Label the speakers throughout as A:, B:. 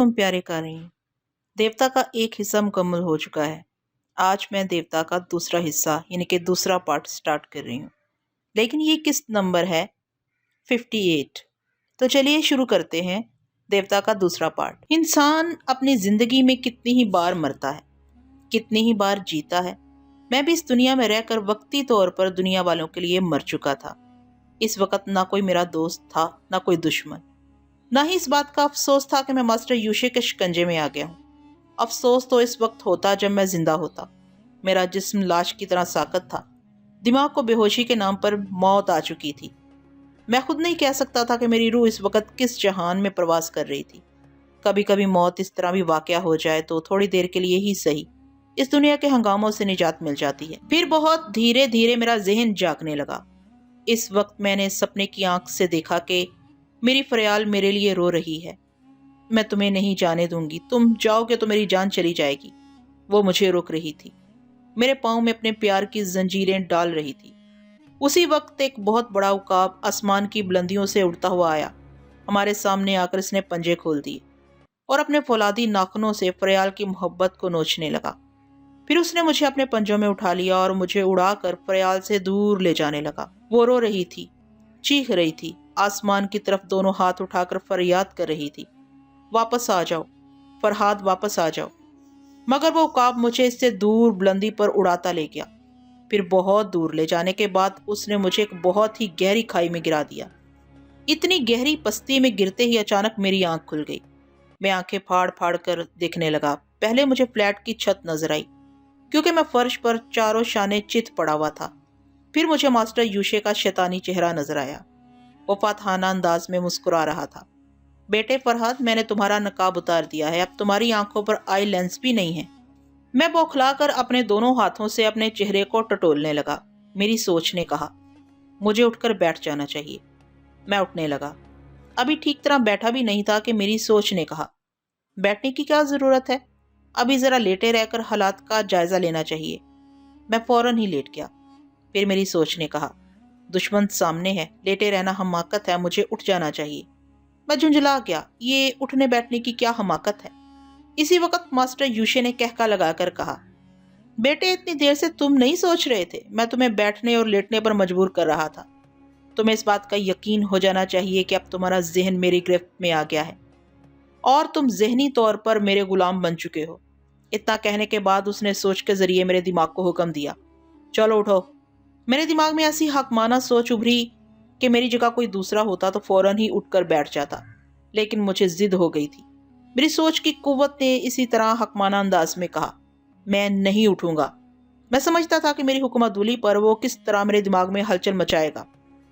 A: علیکم پیارے قارئین۔ دیوتا کا ایک حصہ مکمل ہو چکا ہے۔ آج میں دیوتا کا دوسرا حصہ یعنی کہ دوسرا پارٹ سٹارٹ کر رہی ہوں، لیکن یہ قسط نمبر ہے 58۔ تو چلیے شروع کرتے ہیں دیوتا کا دوسرا پارٹ۔ انسان اپنی زندگی میں کتنی ہی بار مرتا ہے، کتنی ہی بار جیتا ہے۔ میں بھی اس دنیا میں رہ کر وقتی طور پر دنیا والوں کے لیے مر چکا تھا۔ اس وقت نہ کوئی میرا دوست تھا، نہ کوئی دشمن، نہ ہی اس بات کا افسوس تھا کہ میں ماسٹر یوشے کے شکنجے میں آ گیا ہوں۔ افسوس تو اس وقت ہوتا جب میں زندہ ہوتا۔ میرا جسم لاش کی طرح ساکت تھا، دماغ کو بے ہوشی کے نام پر موت آ چکی تھی۔ میں خود نہیں کہہ سکتا تھا کہ میری روح اس وقت کس جہان میں پرواز کر رہی تھی۔ کبھی کبھی موت اس طرح بھی واقع ہو جائے تو تھوڑی دیر کے لیے ہی صحیح اس دنیا کے ہنگاموں سے نجات مل جاتی ہے۔ پھر بہت دھیرے دھیرے میرا ذہن جاگنے لگا۔ اس وقت میں نے سپنے کی آنکھ سے دیکھا کہ میری فریال میرے لیے رو رہی ہے۔ میں تمہیں نہیں جانے دوں گی، تم جاؤ گے تو میری جان چلی جائے گی۔ وہ مجھے روک رہی تھی، میرے پاؤں میں اپنے پیار کی زنجیریں ڈال رہی تھی۔ اسی وقت ایک بہت بڑا عقاب آسمان کی بلندیوں سے اڑتا ہوا آیا۔ ہمارے سامنے آ کر اس نے پنجے کھول دیے اور اپنے فولادی ناخنوں سے فریال کی محبت کو نوچنے لگا۔ پھر اس نے مجھے اپنے پنجوں میں اٹھا لیا اور مجھے اڑا کر فریال سے دور لے جانے لگا۔ وہ رو رہی تھی، چیخ رہی تھی، آسمان کی طرف دونوں ہاتھ اٹھا کر فریاد کر رہی تھی، واپس آ جاؤ فرہاد، واپس آ جاؤ۔ مگر وہ عقاب مجھے اس سے دور بلندی پر اڑاتا لے گیا۔ پھر بہت دور لے جانے کے بعد اس نے مجھے ایک بہت ہی گہری کھائی میں گرا دیا۔ اتنی گہری پستی میں گرتے ہی اچانک میری آنکھ کھل گئی۔ میں آنکھیں پھاڑ پھاڑ کر دیکھنے لگا۔ پہلے مجھے فلیٹ کی چھت نظر آئی کیونکہ میں فرش پر چاروں شانے چت پڑا ہوا تھا۔ پھر مجھے ماسٹر یوشے کا شیطانی چہرہ نظر آیا۔ وہ فاتحانہ انداز میں مسکرا رہا تھا۔ بیٹے فرہاد، میں نے تمہارا نقاب اتار دیا ہے، اب تمہاری آنکھوں پر آئی لینس بھی نہیں ہے۔ میں بوکھلا کر اپنے دونوں ہاتھوں سے اپنے چہرے کو ٹٹولنے لگا۔ میری سوچ نے کہا مجھے اٹھ کر بیٹھ جانا چاہیے۔ میں اٹھنے لگا، ابھی ٹھیک طرح بیٹھا بھی نہیں تھا کہ میری سوچ نے کہا بیٹھنے کی کیا ضرورت ہے، ابھی ذرا لیٹے رہ کر حالات کا جائزہ لینا چاہیے۔ میں فوراً ہی لیٹ گیا۔ پھر میری سوچ نے کہا دشمن سامنے ہے، لیٹے رہنا حماقت ہے، مجھے اٹھ جانا چاہیے۔ میں جھنجھلا گیا، یہ اٹھنے بیٹھنے کی کیا حماقت ہے۔ اسی وقت ماسٹر یوشے نے کہکا لگا کر کہا بیٹے اتنی دیر سے تم نہیں سوچ رہے تھے، میں تمہیں بیٹھنے اور لیٹنے پر مجبور کر رہا تھا۔ تمہیں اس بات کا یقین ہو جانا چاہیے کہ اب تمہارا ذہن میری گرفت میں آ گیا ہے اور تم ذہنی طور پر میرے غلام بن چکے ہو۔ اتنا کہنے کے بعد اس نے سوچ کے ذریعے میرے دماغ کو حکم دیا چلو اٹھو۔ میرے دماغ میں ایسی حکمانہ سوچ ابھری کہ میری جگہ کوئی دوسرا ہوتا تو فوراً ہی اٹھ کر بیٹھ جاتا، لیکن مجھے ضد ہو گئی تھی۔ میری سوچ کی قوت نے اسی طرح حکمانہ انداز میں کہا میں نہیں اٹھوں گا۔ میں سمجھتا تھا کہ میری حکم عدولی پر وہ کس طرح میرے دماغ میں ہلچل مچائے گا۔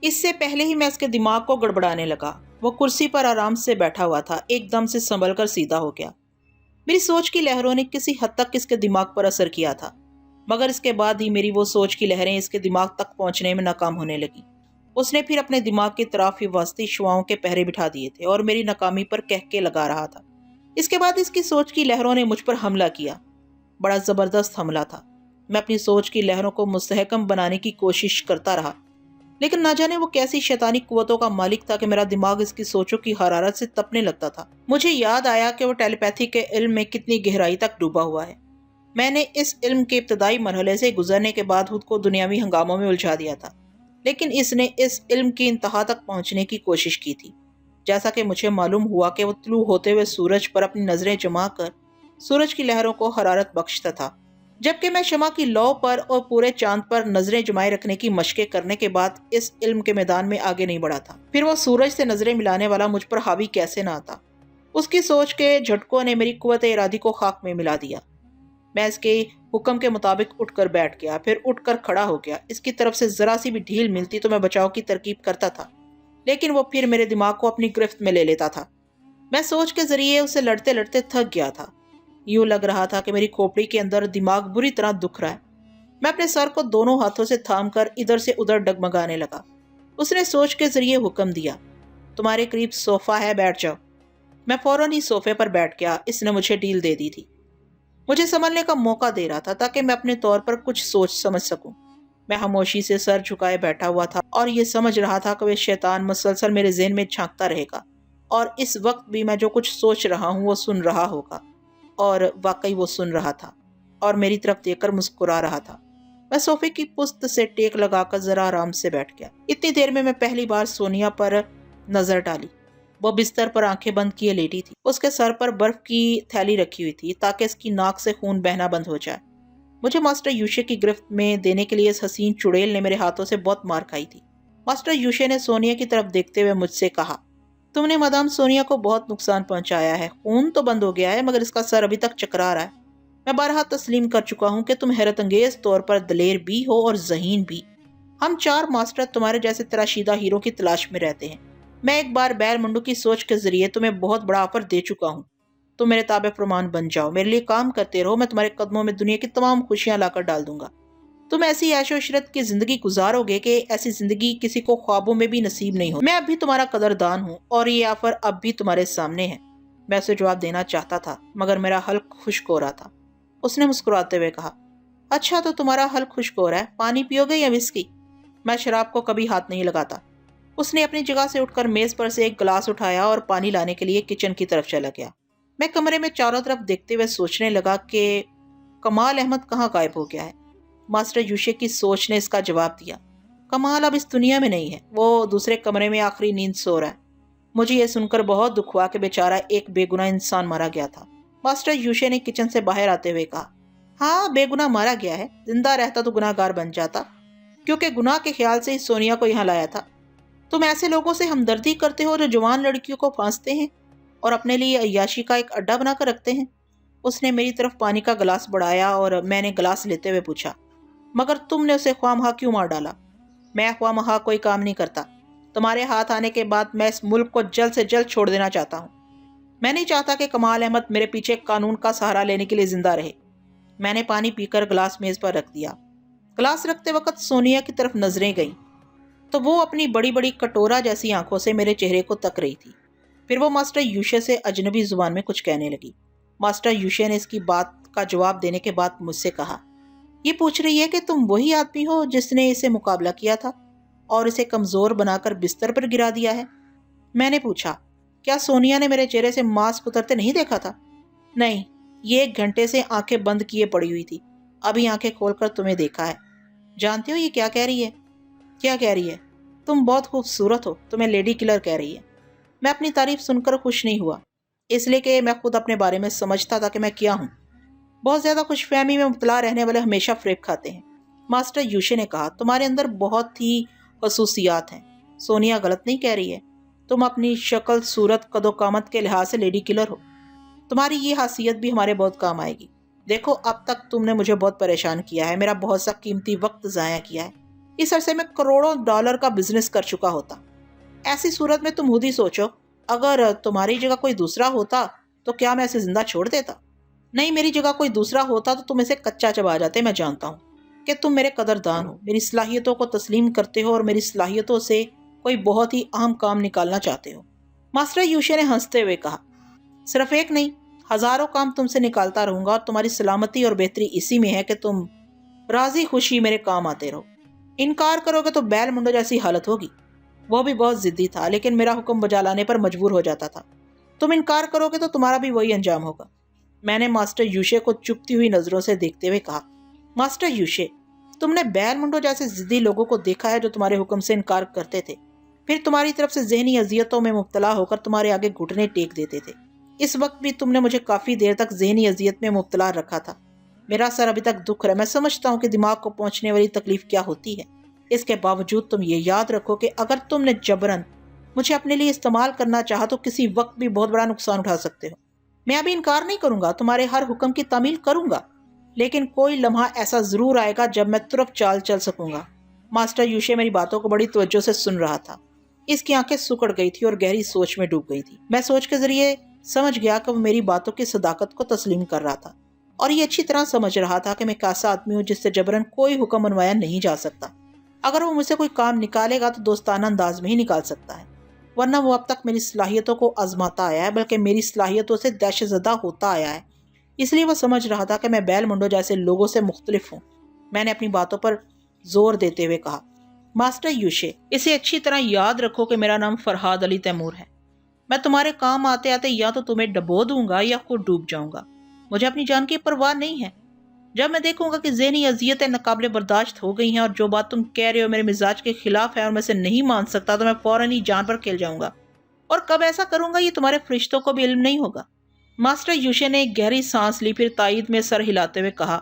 A: اس سے پہلے ہی میں اس کے دماغ کو گڑبڑانے لگا۔ وہ کرسی پر آرام سے بیٹھا ہوا تھا، ایک دم سے سنبھل کر سیدھا ہو گیا۔ میری سوچ کی لہروں نے کسی حد تک اس کے دماغ پر اثر کیا تھا، مگر اس کے بعد ہی میری وہ سوچ کی لہریں اس کے دماغ تک پہنچنے میں ناکام ہونے لگی۔ اس نے پھر اپنے دماغ کی طرف حفاظتی شعاؤں کے پہرے بٹھا دیے تھے اور میری ناکامی پر کہکے لگا رہا تھا۔ اس کے بعد اس کی سوچ کی لہروں نے مجھ پر حملہ کیا، بڑا زبردست حملہ تھا۔ میں اپنی سوچ کی لہروں کو مستحکم بنانے کی کوشش کرتا رہا، لیکن نہ جانے وہ کیسی شیطانی قوتوں کا مالک تھا کہ میرا دماغ اس کی سوچوں کی حرارت سے تپنے لگتا تھا۔ مجھے یاد آیا کہ وہ ٹیلی پیتھی کے علم میں کتنی گہرائی تک ڈوبا ہوا ہے۔ میں نے اس علم کے ابتدائی مرحلے سے گزرنے کے بعد خود کو دنیاوی ہنگاموں میں الجھا دیا تھا، لیکن اس نے اس علم کی انتہا تک پہنچنے کی کوشش کی تھی۔ جیسا کہ مجھے معلوم ہوا کہ وہ طلوع ہوتے ہوئے سورج پر اپنی نظریں جما کر سورج کی لہروں کو حرارت بخشتا تھا، جبکہ میں شمع کی لو پر اور پورے چاند پر نظریں جمائے رکھنے کی مشقیں کرنے کے بعد اس علم کے میدان میں آگے نہیں بڑھا تھا۔ پھر وہ سورج سے نظریں ملانے والا مجھ پر حاوی کیسے نہ آتا۔ اس کی سوچ کے جھٹکوں نے میری قوت ارادی کو خاک میں ملا دیا۔ میں اس کے حکم کے مطابق اٹھ کر بیٹھ گیا، پھر اٹھ کر کھڑا ہو گیا۔ اس کی طرف سے ذرا سی بھی ڈھیل ملتی تو میں بچاؤ کی ترکیب کرتا تھا، لیکن وہ پھر میرے دماغ کو اپنی گرفت میں لے لیتا تھا۔ میں سوچ کے ذریعے اسے لڑتے لڑتے تھک گیا تھا۔ یوں لگ رہا تھا کہ میری کھوپڑی کے اندر دماغ بری طرح دکھ رہا ہے۔ میں اپنے سر کو دونوں ہاتھوں سے تھام کر ادھر سے ادھر ڈگمگانے لگا۔ اس نے سوچ کے ذریعے حکم دیا تمہارے قریب صوفہ ہے، بیٹھ جاؤ۔ میں فوراً ہی صوفے پر بیٹھ گیا۔ اس نے مجھے ڈیل دے دی تھی، مجھے سنبھلنے کا موقع دے رہا تھا تاکہ میں اپنے طور پر کچھ سوچ سمجھ سکوں۔ میں خاموشی سے سر جھکائے بیٹھا ہوا تھا اور یہ سمجھ رہا تھا کہ وہ شیطان مسلسل میرے ذہن میں جھانکتا رہے گا اور اس وقت بھی میں جو کچھ سوچ رہا ہوں وہ سن رہا ہوگا۔ اور واقعی وہ سن رہا تھا اور میری طرف دیکھ کر مسکرا رہا تھا۔ میں صوفے کی پشت سے ٹیک لگا کر ذرا آرام سے بیٹھ گیا۔ اتنی دیر میں پہلی بار سونیا پر نظر ڈالی۔ وہ بستر پر آنکھیں بند کیے لیٹی تھی۔ اس کے سر پر برف کی تھیلی رکھی ہوئی تھی تاکہ اس کی ناک سے خون بہنا بند ہو جائے۔ مجھے ماسٹر یوشے کی گرفت میں دینے کے لیے اس حسین چڑیل نے میرے ہاتھوں سے بہت مار کھائی تھی۔ ماسٹر یوشے نے سونیا کی طرف دیکھتے ہوئے مجھ سے کہا، تم نے مدام سونیا کو بہت نقصان پہنچایا ہے۔ خون تو بند ہو گیا ہے مگر اس کا سر ابھی تک چکرا رہا ہے۔ میں بارہا تسلیم کر چکا ہوں کہ تم حیرت انگیز طور پر دلیر بھی ہو اور ذہین بھی۔ ہم 4 ماسٹر تمہارے جیسے تراشیدہ ہیرو کی تلاش میں رہتے ہیں۔ میں ایک بار بیل منڈو کی سوچ کے ذریعے تمہیں بہت بڑا آفر دے چکا ہوں۔ تم میرے تابع فرمان بن جاؤ، میرے لیے کام کرتے رہو، میں تمہارے قدموں میں دنیا کی تمام خوشیاں لا کر ڈال دوں گا۔ تم ایسی عیش و عشرت کی زندگی گزارو گے کہ ایسی زندگی کسی کو خوابوں میں بھی نصیب نہیں ہو۔ میں اب بھی تمہارا قدردان ہوں اور یہ آفر اب بھی تمہارے سامنے ہے۔ میں اسے جواب دینا چاہتا تھا مگر میرا حلق خشک ہو رہا تھا۔ اس نے مسکراتے ہوئے کہا، اچھا تو تمہارا حلق خشک ہو رہا ہے، پانی پیو گے یا وسکی؟ میں شراب کو کبھی ہاتھ نہیں لگاتا۔ اس نے اپنی جگہ سے اٹھ کر میز پر سے ایک گلاس اٹھایا اور پانی لانے کے لیے کچن کی طرف چلا گیا۔ میں کمرے میں چاروں طرف دیکھتے ہوئے سوچنے لگا کہ کمال احمد کہاں غائب ہو گیا ہے۔ ماسٹر یوشے کی سوچ نے اس کا جواب دیا، کمال اب اس دنیا میں نہیں ہے، وہ دوسرے کمرے میں آخری نیند سو رہا ہے۔ مجھے یہ سن کر بہت دکھ ہوا کہ بیچارہ ایک بے گناہ انسان مارا گیا تھا۔ ماسٹر یوشے نے کچن سے باہر آتے ہوئے کہا، ہاں بے گناہ مارا گیا ہے، زندہ رہتا تو گناہ گار بن جاتا، کیونکہ گناہ کے خیال سے ہی سونیا کو یہاں لایا تھا۔ تم ایسے لوگوں سے ہمدردی کرتے ہو جو جوان لڑکیوں کو پھانستے ہیں اور اپنے لیے عیاشی کا ایک اڈا بنا کر رکھتے ہیں۔ اس نے میری طرف پانی کا گلاس بڑھایا اور میں نے گلاس لیتے ہوئے پوچھا، مگر تم نے اسے خواہ مخواہ کیوں مار ڈالا؟ میں خواہ مخواہ کوئی کام نہیں کرتا۔ تمہارے ہاتھ آنے کے بعد میں اس ملک کو جلد سے جلد چھوڑ دینا چاہتا ہوں۔ میں نہیں چاہتا کہ کمال احمد میرے پیچھے قانون کا سہارا لینے کے لیے زندہ رہے۔ میں نے پانی پی کر گلاس میز پر رکھ دیا۔ گلاس رکھتے وقت سونیا کی طرف نظریں گئیں تو وہ اپنی بڑی بڑی کٹورا جیسی آنکھوں سے میرے چہرے کو تک رہی تھی۔ پھر وہ ماسٹر یوشے سے اجنبی زبان میں کچھ کہنے لگی۔ ماسٹر یوشے نے اس کی بات کا جواب دینے کے بعد مجھ سے کہا، یہ پوچھ رہی ہے کہ تم وہی آدمی ہو جس نے اسے مقابلہ کیا تھا اور اسے کمزور بنا کر بستر پر گرا دیا ہے؟ میں نے پوچھا، کیا سونیا نے میرے چہرے سے ماسک اترتے نہیں دیکھا تھا؟ نہیں، یہ 1 گھنٹے سے آنکھیں بند کیے پڑی ہوئی تھی، ابھی آنکھیں کھول کر تمہیں دیکھا ہے۔ جانتے ہو یہ کیا کہہ رہی ہے؟ کیا کہہ رہی ہے؟ تم بہت خوبصورت ہو، تمہیں لیڈی کلر کہہ رہی ہے۔ میں اپنی تعریف سن کر خوش نہیں ہوا، اس لیے کہ میں خود اپنے بارے میں سمجھتا تھا کہ میں کیا ہوں۔ بہت زیادہ خوش فہمی میں مبتلا رہنے والے ہمیشہ فریب کھاتے ہیں۔ ماسٹر یوشے نے کہا، تمہارے اندر بہت ہی خصوصیات ہیں۔ سونیا غلط نہیں کہہ رہی ہے، تم اپنی شکل، صورت، قد و قامت کے لحاظ سے لیڈی کلر ہو۔ تمہاری یہ حیثیت بھی ہمارے بہت کام آئے گی۔ دیکھو اب تک تم نے مجھے بہت پریشان کیا ہے، میرا بہت سا قیمتی وقت ضائع کیا ہے۔ اس عرصے میں کروڑوں ڈالر کا بزنس کر چکا ہوتا۔ ایسی صورت میں تم خود ہی سوچو، اگر تمہاری جگہ کوئی دوسرا ہوتا تو کیا میں اسے زندہ چھوڑ دیتا؟ نہیں، میری جگہ کوئی دوسرا ہوتا تو تم اسے کچا چبا جاتے۔ میں جانتا ہوں کہ تم میرے قدردان ہو، میری صلاحیتوں کو تسلیم کرتے ہو اور میری صلاحیتوں سے کوئی بہت ہی اہم کام نکالنا چاہتے ہو۔ ماسٹر یوشے نے ہنستے ہوئے کہا، صرف ایک نہیں، ہزاروں کام تم سے نکالتا رہوں گا اور تمہاری سلامتی اور بہتری اسی میں ہے کہ تم راضی خوشی میرے کام آتے رہو۔ انکار کرو گے تو بیل منڈو جیسی حالت ہوگی۔ وہ بھی بہت ضدی تھا لیکن میرا حکم بجا لانے پر مجبور ہو جاتا تھا۔ تم انکار کرو گے تو تمہارا بھی وہی انجام ہوگا۔ میں نے ماسٹر یوشے کو چپتی ہوئی نظروں سے دیکھتے ہوئے کہا، ماسٹر یوشے، تم نے بیل منڈو جیسے ضدی لوگوں کو دیکھا ہے جو تمہارے حکم سے انکار کرتے تھے، پھر تمہاری طرف سے ذہنی اذیتوں میں مبتلا ہو کر تمہارے آگے گھٹنے ٹیک دیتے تھے۔ اس وقت بھی تم نے مجھے کافی دیر تک ذہنی اذیت میں مبتلا رکھا تھا۔ میرا سر ابھی تک دکھ رہا ہے، میں سمجھتا ہوں کہ دماغ کو پہنچنے والی تکلیف کیا ہوتی ہے۔ اس کے باوجود تم یہ یاد رکھو کہ اگر تم نے جبرن مجھے اپنے لیے استعمال کرنا چاہا تو کسی وقت بھی بہت بڑا نقصان اٹھا سکتے ہو۔ میں ابھی انکار نہیں کروں گا، تمہارے ہر حکم کی تعمیل کروں گا، لیکن کوئی لمحہ ایسا ضرور آئے گا جب میں ترپ چال چل سکوں گا۔ ماسٹر یوشے میری باتوں کو بڑی توجہ سے سن رہا تھا۔ اس کی آنکھیں سکڑ گئی تھی اور گہری سوچ میں ڈوب گئی تھی۔ میں سوچ کے ذریعے سمجھ گیا کہ وہ میری باتوں کی صداقت کو تسلیم کر رہا تھا اور یہ اچھی طرح سمجھ رہا تھا کہ میں ایک ایسا آدمی ہوں جس سے جبرن کوئی حکم منوایا نہیں جا سکتا۔ اگر وہ مجھ سے کوئی کام نکالے گا تو دوستانہ انداز میں ہی نکال سکتا ہے، ورنہ وہ اب تک میری صلاحیتوں کو آزماتا آیا ہے، بلکہ میری صلاحیتوں سے دہشت زدہ ہوتا آیا ہے۔ اس لیے وہ سمجھ رہا تھا کہ میں بیل منڈو جیسے لوگوں سے مختلف ہوں۔ میں نے اپنی باتوں پر زور دیتے ہوئے کہا، ماسٹر یوشے، اسے اچھی طرح یاد رکھو کہ میرا نام فرہاد علی تیمور ہے۔ میں تمہارے کام آتے آتے یا تو تمہیں ڈبو دوں گا یا خود ڈوب جاؤں گا. مجھے اپنی جان کی پرواہ نہیں ہے. جب میں دیکھوں گا کہ ذہنی اذیتیں ناقابل برداشت ہو گئی ہیں اور جو بات تم کہہ رہے ہو میرے مزاج کے خلاف ہے اور میں اسے نہیں مان سکتا تو میں فوراً ہی جان پر کھیل جاؤں گا. اور کب ایسا کروں گا یہ تمہارے فرشتوں کو بھی علم نہیں ہوگا. ماسٹر یوشے نے ایک گہری سانس لی، پھر تائید میں سر ہلاتے ہوئے کہا،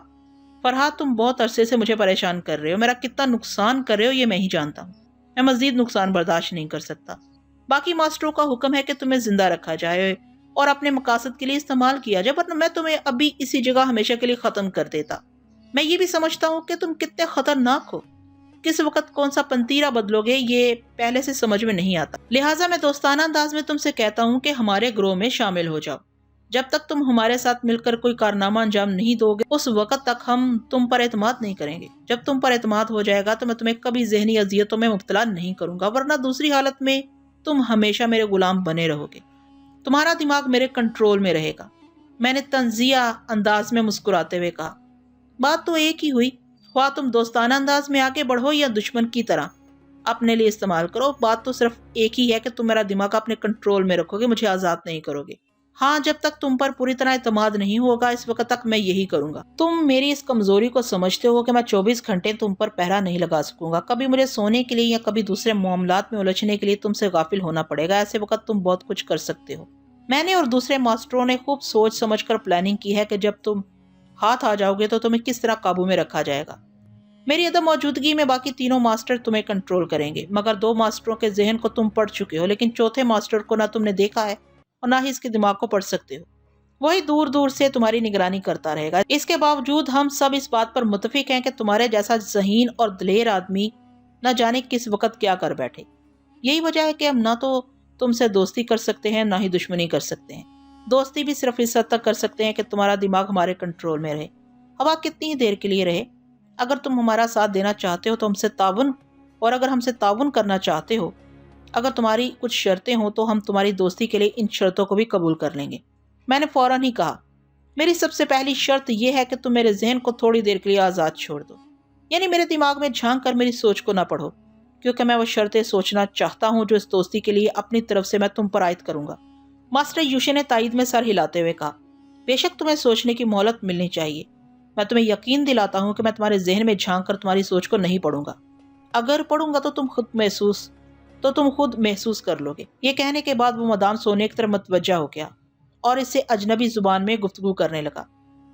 A: فرحات تم بہت عرصے سے مجھے پریشان کر رہے ہو. میرا کتنا نقصان کر رہے ہو یہ میں ہی جانتا ہوں. میں مزید نقصان برداشت نہیں کر سکتا. باقی ماسٹروں کا حکم ہے کہ تمہیں زندہ رکھا جائے اور اپنے مقاصد کے لیے استعمال کیا جائے، ورنہ میں تمہیں ابھی اسی جگہ ہمیشہ کے لیے ختم کر دیتا. میں یہ بھی سمجھتا ہوں کہ تم کتنے خطرناک ہو. کس وقت کون سا پنتیرا بدلو گے یہ پہلے سے سمجھ میں نہیں آتا. لہٰذا میں دوستانہ انداز میں تم سے کہتا ہوں کہ ہمارے گروہ میں شامل ہو جاؤ. جب تک تم ہمارے ساتھ مل کر کوئی کارنامہ انجام نہیں دو گے اس وقت تک ہم تم پر اعتماد نہیں کریں گے. جب تم پر اعتماد ہو جائے گا تو میں تمہیں کبھی ذہنی اذیتوں میں مبتلا نہیں کروں گا، ورنہ دوسری حالت میں تم ہمیشہ میرے غلام بنے رہو گے. تمہارا دماغ میرے کنٹرول میں رہے گا. میں نے تنزیہ انداز میں مسکراتے ہوئے کہا، بات تو ایک ہی ہوئی. خواہ تم دوستانہ انداز میں آگے بڑھو یا دشمن کی طرح اپنے لیے استعمال کرو، بات تو صرف ایک ہی ہے کہ تم میرا دماغ اپنے کنٹرول میں رکھو گے، مجھے آزاد نہیں کرو گے. ہاں، جب تک تم پر پوری طرح اعتماد نہیں ہوگا اس وقت تک میں یہی کروں گا. تم میری اس کمزوری کو سمجھتے ہو کہ میں 24 گھنٹے تم پر پہرا نہیں لگا سکوں گا. کبھی مجھے سونے کے لیے یا کبھی دوسرے معاملات میں الجھنے کے لیے تم سے غافل ہونا پڑے گا. ایسے وقت تم بہت کچھ کر سکتے ہو. میں نے اور دوسرے ماسٹروں نے خوب سوچ سمجھ کر پلاننگ کی ہے کہ جب تم ہاتھ آ جاؤ گے تو تمہیں کس طرح قابو میں رکھا جائے گا. میری عدم موجودگی میں باقی تینوں ماسٹر تمہیں کنٹرول کریں گے، مگر 2 ماسٹروں کے ذہن کو تم پڑھ چکے ہو، لیکن چوتھے ماسٹر کو نہ تم نے دیکھا ہے اور نہ ہی اس کے دماغ کو پڑھ سکتے ہو. وہی دور دور سے تمہاری نگرانی کرتا رہے گا. اس کے باوجود ہم سب اس بات پر متفق ہیں کہ تمہارے جیسا ذہین اور دلیر آدمی نہ جانے کس وقت کیا کر بیٹھے. یہی وجہ ہے کہ ہم نہ تو تم سے دوستی کر سکتے ہیں نہ ہی دشمنی کر سکتے ہیں. دوستی بھی صرف اس حد تک کر سکتے ہیں کہ تمہارا دماغ ہمارے کنٹرول میں رہے، ہوا کتنی دیر کے لیے رہے. اگر تم ہمارا ساتھ دینا چاہتے ہو تو ہم سے تعاون، اور اگر ہم سے تعاون کرنا چاہتے ہو، اگر تمہاری کچھ شرطیں ہوں تو ہم تمہاری دوستی کے لیے ان شرطوں کو بھی قبول کر لیں گے. میں نے فوراً ہی کہا، میری سب سے پہلی شرط یہ ہے کہ تم میرے ذہن کو تھوڑی دیر کے لیے آزاد چھوڑ دو. یعنی میرے دماغ میں جھانک کر میری سوچ کو نہ پڑھو، کیونکہ میں وہ شرطیں سوچنا چاہتا ہوں جو اس دوستی کے لیے اپنی طرف سے میں تم پر عائد کروں گا. ماسٹر یوشے نے تائید میں سر ہلاتے ہوئے کہا، بے شک تمہیں سوچنے کی مہلت ملنی چاہیے. میں تمہیں یقین دلاتا ہوں کہ میں تمہارے ذہن میں جھانک کر تمہاری سوچ کو نہیں پڑھوں گا. اگر پڑھوں گا تو تم خود محسوس کر لو گے. یہ کہنے کے بعد وہ مدام سونیا کی طرف متوجہ ہو گیا اور اس سے اجنبی زبان میں گفتگو کرنے لگا.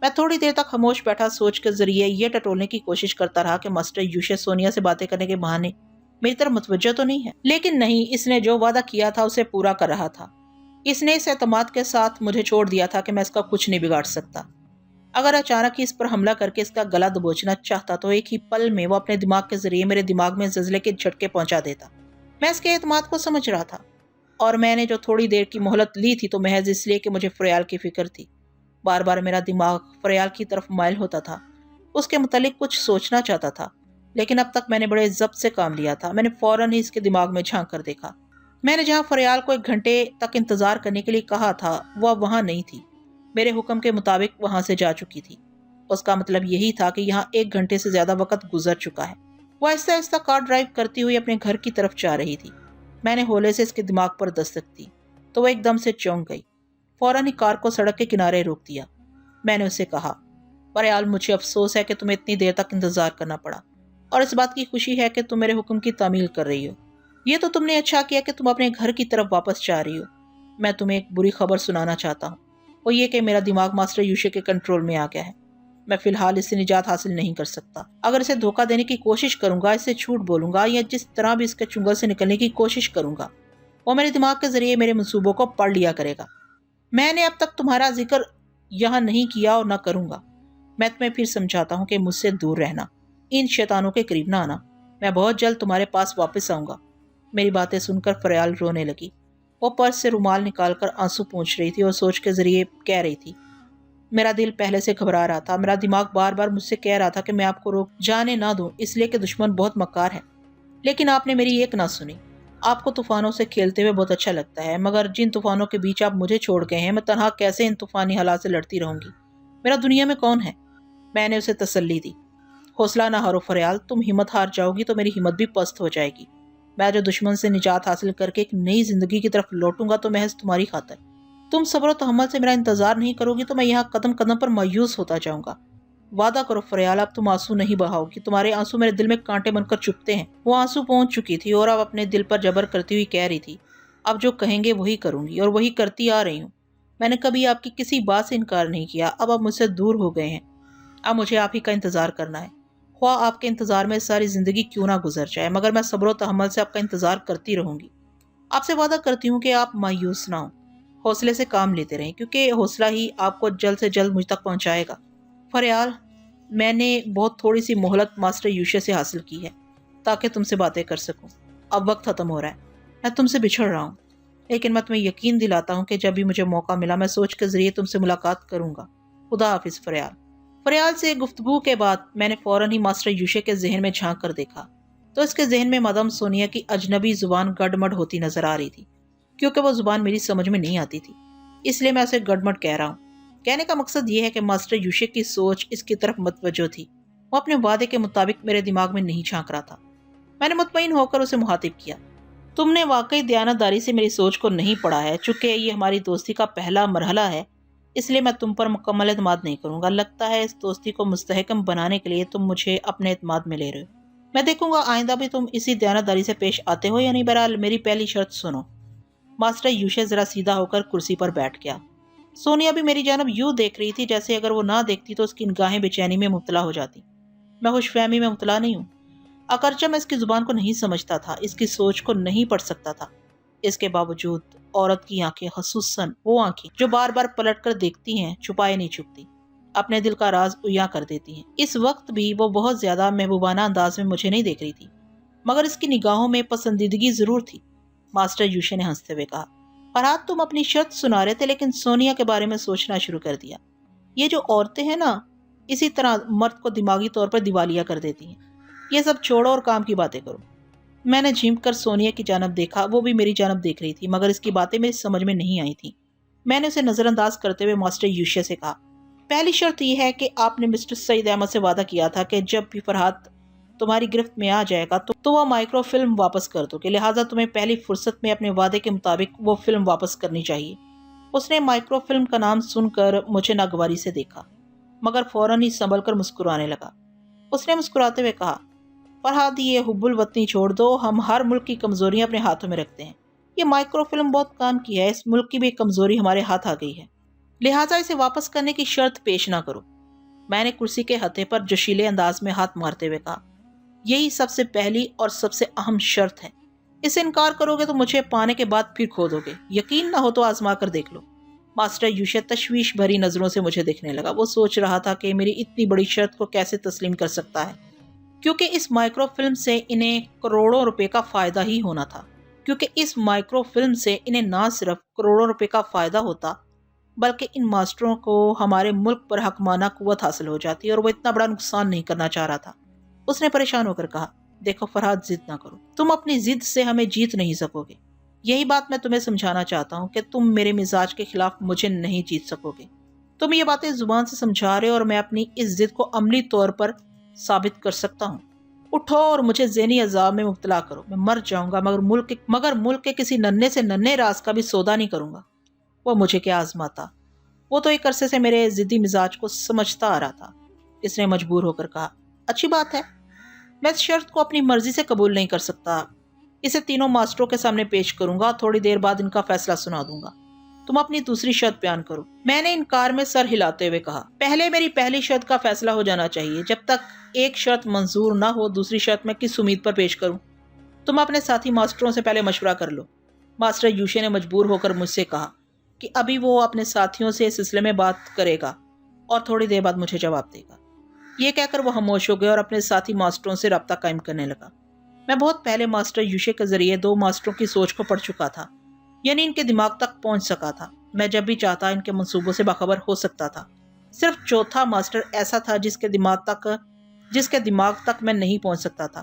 A: میں تھوڑی دیر تک خاموش بیٹھا، سوچ کے ذریعے یہ ٹٹولنے کی کوشش کرتا رہا کہ ماسٹر یوشے سونیا سے باتیں کرنے کے بہانے میری طرف متوجہ تو نہیں ہے. لیکن نہیں، اس نے جو وعدہ کیا تھا اسے پورا کر رہا تھا. اس نے اس اعتماد کے ساتھ مجھے چھوڑ دیا تھا کہ میں اس کا کچھ نہیں بگاڑ سکتا. اگر اچانک ہی اس پر حملہ کر کے اس کا گلا دبوچنا چاہتا تو ایک ہی پل میں وہ اپنے دماغ کے ذریعے میرے دماغ میں زلزلے کے جھٹکے پہنچا دیتا. میں اس کے اعتماد کو سمجھ رہا تھا، اور میں نے جو تھوڑی دیر کی مہلت لی تھی تو محض اس لیے کہ مجھے فریال کی فکر تھی. بار بار میرا دماغ فریال کی طرف مائل ہوتا تھا، اس کے متعلق کچھ سوچنا چاہتا تھا، لیکن اب تک میں نے بڑے ضبط سے کام لیا تھا. میں نے فوراً ہی اس کے دماغ میں جھانک کر دیکھا. میں نے جہاں فریال کو 1 گھنٹے تک انتظار کرنے کے لیے کہا تھا وہ وہاں نہیں تھی. میرے حکم کے مطابق وہاں سے جا چکی تھی. اس کا مطلب یہی تھا کہ یہاں 1 گھنٹے سے زیادہ وقت گزر چکا ہے. وہ آہستہ آہستہ کار ڈرائیو کرتی ہوئی اپنے گھر کی طرف جا رہی تھی. میں نے ہولے سے اس کے دماغ پر دستک دی تو وہ ایک دم سے چونک گئی. فوراً ہی کار کو سڑک کے کنارے روک دیا. میں نے اسے کہا، فریال مجھے افسوس ہے کہ تمہیں اتنی دیر تک انتظار کرنا پڑا، اور اس بات کی خوشی ہے کہ تم میرے حکم کی تعمیل کر رہی ہو. یہ تو تم نے اچھا کیا کہ تم اپنے گھر کی طرف واپس جا رہی ہو. میں تمہیں ایک بری خبر سنانا چاہتا ہوں، وہ یہ کہ میرا دماغ ماسٹر یوشے کے کنٹرول میں آ گیا ہے. میں فی الحال اس سے نجات حاصل نہیں کر سکتا. اگر اسے دھوکہ دینے کی کوشش کروں گا، اسے جھوٹ بولوں گا یا جس طرح بھی اس کے چنگل سے نکلنے کی کوشش کروں گا، وہ میرے دماغ کے ذریعے میرے منصوبوں کو پڑھ لیا کرے گا. میں نے اب تک تمہارا ذکر یہاں نہیں کیا اور نہ کروں گا. میں تمہیں پھر سمجھاتا ہوں کہ مجھ سے دور رہنا، ان شیطانوں کے قریب نہ آنا. میں بہت جلد تمہارے پاس واپس آؤں گا. میری باتیں سن کر فریال رونے لگی. وہ پرس سے رومال نکال کر آنسو پونچھ رہی تھی اور سوچ کے ذریعے کہہ رہی تھی، میرا دل پہلے سے گھبرا رہا تھا. میرا دماغ بار بار مجھ سے کہہ رہا تھا کہ میں آپ کو روک جانے نہ دوں، اس لیے کہ دشمن بہت مکار ہے. لیکن آپ نے میری ایک نہ سنی. آپ کو طوفانوں سے کھیلتے ہوئے بہت اچھا لگتا ہے، مگر جن طوفانوں کے بیچ آپ مجھے چھوڑ گئے ہیں، میں تنہا کیسے ان طوفانی حالات سے لڑتی رہوں گی؟ میرا دنیا میں کون ہے؟ میں نے اسے تسلی دی. حوصلہ نہ ہارو فریال، تم ہمت ہار جاؤ گی تو میری ہمت بھی پست ہو جائے گی. میں جو دشمن سے نجات حاصل کر کے ایک نئی زندگی کی طرف لوٹوں گا تو محض تمہاری خاطر۔ تم صبر و تحمل سے میرا انتظار نہیں کرو گی تو میں یہاں قدم قدم پر مایوس ہوتا جاؤں گا۔ وعدہ کرو فریال، اب تم آنسو نہیں بہاؤ گی، تمہارے آنسو میرے دل میں کانٹے بن کر چبھتے ہیں۔ وہ آنسو پہنچ چکی تھی اور اب اپنے دل پر جبر کرتی ہوئی کہہ رہی تھی، اب جو کہیں گے وہی کروں گی اور وہی کرتی آ رہی ہوں۔ میں نے کبھی آپ کی کسی بات سے انکار نہیں کیا، اب آپ مجھ سے دور ہو گئے ہیں، اب مجھے آپ ہی کا انتظار کرنا ہے۔ خواہ آپ کے انتظار میں ساری زندگی کیوں نہ گزر جائے، مگر میں صبر و تحمل سے آپ کا انتظار کرتی رہوں گی۔ آپ سے وعدہ کرتی ہوں کہ آپ مایوس نہ ہوں، حوصلے سے کام لیتے رہیں، کیونکہ حوصلہ ہی آپ کو جلد سے جلد مجھ تک پہنچائے گا۔ فریال، میں نے بہت تھوڑی سی مہلت ماسٹر یوشے سے حاصل کی ہے تاکہ تم سے باتیں کر سکوں۔ اب وقت ختم ہو رہا ہے، میں تم سے بچھڑ رہا ہوں، لیکن میں تمہیں یقین دلاتا ہوں کہ جب بھی مجھے موقع ملا میں سوچ کے ذریعے تم سے ملاقات کروں گا۔ خدا حافظ فریال۔ فریال سے گفتگو کے بعد میں نے فوراً ہی ماسٹر یوشے کے ذہن میں جھانک کر دیکھا تو اس کے ذہن میں مدام سونیا کی اجنبی زبان گڈمڈ ہوتی نظر آ رہی تھی۔ کیونکہ وہ زبان میری سمجھ میں نہیں آتی تھی، اس لیے میں اسے گڈمڈ کہہ رہا ہوں۔ کہنے کا مقصد یہ ہے کہ ماسٹر یوشے کی سوچ اس کی طرف متوجہ تھی، وہ اپنے وعدے کے مطابق میرے دماغ میں نہیں جھانک رہا تھا۔ میں نے مطمئن ہو کر اسے مخاطب کیا، تم نے واقعی دیانتداری سے میری سوچ کو نہیں پڑھا ہے، چونکہ یہ ہماری دوستی کا پہلا مرحلہ ہے، اس لیے میں تم پر مکمل اعتماد نہیں کروں گا۔ لگتا ہے اس دوستی کو مستحکم بنانے کے لیے تم مجھے اپنے اعتماد میں لے رہے ہو۔ میں دیکھوں گا آئندہ بھی تم اسی دیانتداری سے پیش آتے ہو یا نہیں۔ بہرحال میری پہلی شرط سنو۔ ماسٹر یوشے ذرا سیدھا ہو کر کرسی پر بیٹھ گیا۔ سونیا بھی میری جانب یوں دیکھ رہی تھی جیسے اگر وہ نہ دیکھتی تو اس کی نگاہیں بے چینی میں مبتلا ہو جاتی۔ میں خوش فہمی میں مبتلا نہیں ہوں، اگرچہ میں اس کی زبان کو نہیں سمجھتا تھا، اس کی سوچ کو نہیں پڑھ سکتا تھا۔ اس کے باوجود عورت کی آنکھیں، خصوصاً وہ آنکھیں جو بار بار پلٹ کر دیکھتی ہیں، چھپائے نہیں چھپتی، اپنے دل کا راز عیاں کر دیتی ہیں۔ اس وقت بھی وہ بہت زیادہ محبوبانہ انداز میں مجھے نہیں دیکھ رہی تھی، مگر اس کی نگاہوں میں پسندیدگی ضرور تھی۔ ماسٹر یوشے نے ہنستے ہوئے کہا، فرحات تم اپنی شرط سنا رہے تھے لیکن سونیا کے بارے میں سوچنا شروع کر دیا۔ یہ جو عورتیں ہیں نا، اسی طرح مرد کو دماغی طور پر دیوالیہ کر دیتی ہیں۔ یہ سب چھوڑو اور کام کی باتیں کرو۔ میں نے جھینک کر سونیا کی جانب دیکھا، وہ بھی میری جانب دیکھ رہی تھی، مگر اس کی باتیں میری سمجھ میں نہیں آئی تھیں۔ میں نے اسے نظر انداز کرتے ہوئے ماسٹر یوشے سے کہا، پہلی شرط یہ ہے کہ آپ نے مسٹر سعید احمد سے وعدہ کیا تھا کہ جب بھی فرحات تمہاری گرفت میں آ جائے گا تو وہ مائکرو فلم واپس کر دو گے، لہٰذا تمہیں پہلی فرصت میں اپنے وعدے کے مطابق وہ فلم واپس کرنی چاہیے۔ اس نے مائکرو فلم کا نام سن کر مجھے ناگواری سے دیکھا، مگر فوراً ہی سنبھل کر مسکرانے لگا۔ اس نے مسکراتے ہوئے کہا، فرحات یہ حب الوطنی چھوڑ دو، ہم ہر ملک کی کمزوریاں اپنے ہاتھوں میں رکھتے ہیں، یہ مائکرو فلم بہت کام کی ہے، اس ملک کی بھی ایک کمزوری ہمارے ہاتھ آ گئی ہے، لہٰذا اسے واپس کرنے کی شرط پیش نہ کرو۔ میں نے کرسی کے ہتھے پر جوشیلے انداز میں ہاتھ مارتے ہوئے کہا، یہی سب سے پہلی اور سب سے اہم شرط ہے، اسے انکار کرو گے تو مجھے پانے کے بعد پھر کھو دو گے، یقین نہ ہو تو آزما کر دیکھ لو۔ ماسٹر یوشے تشویش بھری نظروں سے مجھے دیکھنے لگا، وہ سوچ رہا تھا کہ میری اتنی بڑی شرط کو کیسے تسلیم کر سکتا ہے، کیونکہ اس مائکرو فلم سے انہیں کروڑوں روپے کا فائدہ ہی ہونا تھا، کیونکہ اس مائکرو فلم سے انہیں نہ صرف کروڑوں روپے کا فائدہ ہوتا بلکہ ان ماسٹروں کو ہمارے ملک پر حکمانہ قوت حاصل ہو جاتی، اور وہ اتنا بڑا نقصان نہیں کرنا چاہ رہا تھا۔ اس نے پریشان ہو کر کہا، دیکھو فرحات، ضد نہ کرو، تم اپنی ضد سے ہمیں جیت نہیں سکو گے، یہی بات میں تمہیں سمجھانا چاہتا ہوں کہ تم میرے مزاج کے خلاف مجھے نہیں جیت سکو گے۔ تم یہ باتیں زبان سے سمجھا رہے ہو اور میں اپنی اس ضد کو عملی طور پر ثابت کر سکتا ہوں۔ اٹھو اور مجھے ذہنی عذاب میں مبتلا کرو، میں مر جاؤں گا مگر ملک کے کسی ننھے سے ننھے راز کا بھی سودا نہیں کروں گا۔ وہ مجھے کیا آزماتا، وہ تو ایک عرصے سے میرے ضدی مزاج کو سمجھتا آ رہا تھا۔ اس نے مجبور ہو کر کہا، اچھی بات ہے، میں اس شرط کو اپنی مرضی سے قبول نہیں کر سکتا، اسے تینوں ماسٹروں کے سامنے پیش کروں گا، تھوڑی دیر بعد ان کا فیصلہ سنا دوں گا، تم اپنی دوسری شرط بیان کرو۔ میں نے انکار میں سر ہلاتے ہوئے کہا، پہلے میری پہلی شرط کا فیصلہ ہو جانا چاہیے، جب تک ایک شرط منظور نہ ہو دوسری شرط میں کس امید پر پیش کروں؟ تم اپنے ساتھی ماسٹروں سے پہلے مشورہ کر لو۔ ماسٹر یوشے نے مجبور ہو کر مجھ سے کہا کہ ابھی وہ اپنے ساتھیوں سے اس سلسلے میں بات کرے گا اور تھوڑی دیر بعد مجھے جواب دے گا۔ یہ کہہ کر وہ خاموش ہو گیا اور اپنے ساتھی ماسٹروں سے رابطہ قائم کرنے لگا۔ میں بہت پہلے ماسٹر یوشے کے ذریعے دو ماسٹروں کی سوچ کو پڑھ چکا تھا، یعنی ان کے دماغ تک پہنچ سکا تھا، میں جب بھی چاہتا ان کے منصوبوں سے باخبر ہو سکتا تھا۔ صرف چوتھا ماسٹر ایسا تھا جس کے دماغ تک میں نہیں پہنچ سکتا تھا،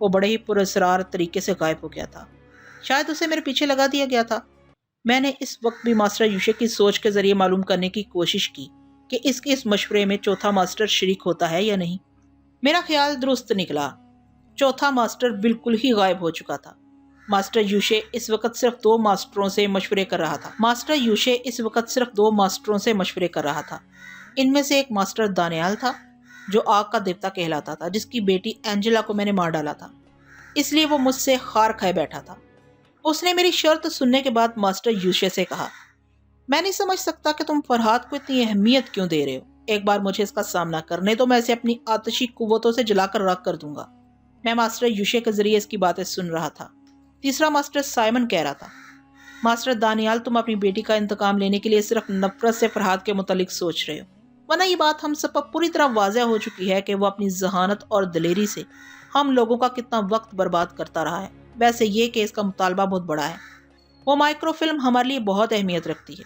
A: وہ بڑے ہی پراسرار طریقے سے غائب ہو گیا تھا، شاید اسے میرے پیچھے لگا دیا گیا تھا۔ میں نے اس وقت بھی ماسٹر یوشے کی سوچ کے ذریعے معلوم کرنے کی کوشش کی کہ اس مشورے میں چوتھا ماسٹر شریک ہوتا ہے یا نہیں۔ میرا خیال درست نکلا، چوتھا ماسٹر بالکل ہی غائب ہو چکا تھا۔ ماسٹر یوشے اس وقت صرف دو ماسٹروں سے مشورے کر رہا تھا ان میں سے ایک ماسٹر دانیال تھا جو آگ کا دیوتا کہلاتا تھا، جس کی بیٹی اینجلا کو میں نے مار ڈالا تھا، اس لیے وہ مجھ سے خار کھائے بیٹھا تھا۔ اس نے میری شرط سننے کے بعد ماسٹر یوشے سے کہا، میں نہیں سمجھ سکتا کہ تم فرحاد کو اتنی اہمیت کیوں دے رہے ہو۔ ایک بار مجھے اس کا سامنا کرنے تو میں اسے اپنی آتشی قوتوں سے جلا کر راکھ کر دوں گا۔ میں ماسٹر یوشے کے ذریعے اس کی باتیں سن رہا تھا۔ تیسرا ماسٹر سائمن کہہ رہا تھا، ماسٹر دانیال، تم اپنی بیٹی کا انتقام لینے کے لیے صرف نفرت سے فرحاد کے متعلق سوچ رہے ہو، ورنہ یہ بات ہم سب پر پوری طرح واضح ہو چکی ہے کہ وہ اپنی ذہانت اور دلیری سے ہم لوگوں کا کتنا وقت برباد کرتا رہا ہے۔ ویسے یہ کہ اس کا مطالبہ بہت بڑا ہے۔ وہ مائکرو فلم ہمارے لیے بہت اہمیت رکھتی ہے۔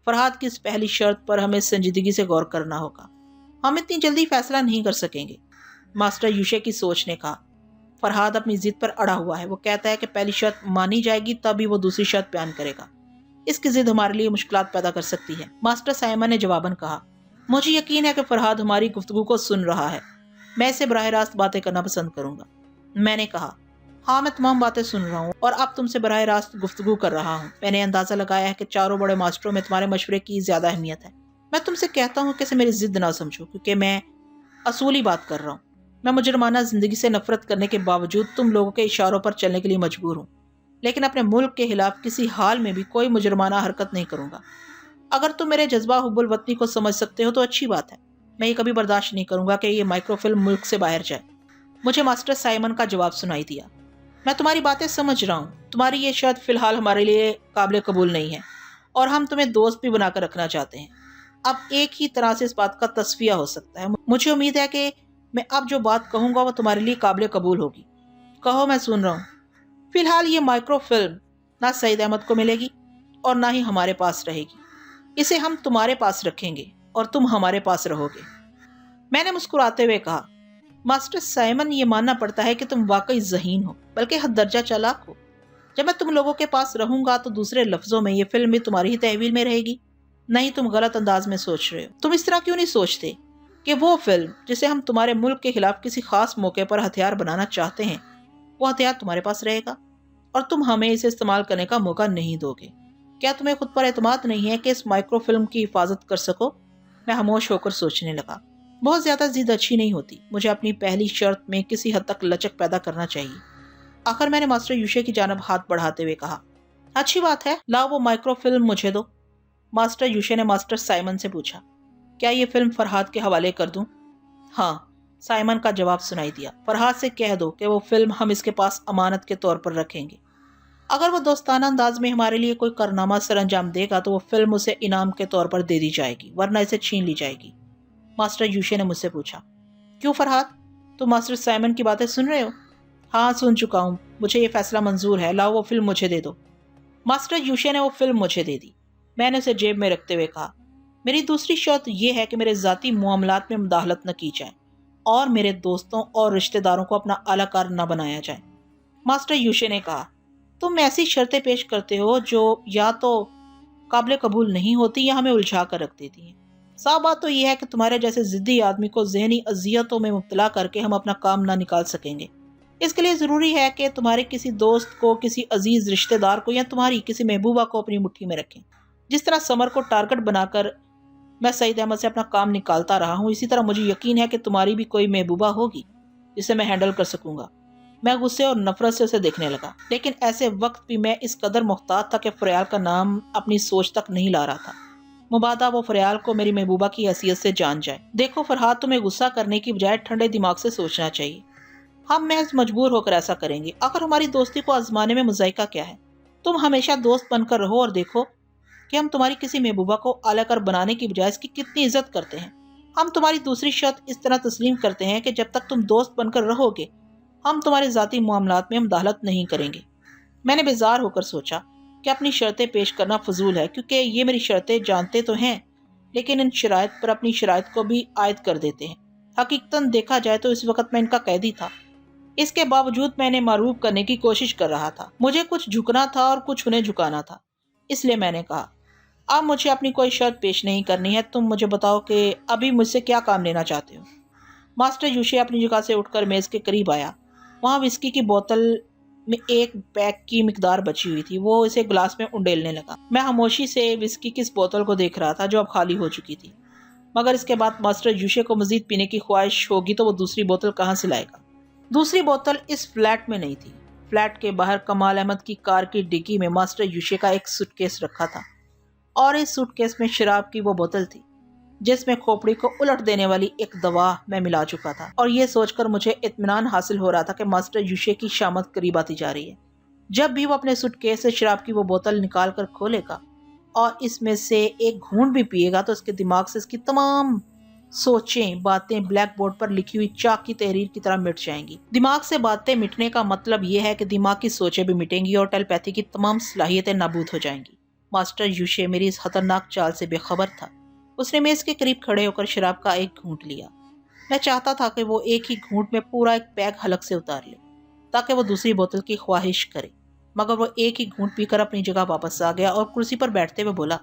A: فرحاد کی اس پہلی شرط پر ہمیں سنجیدگی سے غور کرنا ہوگا۔ ہم اتنی جلدی فیصلہ نہیں کر سکیں گے۔ ماسٹر یوشے کی سوچ نے کہا، فرحاد اپنی ضد پر اڑا ہوا ہے۔ وہ کہتا ہے کہ پہلی شرط مانی جائے گی تبھی وہ دوسری شرط بیان کرے گا۔ اس کی ضد ہمارے لیے مشکلات پیدا کر سکتی ہے۔ ماسٹر سائمن نے جواباً کہا، مجھے یقین ہے کہ فرحاد ہماری گفتگو کو سن رہا ہے۔ میں اسے براہ راست باتیں کرنا پسند کروں گا۔ میں نے کہا، ہاں میں تمام باتیں سن رہا ہوں اور اب تم سے براہ راست گفتگو کر رہا ہوں۔ میں نے اندازہ لگایا ہے کہ چاروں بڑے ماسٹروں میں تمہارے مشورے کی زیادہ اہمیت ہے۔ میں تم سے کہتا ہوں کہ اسے میری ضد نہ سمجھو، کیونکہ میں اصولی بات کر رہا ہوں۔ میں مجرمانہ زندگی سے نفرت کرنے کے باوجود تم لوگوں کے اشاروں پر چلنے کے لیے مجبور ہوں، لیکن اپنے ملک کے خلاف کسی حال میں بھی کوئی مجرمانہ حرکت نہیں کروں گا۔ اگر تم میرے جذبہ حب الوطنی کو سمجھ سکتے ہو تو اچھی بات ہے۔ میں یہ کبھی برداشت نہیں کروں گا کہ یہ مائکرو فلم ملک سے باہر جائے۔ مجھے ماسٹر سائمن کا جواب سنائی دیا، میں تمہاری باتیں سمجھ رہا ہوں۔ تمہاری یہ شرط فی الحال ہمارے لیے قابل قبول نہیں ہے اور ہم تمہیں دوست بھی بنا کر رکھنا چاہتے ہیں۔ اب ایک ہی طرح سے اس بات کا تصفیہ ہو سکتا ہے۔ مجھے امید ہے کہ میں اب جو بات کہوں گا وہ تمہارے لیے قابل قبول ہوگی۔ کہو، میں سن رہا ہوں۔ فی الحال یہ مائکرو فلم نہ سعید احمد کو ملے گی اور نہ ہی ہمارے پاس رہے گی۔ اسے ہم تمہارے پاس رکھیں گے اور تم ہمارے پاس رہو گے۔ میں نے مسکراتے ہوئے کہا، ماسٹر سائمن، یہ ماننا پڑتا ہے کہ تم واقعی ذہین ہو، بلکہ حد درجہ چالاک ہو۔ جب میں تم لوگوں کے پاس رہوں گا تو دوسرے لفظوں میں یہ فلم بھی تمہاری ہی تحویل میں رہے گی۔ نہیں، تم غلط انداز میں سوچ رہے ہو۔ تم اس طرح کیوں نہیں سوچتے کہ وہ فلم جسے ہم تمہارے ملک کے خلاف کسی خاص موقع پر ہتھیار بنانا چاہتے ہیں، وہ ہتھیار تمہارے پاس رہے گا اور تم ہمیں اسے استعمال کرنے کا موقع نہیں دو گے۔ کیا تمہیں خود پر اعتماد نہیں ہے کہ اس مائکرو فلم کی حفاظت کر سکو؟ میں خاموش ہو کر سوچنے لگا۔ بہت زیادہ ضد اچھی نہیں ہوتی۔ مجھے اپنی پہلی شرط میں کسی حد تک لچک پیدا کرنا چاہیے۔ آخر میں نے ماسٹر یوشے کی جانب ہاتھ بڑھاتے ہوئے کہا، اچھی بات ہے، لاؤ وہ مائکرو فلم مجھے دو۔ ماسٹر یوشے نے ماسٹر سائمن سے پوچھا، کیا یہ فلم فرحاد کے حوالے کر دوں؟ ہاں، سائمن کا جواب سنائی دیا، فرحاد سے کہہ دو کہ وہ فلم ہم اس کے پاس امانت کے طور پر رکھیں گے۔ اگر وہ دوستانہ انداز میں ہمارے لیے کوئی کارنامہ سر انجام دے گا تو وہ فلم اسے انعام کے طور پر دے دی جائے گی، ورنہ اسے چھین لی جائے گی۔ ماسٹر یوشے نے مجھ سے پوچھا، کیوں فرحاد، تم ماسٹر سائمن کی باتیں سن رہے ہو؟ ہاں، سن چکا ہوں، مجھے یہ فیصلہ منظور ہے، لاؤ وہ فلم مجھے دے دو۔ ماسٹر یوشے نے وہ فلم مجھے دے دی۔ میں نے اسے جیب میں رکھتے ہوئے کہا، میری دوسری شرط یہ ہے کہ میرے ذاتی معاملات میں مداخلت نہ کی جائے اور میرے دوستوں اور رشتہ داروں کو اپنا اعلی کار نہ بنایا جائے۔ ماسٹر یوشے نے کہا، تم ایسی شرطیں پیش کرتے ہو جو یا تو قابل قبول نہیں ہوتی یا ہمیں الجھا کر رکھ دیتی ہیں۔ صاف بات تو یہ ہے کہ تمہارے جیسے ضدی آدمی کو ذہنی اذیتوں میں مبتلا کر کے ہم اپنا کام نہ نکال سکیں گے۔ اس کے لیے ضروری ہے کہ تمہارے کسی دوست کو، کسی عزیز رشتہ دار کو یا تمہاری کسی محبوبہ کو اپنی مٹھی میں رکھیں۔ جس طرح سمر کو ٹارگٹ بنا کر میں سعید احمد سے اپنا کام نکالتا رہا ہوں، اسی طرح مجھے یقین ہے کہ تمہاری بھی کوئی محبوبہ ہوگی جسے میں ہینڈل کر سکوں گا۔ میں غصے اور نفرت سے اسے دیکھنے لگا، لیکن ایسے وقت بھی میں اس قدر محتاط تھا کہ فریال کا نام اپنی سوچ تک نہیں لا رہا تھا۔ مبادا وہ فریال کو میری محبوبہ کی حیثیت سے جان جائے۔ دیکھو فرحاد، تمہیں غصہ کرنے کی بجائے ٹھنڈے دماغ سے سوچنا چاہیے۔ ہم محض مجبور ہو کر ایسا کریں گے۔ آخر ہماری دوستی کو آزمانے میں مذائقہ کیا ہے؟ تم ہمیشہ دوست بن کر رہو اور دیکھو کہ ہم تمہاری کسی محبوبہ کو اعلی کار بنانے کی بجائے اس کی کتنی عزت کرتے ہیں۔ ہم تمہاری دوسری شرط اس طرح تسلیم کرتے ہیں کہ جب تک تم دوست بن کر رہو گے ہم تمہارے ذاتی معاملات میں مداخلت نہیں کریں گے۔ میں نے بیزار ہو کر سوچا کہ اپنی شرطیں پیش کرنا فضول ہے، کیونکہ یہ میری شرطیں جانتے تو ہیں لیکن ان شرائط پر اپنی شرائط کو بھی عائد کر دیتے ہیں۔ حقیقتاً دیکھا جائے تو اس وقت میں ان کا قیدی تھا۔ اس کے باوجود میں انہیں معروف کرنے کی کوشش کر رہا تھا۔ مجھے کچھ جھکنا تھا اور کچھ انہیں جھکانا تھا۔ اس لیے میں نے کہا، اب مجھے اپنی کوئی شرط پیش نہیں کرنی ہے، تم مجھے بتاؤ کہ ابھی مجھ سے کیا کام لینا چاہتے ہو۔ ماسٹر یوشے اپنی جگہ سے اٹھ کر میز کے قریب آیا۔ وہاں وسکی کی بوتل میں ایک پیک کی مقدار بچی ہوئی تھی، وہ اسے گلاس میں انڈیلنے لگا۔ میں خاموشی سے وسکی کی اس بوتل کو دیکھ رہا تھا جو اب خالی ہو چکی تھی، مگر اس کے بعد ماسٹر یوشے کو مزید پینے کی خواہش ہوگی تو وہ دوسری بوتل کہاں سے لائے گا؟ دوسری بوتل اس فلیٹ میں نہیں تھی۔ فلیٹ کے باہر کمال احمد کی کار کی ڈگی میں ماسٹر یوشے کا ایک سوٹ کیس رکھا تھا، اور اس سوٹ کیس میں شراب کی وہ بوتل تھی جس میں کھوپڑی کو الٹ دینے والی ایک دوا میں ملا چکا تھا۔ اور یہ سوچ کر مجھے اطمینان حاصل ہو رہا تھا کہ ماسٹر یوشے کی شامت قریب آتی جا رہی ہے۔ جب بھی وہ اپنے سوٹ کیس سے شراب کی وہ بوتل نکال کر کھولے گا اور اس میں سے ایک گھونٹ بھی پیے گا تو اس کے دماغ سے اس کی تمام سوچیں، باتیں بلیک بورڈ پر لکھی ہوئی چاک کی تحریر کی طرح مٹ جائیں گی۔ دماغ سے باتیں مٹنے کا مطلب یہ ہے کہ دماغ کی سوچیں بھی مٹیں گی اور ٹیلیپیتھی کی تمام صلاحیتیں نابود ہو جائیں گی۔ ماسٹر یوشے میری اس خطرناک چال سے بے خبر تھا۔ اس نے میز کے قریب کھڑے ہو کر شراب کا ایک گھونٹ لیا۔ میں چاہتا تھا کہ وہ ایک ہی گھونٹ میں پورا ایک پیک حلق سے اتار لے تاکہ وہ دوسری بوتل کی خواہش کرے، مگر وہ ایک ہی گھونٹ پی کر اپنی جگہ واپس آ گیا اور کرسی پر بیٹھتے ہوئے بولا،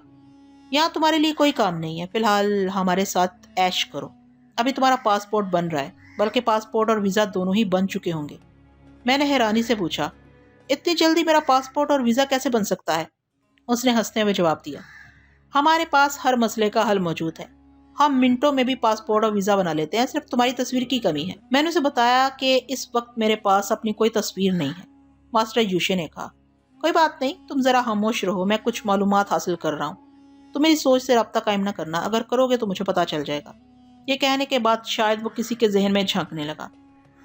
A: یہاں تمہارے لیے کوئی کام نہیں ہے، فی الحال ہمارے ساتھ عیش کرو۔ ابھی تمہارا پاسپورٹ بن رہا ہے، بلکہ پاسپورٹ اور ویزا دونوں ہی بن چکے ہوں گے۔ میں نے حیرانی سے پوچھا، اتنی جلدی میرا پاسپورٹ اور ویزا کیسے بن سکتا ہے؟ اس نے ہنستے ہوئے جواب دیا، ہمارے پاس ہر مسئلے کا حل موجود ہے، ہم منٹوں میں بھی پاسپورٹ اور ویزا بنا لیتے ہیں، صرف تمہاری تصویر کی کمی ہے۔ میں نے اسے بتایا کہ اس وقت میرے پاس اپنی کوئی تصویر نہیں ہے۔ ماسٹر یوشے نے کہا، کوئی بات نہیں، تم ذرا خاموش رہو، میں کچھ معلومات حاصل کر رہا ہوں۔ تم میری سوچ سے رابطہ قائم نہ کرنا، اگر کرو گے تو مجھے پتا چل جائے گا۔ یہ کہنے کے بعد شاید وہ کسی کے ذہن میں جھانکنے لگا۔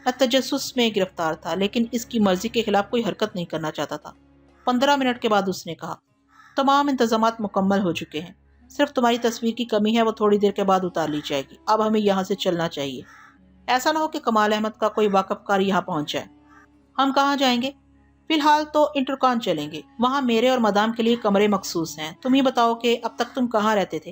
A: میں تجسس میں گرفتار تھا، لیکن اس کی مرضی کے خلاف کوئی حرکت نہیں کرنا چاہتا تھا۔ 15 منٹ کے بعد اس نے کہا، تمام انتظامات مکمل ہو چکے ہیں، صرف تمہاری تصویر کی کمی ہے، وہ تھوڑی دیر کے بعد اتار لی جائے گی۔ اب ہمیں یہاں سے چلنا چاہیے، ایسا نہ ہو کہ کمال احمد کا کوئی واقف کار یہاں پہنچ جائے۔ ہم کہاں جائیں گے؟ فی الحال تو انٹرکان چلیں گے، وہاں میرے اور مدام کے لیے کمرے مخصوص ہیں۔ تم ہی بتاؤ کہ اب تک تم کہاں رہتے تھے؟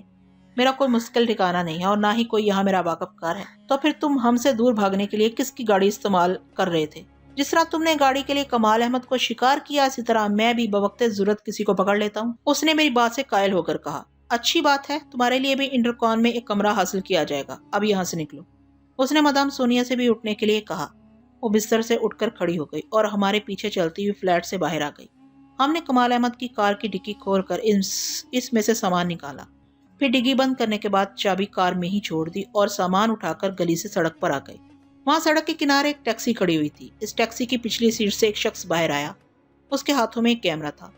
A: میرا کوئی مستقل ٹھکانہ نہیں ہے اور نہ ہی کوئی یہاں میرا واقف کار ہے۔ تو پھر تم ہم سے دور بھاگنے کے لیے کس کی گاڑی استعمال کر رہے تھے؟ جس طرح تم نے گاڑی کے لیے کمال احمد کو شکار کیا، اسی طرح میں بھی بوقت ضرورت کسی کو پکڑ لیتا ہوں۔ اس نے میری بات سے قائل ہو کر کہا، اچھی بات ہے، تمہارے لیے بھی انٹرکان میں ایک کمرہ حاصل کیا جائے گا، اب یہاں سے نکلو۔ اس نے مدام سونیا سے بھی اٹھنے کے لیے کہا۔ وہ بستر سے اٹھ کر کھڑی ہو گئی اور ہمارے پیچھے چلتی ہوئی فلیٹ سے باہر آ گئی۔ ہم نے کمال احمد کی کار کی ڈگی کھول کر اس میں سے سامان نکالا، پھر ڈگی بند کرنے کے بعد چابی کار میں ہی چھوڑ دی اور سامان اٹھا کر گلی سے سڑک پر آ گئی۔ وہاں سڑک کے کنارے ایک ٹیکسی کھڑی ہوئی تھی۔ اس ٹیکسی کی پچھلی سیٹ سے ایک شخص باہر آیا، اس کے ہاتھوں میں ایک کیمرہ تھا۔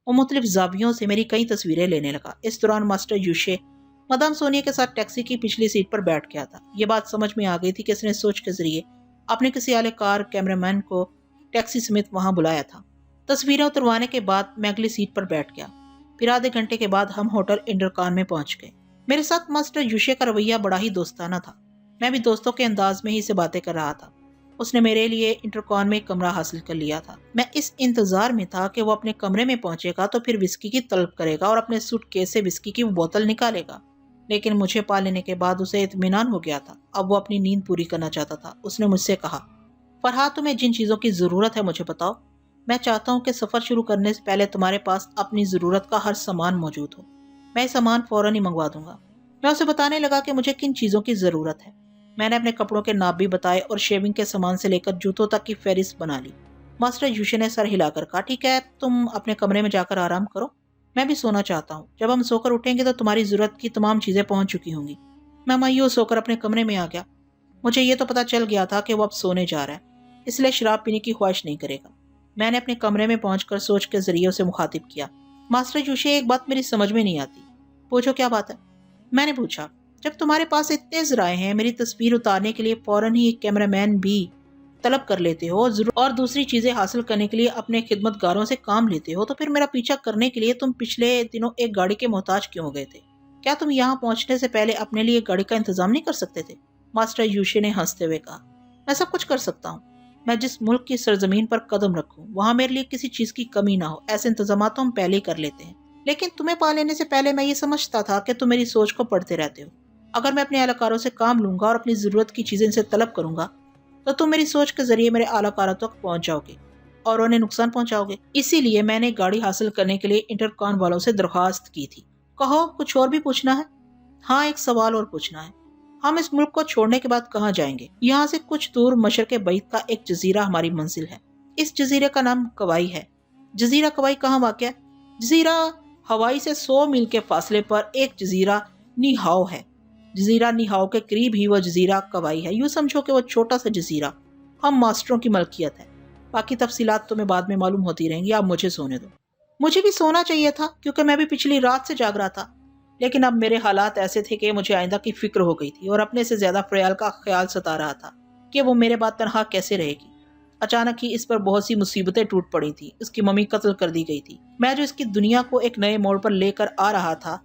A: وہ مختلف زاویوں سے میری کئی تصویریں لینے لگا۔ اس دوران ماسٹر یوشے مدام سونیا کے ساتھ ٹیکسی کی پچھلی سیٹ پر بیٹھ گیا تھا۔ یہ بات سمجھ میں آ گئی تھی کہ اس نے سوچ کے ذریعے اپنے کسی اعلی کار کیمرہ مین کو ٹیکسی سمیت وہاں بلایا تھا۔ تصویریں اتروانے کے بعد میں اگلی سیٹ پر بیٹھ گیا۔ پھر آدھے گھنٹے کے بعد ہم ہوٹل انٹرکان میں پہنچ گئے۔ میرے ساتھ ماسٹر یوشے کا رویہ بڑا ہی دوستانہ تھا۔ میں بھی دوستوں کے انداز میں ہی سے باتیں کر رہا تھا۔ اس نے میرے لیے انٹرکان میں ایک کمرہ حاصل کر لیا تھا۔ میں اس انتظار میں تھا کہ وہ اپنے کمرے میں پہنچے گا تو پھر وسکی کی طلب کرے گا اور اپنے سوٹ کیس سے وسکی کی وہ بوتل نکالے گا، لیکن مجھے پا لینے کے بعد اسے اطمینان ہو گیا تھا۔ اب وہ اپنی نیند پوری کرنا چاہتا تھا۔ اس نے مجھ سے کہا، فرحات، تمہیں جن چیزوں کی ضرورت ہے مجھے بتاؤ، میں چاہتا ہوں کہ سفر شروع کرنے سے پہلے تمہارے پاس اپنی ضرورت کا ہر سامان موجود ہو۔ میں یہ سامان فوراً ہی منگوا دوں گا۔ میں اسے بتانے لگا کہ مجھے کن چیزوں کی ضرورت ہے۔ میں نے اپنے کپڑوں کے ناپ بھی بتائے اور شیونگ کے سامان سے لے کر جوتوں تک کی فہرست بنا لی۔ ماسٹر یوشے نے سر ہلا کر کہا، ٹھیک ہے، تم اپنے کمرے میں جا کر آرام کرو، میں بھی سونا چاہتا ہوں۔ جب ہم سو کر اٹھیں گے تو تمہاری ضرورت کی تمام چیزیں پہنچ چکی ہوں گی۔ میں مایوس ہو کر اپنے کمرے میں آ گیا۔ مجھے یہ تو پتا چل گیا تھا کہ وہ اب سونے جا رہا ہے، اس لیے شراب پینے کی خواہش نہیں کرے گا۔ میں نے اپنے کمرے میں پہنچ کر سوچ کے ذریعے اسے مخاطب کیا، ماسٹر یوشے، ایک بات میری سمجھ میں نہیں آتی۔ پوچھو، کیا بات ہے؟ میں نے پوچھا، جب تمہارے پاس اتنے ذرائع ہیں، میری تصویر اتارنے کے لیے فوراً ہی ایک کیمرہ مین بھی طلب کر لیتے ہو اور دوسری چیزیں حاصل کرنے کے لیے اپنے خدمت گاروں سے کام لیتے ہو، تو پھر میرا پیچھا کرنے کے لیے تم پچھلے دنوں ایک گاڑی کے محتاج کیوں ہو گئے تھے؟ کیا تم یہاں پہنچنے سے پہلے اپنے لیے گاڑی کا انتظام نہیں کر سکتے تھے؟ ماسٹر یوشے نے ہنستے ہوئے کہا، میں سب کچھ کر سکتا ہوں۔ میں جس ملک کی سرزمین پر قدم رکھوں وہاں میرے لیے کسی چیز کی کمی نہ ہو، ایسے انتظامات تو ہم پہلے ہی کر لیتے ہیں۔ لیکن تمہیں پا لینے سے پہلے میں یہ سمجھتا تھا کہ تم میری سوچ کو پڑھتے رہتے ہو۔ اگر میں اپنے اہلکاروں سے کام لوں گا اور اپنی ضرورت کی چیزیں ان سے طلب کروں گا تو تم میری سوچ کے ذریعے میرے اہلکاروں تک پہنچ جاؤ گے اور انہیں نقصان پہنچاؤ گے۔ اسی لیے میں نے گاڑی حاصل کرنے کے لیے انٹرکان والوں سے درخواست کی تھی۔ کہو، کچھ اور بھی پوچھنا ہے؟ ہاں، ایک سوال اور پوچھنا ہے۔ ہم اس ملک کو چھوڑنے کے بعد کہاں جائیں گے؟ یہاں سے کچھ دور مشرق بعید کا ایک جزیرہ ہماری منزل ہے۔ اس جزیرے کا نام کوائی ہے۔ جزیرہ کوائی کہاں واقع ہے؟ جزیرہ ہوائی سے 100 میل کے فاصلے پر ایک جزیرہ نیہاؤ ہے۔ جزیرہ نیہاؤ کے قریب ہی وہ جزیرہ کوائی ہے۔ یوں سمجھو کہ وہ چھوٹا سا جزیرہ ہم ماسٹروں کی ملکیت ہے۔ باقی تفصیلات تمہیں بعد میں معلوم ہوتی رہیں گی، آپ مجھے سونے دو۔ مجھے بھی سونا چاہیے تھا کیونکہ میں بھی پچھلی رات سے جاگ رہا تھا، لیکن اب میرے حالات ایسے تھے کہ مجھے آئندہ کی فکر ہو گئی تھی اور اپنے سے زیادہ فریال کا خیال ستا رہا تھا کہ وہ میرے بعد تنہا کیسے رہے گی۔ اچانک ہی اس پر بہت سی مصیبتیں ٹوٹ پڑی تھی۔ اس کی ممی قتل کر دی گئی تھی۔ میں جو اس کی دنیا کو ایک نئے موڑ پر لے کر آ رہا تھا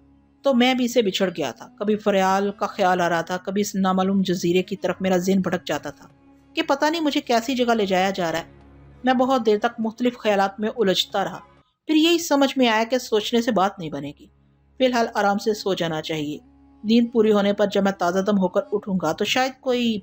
A: تو میں بھی اسے بچھڑ گیا تھا۔ کبھی فریال کا خیال آ رہا تھا، کبھی اس نامعلوم جزیرے کی طرف میرا ذہن بھٹک جاتا تھا کہ پتہ نہیں مجھے کیسی جگہ لے جایا جا رہا ہے۔ میں بہت دیر تک مختلف خیالات میں الجھتا رہا، پھر یہی سمجھ میں آیا کہ سوچنے سے بات نہیں بنے گی، فی الحال آرام سے سو جانا چاہیے۔ نیند پوری ہونے پر جب میں تازہ دم ہو کر اٹھوں گا تو شاید کوئی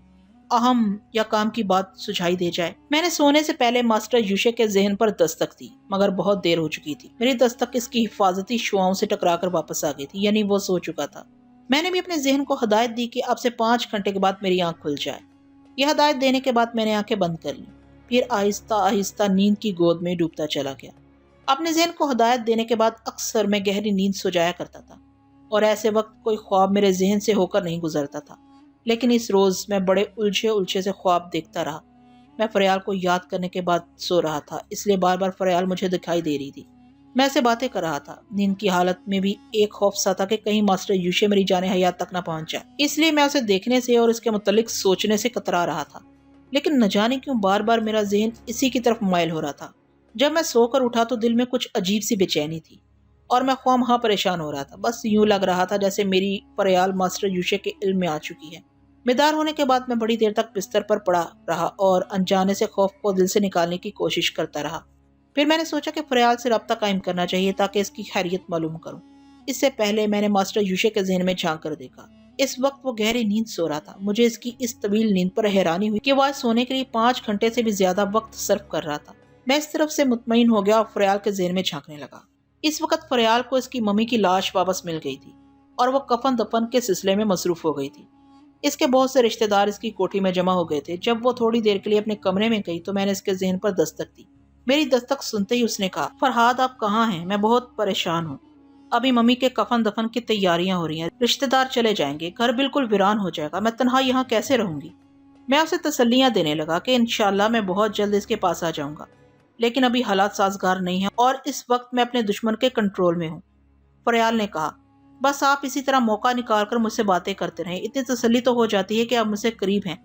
A: اہم یا کام کی بات سجھائی دے جائے۔ میں نے سونے سے پہلے ماسٹر یوشے کے ذہن پر دستک دی، مگر بہت دیر ہو چکی تھی۔ میری دستک اس کی حفاظتی شعاؤں سے ٹکرا کر واپس آ گئی تھی، یعنی وہ سو چکا تھا۔ میں نے بھی اپنے ذہن کو ہدایت دی کہ اب سے 5 گھنٹے کے بعد میری آنکھ کھل جائے۔ یہ ہدایت دینے کے بعد میں نے آنکھیں بند کر لیں، پھر آہستہ آہستہ نیند کی گود میں ڈوبتا چلا گیا۔ اپنے ذہن کو ہدایت دینے کے بعد اکثر میں گہری نیند سو جایا کرتا تھا اور ایسے وقت کوئی خواب میرے ذہن سے ہو کر نہیں گزرتا تھا، لیکن اس روز میں بڑے الجھے سے خواب دیکھتا رہا۔ میں فریال کو یاد کرنے کے بعد سو رہا تھا، اس لیے بار بار فریال مجھے دکھائی دے رہی تھی۔ میں اسے باتیں کر رہا تھا۔ نیند کی حالت میں بھی ایک خوف سا تھا کہ کہیں ماسٹر یوشے میری جان حیات تک نہ پہنچ جائے، اس لیے میں اسے دیکھنے سے اور اس کے متعلق سوچنے سے کترا رہا تھا، لیکن نہ جانے کیوں بار بار میرا ذہن اسی کی طرف مائل ہو رہا تھا۔ جب میں سو کر اٹھا تو دل میں کچھ عجیب سی بے چینی تھی اور میں خواہ پریشان ہو رہا تھا۔ بس یوں لگ رہا تھا جیسے میری فریال ماسٹر یوشے کے علم میں آ چکی ہے۔ بیدار ہونے کے بعد میں بڑی دیر تک بستر پر پڑا رہا اور انجانے سے خوف کو دل سے نکالنے کی کوشش کرتا رہا۔ پھر میں نے سوچا کہ فریال سے رابطہ قائم کرنا چاہیے تاکہ اس کی خیریت معلوم کروں۔ اس سے پہلے میں نے ماسٹر یوشے کے ذہن میں جھانک کر دیکھا۔ اس وقت وہ گہری نیند سو رہا تھا۔ مجھے اس کی اس طویل نیند پر حیرانی ہوئی کہ وہ آج سونے کے لیے 5 گھنٹے سے بھی زیادہ وقت صرف کر رہا تھا۔ میں اس طرف سے مطمئن ہو گیا اور فریال کے ذہن میں جھانکنے لگا۔ اس وقت فریال کو اس کی ممی کی لاش واپس مل گئی تھی اور وہ کفن دفن کے سلسلے میں مصروف ہو گئی تھی۔ اس کے بہت سے رشتہ دار اس کی کوٹھی میں جمع ہو گئے تھے۔ جب وہ تھوڑی دیر کے لیے اپنے کمرے میں گئی تو میں نے اس کے ذہن پر دستک دی۔ میری دستک سنتے ہی اس نے کہا، فرحاد آپ کہاں ہیں؟ میں بہت پریشان ہوں۔ ابھی ممی کے کفن دفن کی تیاریاں ہو رہی ہیں، رشتہ دار چلے جائیں گے، گھر بالکل ویران ہو جائے گا، میں تنہا یہاں کیسے رہوں گی؟ میں اسے تسلیاں دینے لگا کہ انشاءاللہ میں بہت جلد اس کے پاس آ جاؤں گا، لیکن ابھی حالات سازگار نہیں ہیں اور اس وقت میں اپنے دشمن کے کنٹرول میں ہوں۔ فریال نے کہا، بس آپ اسی طرح موقع نکال کر مجھ سے باتیں کرتے رہیں، اتنی تسلی تو ہو جاتی ہے کہ آپ مجھ سے قریب ہیں۔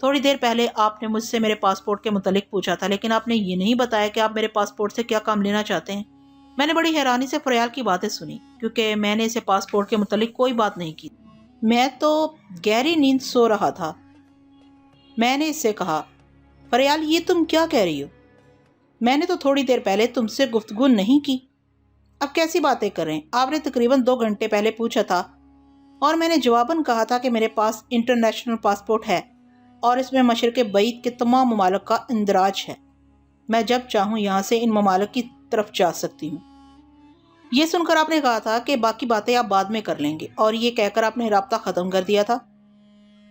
A: تھوڑی دیر پہلے آپ نے مجھ سے میرے پاسپورٹ کے متعلق پوچھا تھا، لیکن آپ نے یہ نہیں بتایا کہ آپ میرے پاسپورٹ سے کیا کام لینا چاہتے ہیں۔ میں نے بڑی حیرانی سے فریال کی باتیں سنی کیونکہ میں نے اسے پاسپورٹ کے متعلق کوئی بات نہیں کی۔ میں تو گہری نیند سو رہا تھا۔ میں نے اس سے کہا، فریال یہ تم کیا کہہ رہی ہو؟ میں نے تو تھوڑی دیر پہلے تم سے گفتگو نہیں کی۔ اب کیسی باتیں کر رہے ہیں؟ آپ نے تقریباً 2 گھنٹے پہلے پوچھا تھا اور میں نے جواباً کہا تھا کہ میرے پاس انٹرنیشنل پاسپورٹ ہے اور اس میں مشرق بعید کے تمام ممالک کا اندراج ہے۔ میں جب چاہوں یہاں سے ان ممالک کی طرف جا سکتی ہوں۔ یہ سن کر آپ نے کہا تھا کہ باقی باتیں آپ بعد میں کر لیں گے اور یہ کہہ کر آپ نے رابطہ ختم کر دیا تھا۔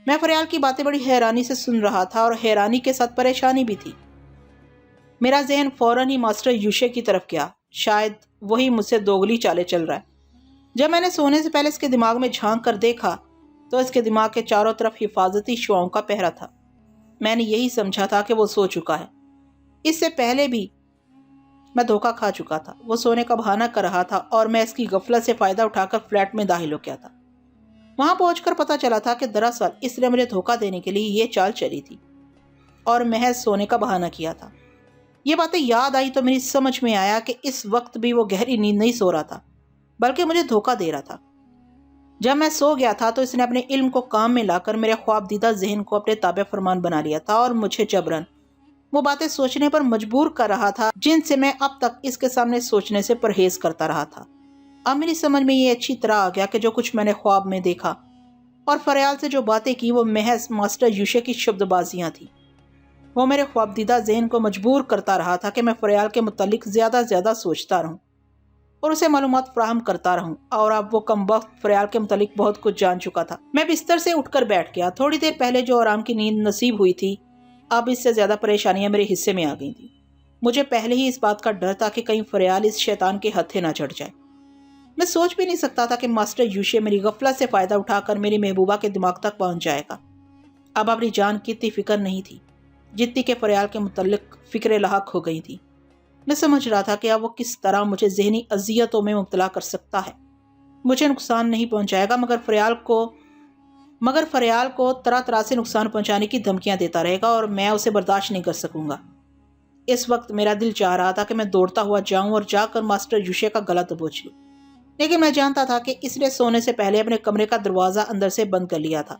A: میں فریال کی باتیں بڑی حیرانی سے سن رہا تھا اور حیرانی کے ساتھ پریشانی بھی تھی۔ میرا ذہن فوراً ہی ماسٹر یوشے کی طرف گیا، شاید وہی مجھ سے دوگلی چالیں چل رہا ہے۔ جب میں نے سونے سے پہلے اس کے دماغ میں جھانک کر دیکھا تو اس کے دماغ کے چاروں طرف حفاظتی شعاؤں کا پہرا تھا۔ میں نے یہی سمجھا تھا کہ وہ سو چکا ہے۔ اس سے پہلے بھی میں دھوکہ کھا چکا تھا۔ وہ سونے کا بہانہ کر رہا تھا اور میں اس کی غفلت سے فائدہ اٹھا کر فلیٹ میں داخل ہو گیا تھا۔ وہاں پہنچ کر پتہ چلا تھا کہ دراصل اس نے مجھے دھوکہ دینے کے لیے یہ چال چلی تھی اور محض سونے کا بہانہ کیا تھا۔ یہ باتیں یاد آئی تو میری سمجھ میں آیا کہ اس وقت بھی وہ گہری نیند نہیں سو رہا تھا بلکہ مجھے دھوکہ دے رہا تھا۔ جب میں سو گیا تھا تو اس نے اپنے علم کو کام میں لا کر میرے خواب دیدہ ذہن کو اپنے تابع فرمان بنا لیا تھا اور مجھے جبراً وہ باتیں سوچنے پر مجبور کر رہا تھا جن سے میں اب تک اس کے سامنے سوچنے سے پرہیز کرتا رہا تھا۔ اب میری سمجھ میں یہ اچھی طرح آ گیا کہ جو کچھ میں نے خواب میں دیکھا اور فریال سے جو باتیں کی وہ محض ماسٹر یوشے کی شبد بازیاں تھیں۔ وہ میرے خواب دیدہ ذہن کو مجبور کرتا رہا تھا کہ میں فریال کے متعلق زیادہ زیادہ سوچتا رہوں اور اسے معلومات فراہم کرتا رہوں، اور اب وہ کم وقت فریال کے متعلق بہت کچھ جان چکا تھا۔ میں بستر سے اٹھ کر بیٹھ گیا۔ تھوڑی دیر پہلے جو آرام کی نیند نصیب ہوئی تھی اب اس سے زیادہ پریشانیاں میرے حصے میں آ گئی تھیں۔ مجھے پہلے ہی اس بات کا ڈر تھا کہ کہیں فریال اس شیطان کے ہتھے نہ چڑھ جائے۔ میں سوچ بھی نہیں سکتا تھا کہ ماسٹر یوشے میری غفلت سے فائدہ اٹھا کر میری محبوبہ کے دماغ تک پہنچ جائے گا۔ اب اپنی جان کی اتنی فکر نہیں تھی جتنی کہ فریال کے متعلق فکر لاحق ہو گئی تھی۔ میں سمجھ رہا تھا کہ اب وہ کس طرح مجھے ذہنی اذیتوں میں مبتلا کر سکتا ہے۔ مجھے نقصان نہیں پہنچائے گا مگر فریال کو طرح طرح سے نقصان پہنچانے کی دھمکیاں دیتا رہے گا اور میں اسے برداشت نہیں کر سکوں گا۔ اس وقت میرا دل چاہ رہا تھا کہ میں دوڑتا ہوا جاؤں اور جا کر ماسٹر یوشے کا گلا دبوچ لوں، لیکن میں جانتا تھا کہ اس نے سونے سے پہلے اپنے کمرے کا دروازہ اندر سے بند کر لیا تھا۔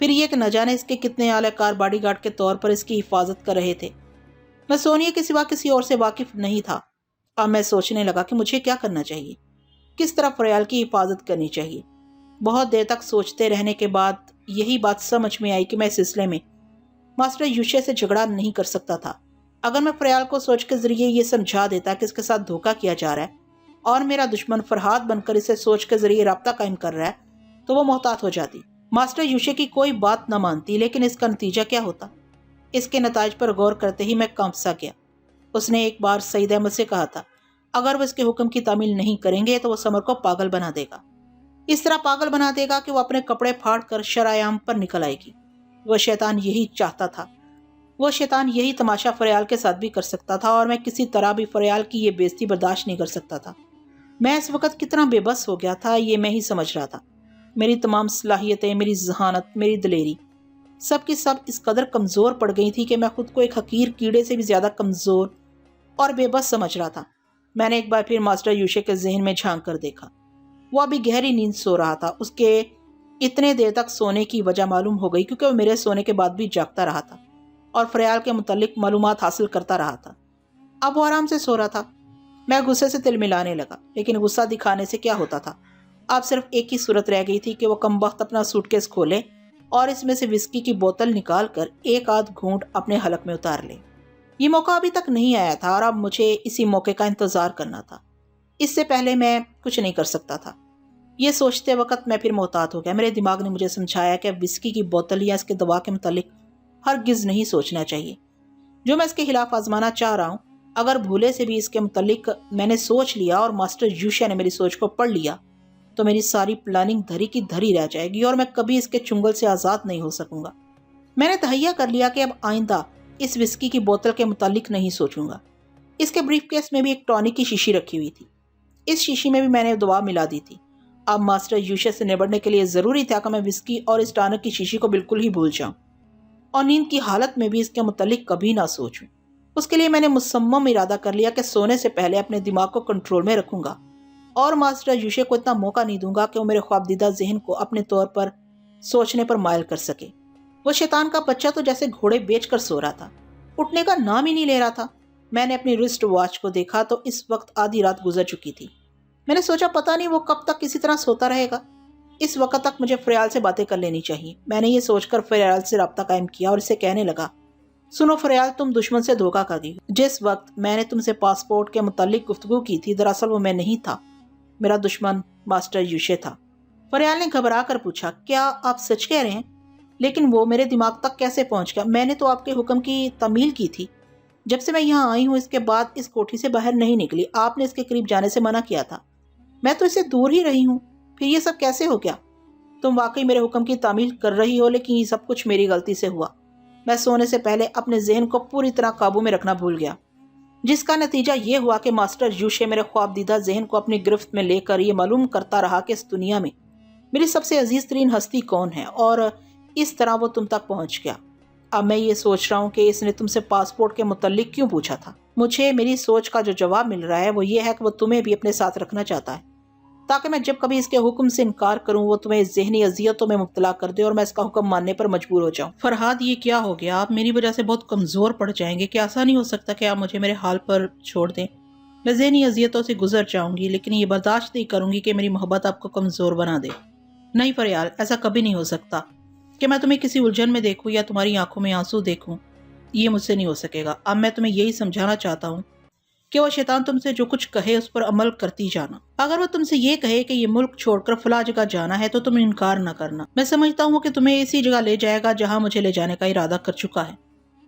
A: پھر یہ کہ نہ جانے اس کے کتنے اعلی کار باڈی گارڈ کے طور پر اس کی حفاظت کر رہے تھے۔ میں سونیا کے سوا کسی اور سے واقف نہیں تھا۔ اب میں سوچنے لگا کہ مجھے کیا کرنا چاہیے، کس طرح فریال کی حفاظت کرنی چاہیے۔ بہت دیر تک سوچتے رہنے کے بعد یہی بات سمجھ میں آئی کہ میں اس سلسلے میں ماسٹر یوشے سے جھگڑا نہیں کر سکتا تھا۔ اگر میں فریال کو سوچ کے ذریعے یہ سمجھا دیتا کہ اس کے ساتھ دھوکہ کیا جا رہا ہے اور میرا دشمن فرہاد بن کر اسے سوچ کے ذریعے رابطہ قائم کر رہا ہے تو وہ محتاط ہو جاتی، ماسٹر یوشے کی کوئی بات نہ مانتی، لیکن اس کا نتیجہ کیا ہوتا؟ اس کے نتائج پر غور کرتے ہی میں کانپ سا گیا۔ اس نے ایک بار سعید احمد سے کہا تھا، اگر وہ اس کے حکم کی تعمیل نہیں کریں گے تو وہ سمر کو پاگل بنا دے گا، اس طرح پاگل بنا دے گا کہ وہ اپنے کپڑے پھاڑ کر شرائع عام پر نکل آئے گی۔ وہ شیطان یہی چاہتا تھا، وہ شیطان یہی تماشا فریال کے ساتھ بھی کر سکتا تھا، اور میں کسی طرح بھی فریال کی یہ بے عزتی برداشت نہیں کر سکتا تھا۔ میں اس وقت کتنا بے بس ہو گیا تھا یہ میں ہی سمجھ رہا تھا۔ میری تمام صلاحیتیں، میری ذہانت، میری دلیری سب کی سب اس قدر کمزور پڑ گئی تھی کہ میں خود کو ایک حقیر کیڑے سے بھی زیادہ کمزور اور بے بس سمجھ رہا تھا۔ میں نے ایک بار پھر ماسٹر یوشے کے ذہن میں جھانک کر دیکھا۔ وہ ابھی گہری نیند سو رہا تھا۔ اس کے اتنے دیر تک سونے کی وجہ معلوم ہو گئی کیونکہ وہ میرے سونے کے بعد بھی جاگتا رہا تھا اور فریال کے متعلق معلومات حاصل کرتا رہا تھا۔ اب وہ آرام سے سو رہا تھا۔ میں غصے سے تل ملانے لگا، لیکن غصہ دکھانے سے کیا ہوتا تھا؟ اب صرف ایک ہی صورت رہ گئی تھی کہ وہ کم وقت اپنا سوٹ کیس کھولے اور اس میں سے وسکی کی بوتل نکال کر ایک آدھ گھونٹ اپنے حلق میں اتار لے۔ یہ موقع ابھی تک نہیں آیا تھا اور اب مجھے اسی موقع کا انتظار کرنا تھا۔ اس سے پہلے میں کچھ نہیں کر سکتا تھا۔ یہ سوچتے وقت میں پھر محتاط ہو گیا۔ میرے دماغ نے مجھے سمجھایا کہ وسکی کی بوتل یا اس کے دوا کے متعلق ہرگز نہیں سوچنا چاہیے جو میں اس کے خلاف آزمانا چاہ رہا ہوں۔ اگر بھولے سے بھی اس کے متعلق میں نے سوچ لیا اور ماسٹر یوشے نے میری سوچ کو پڑھ لیا تو میری ساری پلاننگ دھری کی دھری رہ جائے گی اور میں کبھی اس کے چنگل سے آزاد نہیں ہو سکوں گا۔ میں نے تہیہ کر لیا کہ اب آئندہ اس وسکی کی بوتل کے متعلق نہیں سوچوں گا۔ اس کے بریف کیس میں بھی ایک ٹونک کی شیشی رکھی ہوئی تھی۔ اس شیشی میں بھی میں نے دوا ملا دی تھی۔ اب ماسٹر یوشے سے نبڑنے کے لیے ضروری تھا کہ میں وسکی اور اس ٹونک کی شیشی کو بالکل ہی بھول جاؤں اور نیند کی حالت میں بھی اس کے متعلق کبھی نہ سوچوں۔ اس کے لیے میں نے مصمم ارادہ کر لیا کہ سونے سے پہلے اپنے دماغ کو کنٹرول میں رکھوں گا اور ماسٹر یوشے کو اتنا موقع نہیں دوں گا کہ وہ میرے خواب دیدہ ذہن کو اپنے طور پر سوچنے پر مائل کر سکے۔ وہ شیطان کا بچہ تو جیسے گھوڑے بیچ کر سو رہا تھا، اٹھنے کا نام ہی نہیں لے رہا تھا۔ میں نے اپنی رسٹ واچ کو دیکھا تو اس وقت آدھی رات گزر چکی تھی۔ میں نے سوچا پتہ نہیں وہ کب تک اسی طرح سوتا رہے گا۔ اس وقت تک مجھے فریال سے باتیں کر لینی چاہیے۔ میں نے یہ سوچ کر فریال سے رابطہ قائم کیا اور اسے کہنے لگا، سنو فریال، تم دشمن سے دھوکہ کر گئی۔ جس وقت میں نے تم سے پاسپورٹ کے متعلق گفتگو کی تھی دراصل وہ میں نہیں تھا، میرا دشمن ماسٹر یوشے تھا۔ فریال نے گھبرا کر پوچھا، کیا آپ سچ کہہ رہے ہیں؟ لیکن وہ میرے دماغ تک کیسے پہنچ گیا؟ میں نے تو آپ کے حکم کی تعمیل کی تھی۔ جب سے میں یہاں آئی ہوں اس کے بعد اس کوٹھی سے باہر نہیں نکلی۔ آپ نے اس کے قریب جانے سے منع کیا تھا۔ میں تو اسے دور ہی رہی ہوں، پھر یہ سب کیسے ہو گیا؟ تم واقعی میرے حکم کی تعمیل کر رہی ہو، لیکن یہ سب کچھ میری غلطی سے ہوا۔ میں سونے سے پہلے اپنے ذہن کو پوری طرح قابو میں رکھنا بھول گیا، جس کا نتیجہ یہ ہوا کہ ماسٹر یوشے میرے خواب دیدہ ذہن کو اپنی گرفت میں لے کر یہ معلوم کرتا رہا کہ اس دنیا میں میری سب سے عزیز ترین ہستی کون ہے، اور اس طرح وہ تم تک پہنچ گیا۔ اب میں یہ سوچ رہا ہوں کہ اس نے تم سے پاسپورٹ کے متعلق کیوں پوچھا تھا۔ مجھے میری سوچ کا جو جواب مل رہا ہے وہ یہ ہے کہ وہ تمہیں بھی اپنے ساتھ رکھنا چاہتا ہے تاکہ میں جب کبھی اس کے حکم سے انکار کروں وہ تمہیں ذہنی اذیتوں میں مبتلا کر دے اور میں اس کا حکم ماننے پر مجبور ہو جاؤں۔ فرہاد، یہ کیا ہو گیا؟ آپ میری وجہ سے بہت کمزور پڑ جائیں گے۔ کیا ایسا نہیں ہو سکتا کہ آپ مجھے میرے حال پر چھوڑ دیں؟ میں ذہنی اذیتوں سے گزر جاؤں گی، لیکن یہ برداشت نہیں کروں گی کہ میری محبت آپ کو کمزور بنا دے۔ نہیں فریال، ایسا کبھی نہیں ہو سکتا کہ میں تمہیں کسی الجھن میں دیکھوں یا تمہاری آنکھوں میں آنسو دیکھوں۔ یہ مجھ سے نہیں ہو سکے گا۔ اب میں تمہیں یہی سمجھانا چاہتا ہوں کہ وہ شیطان تم سے جو کچھ کہے اس پر عمل کرتی جانا۔ اگر وہ تم سے یہ کہے کہ یہ ملک چھوڑ کر فلاں جگہ جانا ہے تو تم انکار نہ کرنا۔ میں سمجھتا ہوں کہ تمہیں اسی جگہ لے جائے گا جہاں مجھے لے جانے کا ارادہ کر چکا ہے،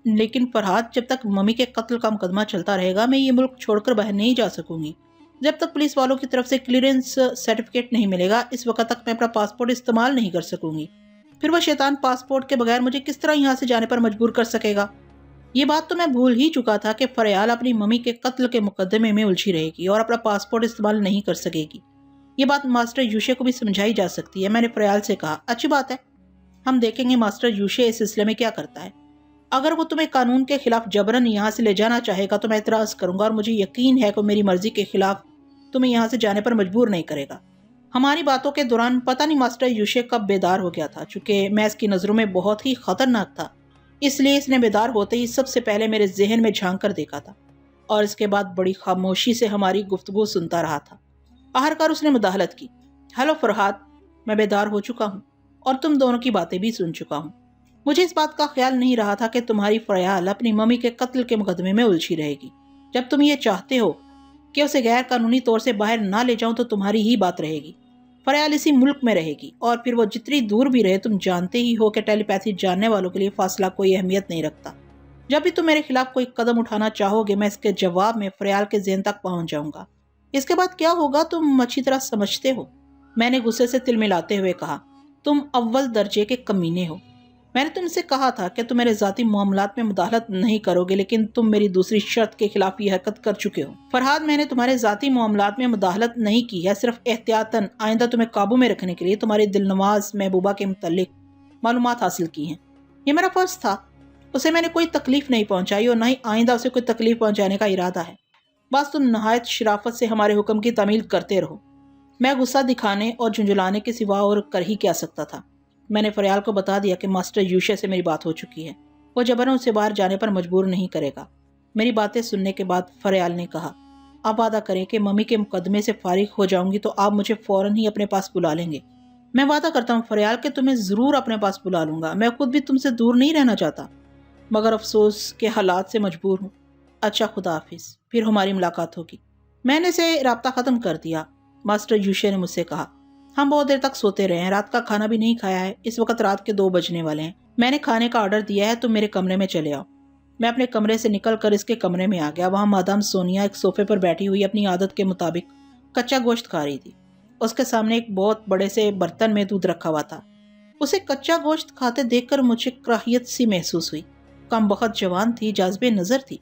A: لیکن فرحاد، جب تک ممی کے قتل کا مقدمہ چلتا رہے گا میں یہ ملک چھوڑ کر باہر نہیں جا سکوں گی۔ جب تک پولیس والوں کی طرف سے کلیئرنس سرٹیفکیٹ نہیں ملے گا اس وقت تک میں اپنا پاسپورٹ استعمال نہیں کر سکوں گی۔ پھر وہ شیطان پاسپورٹ کے بغیر مجھے کس طرح یہاں سے جانے پر مجبور کر سکے گا؟ یہ بات تو میں بھول ہی چکا تھا کہ فریال اپنی ممی کے قتل کے مقدمے میں الجھی رہے گی اور اپنا پاسپورٹ استعمال نہیں کر سکے گی۔ یہ بات ماسٹر یوشے کو بھی سمجھائی جا سکتی ہے۔ میں نے فریال سے کہا، اچھی بات ہے، ہم دیکھیں گے ماسٹر یوشے اس سلسلے میں کیا کرتا ہے۔ اگر وہ تمہیں قانون کے خلاف جبرن یہاں سے لے جانا چاہے گا تو میں اعتراض کروں گا، اور مجھے یقین ہے کہ میری مرضی کے خلاف تمہیں یہاں سے جانے پر مجبور نہیں کرے گا۔ ہماری باتوں کے دوران پتہ نہیں ماسٹر یوشے کب بیدار ہو گیا تھا۔ چونکہ میں اس کی نظروں میں بہت ہی خطرناک تھا، اس لیے اس نے بیدار ہوتے ہی سب سے پہلے میرے ذہن میں جھانک کر دیکھا تھا، اور اس کے بعد بڑی خاموشی سے ہماری گفتگو سنتا رہا تھا۔ آخرکار اس نے مداخلت کی، ہیلو فرحاد، میں بیدار ہو چکا ہوں اور تم دونوں کی باتیں بھی سن چکا ہوں۔ مجھے اس بات کا خیال نہیں رہا تھا کہ تمہاری فریال اپنی ممی کے قتل کے مقدمے میں الجھی رہے گی۔ جب تم یہ چاہتے ہو کہ اسے غیر قانونی طور سے باہر نہ لے جاؤں تو تمہاری ہی بات رہے گی۔ فریال اسی ملک میں رہے گی، اور پھر وہ جتنی دور بھی رہے تم جانتے ہی ہو کہ ٹیلی پیتھی جاننے والوں کے لیے فاصلہ کوئی اہمیت نہیں رکھتا۔ جب بھی تم میرے خلاف کوئی قدم اٹھانا چاہو گے میں اس کے جواب میں فریال کے ذہن تک پہنچ جاؤں گا۔ اس کے بعد کیا ہوگا تم اچھی طرح سمجھتے ہو، میں نے غصے سے تل ملاتے ہوئے کہا۔ تم اول درجے کے کمینے ہو۔ میں نے تم سے کہا تھا کہ تم میرے ذاتی معاملات میں مداخلت نہیں کرو گے، لیکن تم میری دوسری شرط کے خلاف یہ حرکت کر چکے ہو۔ فرحاد، میں نے تمہارے ذاتی معاملات میں مداخلت نہیں کی ہے، صرف احتیاطاً آئندہ تمہیں قابو میں رکھنے کے لیے تمہاری دل نواز محبوبہ کے متعلق معلومات حاصل کی ہیں۔ یہ میرا فرض تھا، اسے میں نے کوئی تکلیف نہیں پہنچائی اور نہ ہی آئندہ اسے کوئی تکلیف پہنچانے کا ارادہ ہے۔ بس تم نہایت شرافت سے ہمارے حکم کی تعمیل کرتے رہو۔ میں غصہ دکھانے اور جھنجھلانے کے سوا اور کر ہی کیا سکتا تھا۔ میں نے فریال کو بتا دیا کہ ماسٹر یوشے سے میری بات ہو چکی ہے، وہ جبرن اسے باہر جانے پر مجبور نہیں کرے گا۔ میری باتیں سننے کے بعد فریال نے کہا، آپ وعدہ کریں کہ ممی کے مقدمے سے فارغ ہو جاؤں گی تو آپ مجھے فوراً ہی اپنے پاس بلا لیں گے۔ میں وعدہ کرتا ہوں فریال کہ تمہیں ضرور اپنے پاس بلا لوں گا۔ میں خود بھی تم سے دور نہیں رہنا چاہتا، مگر افسوس کے حالات سے مجبور ہوں۔ اچھا، خدا حافظ، پھر ہماری ملاقات ہوگی۔ میں نے اسے رابطہ ختم کر دیا۔ ماسٹر یوشے نے مجھ سے کہا، ہم بہت دیر تک سوتے رہے ہیں، رات کا کھانا بھی نہیں کھایا ہے، اس وقت رات کے 2 بجنے والے ہیں۔ میں نے کھانے کا آرڈر دیا ہے، تم میرے کمرے میں چلے آؤ۔ میں اپنے کمرے سے نکل کر اس کے کمرے میں آ گیا۔ وہاں مادام سونیا ایک صوفے پر بیٹھی ہوئی اپنی عادت کے مطابق کچا گوشت کھا رہی تھی۔ اس کے سامنے ایک بہت بڑے سے برتن میں دودھ رکھا ہوا تھا۔ اسے کچا گوشت کھاتے دیکھ کر مجھے کراہیت سی محسوس ہوئی۔ کم بخت جوان تھی، جاذب نظر تھی،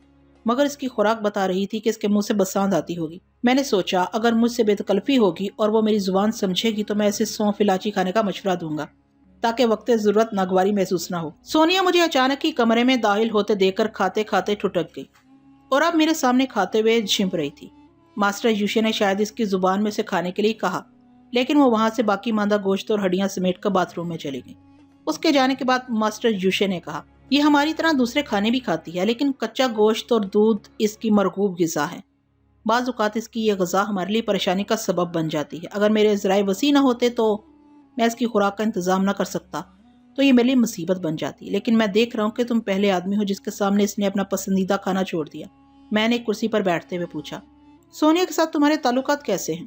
A: مگر اس کی خوراک بتا رہی تھی کہ اس کے منہ سے بساند آتی ہوگی۔ میں نے سوچا اگر مجھ سے بے تکلفی ہوگی اور وہ میری زبان سمجھے گی تو میں اسے سونف الائچی کھانے کا مشورہ دوں گا تاکہ وقت ضرورت ناگواری محسوس نہ ہو۔ سونیا مجھے اچانک ہی کمرے میں داخل ہوتے دیکھ کر کھاتے کھاتے ٹھٹک گئی اور اب میرے سامنے کھاتے ہوئے جھنپ رہی تھی۔ ماسٹر یوشے نے شاید اس کی زبان میں سے کھانے کے لیے کہا، لیکن وہ وہاں سے باقی ماندہ گوشت اور ہڈیاں سمیٹ کر باتھ روم میں چلی گئی۔ اس کے جانے کے بعد ماسٹر یوشے نے کہا، یہ ہماری طرح دوسرے کھانے بھی کھاتی ہے، لیکن کچا گوشت اور دودھ اس کی مرغوب غذا ہے۔ بعض اوقات اس کی یہ غذا ہمارے لیے پریشانی کا سبب بن جاتی ہے۔ اگر میرے ذرائع وسیع نہ ہوتے تو میں اس کی خوراک کا انتظام نہ کر سکتا تو یہ میرے لیے مصیبت بن جاتی، لیکن میں دیکھ رہا ہوں کہ تم پہلے آدمی ہو جس کے سامنے اس نے اپنا پسندیدہ کھانا چھوڑ دیا۔ میں نے ایک کرسی پر بیٹھتے ہوئے پوچھا، سونیا کے ساتھ تمہارے تعلقات کیسے ہیں؟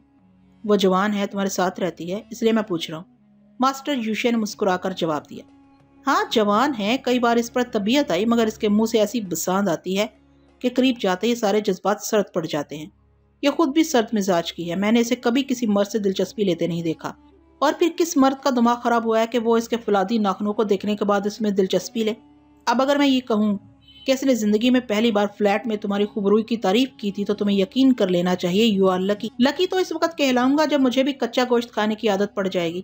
A: وہ جوان ہے، تمہارے ساتھ رہتی ہے، اس لیے میں پوچھ رہا ہوں۔ ماسٹر یوشے نے مسکرا کر جواب دیا، ہاں جوان ہے، کئی بار اس پر طبیعت آئی، مگر اس کے منہ سے ایسی بساند آتی ہے کہ قریب جاتے ہی سارے جذبات سرد پڑ جاتے ہیں۔ یہ خود بھی سرد مزاج کی ہے، میں نے اسے کبھی کسی مرد سے دلچسپی لیتے نہیں دیکھا۔ اور پھر کس مرد کا دماغ خراب ہوا ہے کہ وہ اس کے فولادی ناخنوں کو دیکھنے کے بعد اس میں دلچسپی لے؟ اب اگر میں یہ کہوں کہ اس نے زندگی میں پہلی بار فلیٹ میں تمہاری خوبروئی کی تعریف کی تھی تو تمہیں یقین کر لینا چاہیے یو آر لکی۔ لکی تو اس وقت کہلاؤں گا جب مجھے بھی کچا گوشت کھانے کی عادت پڑ جائے گی۔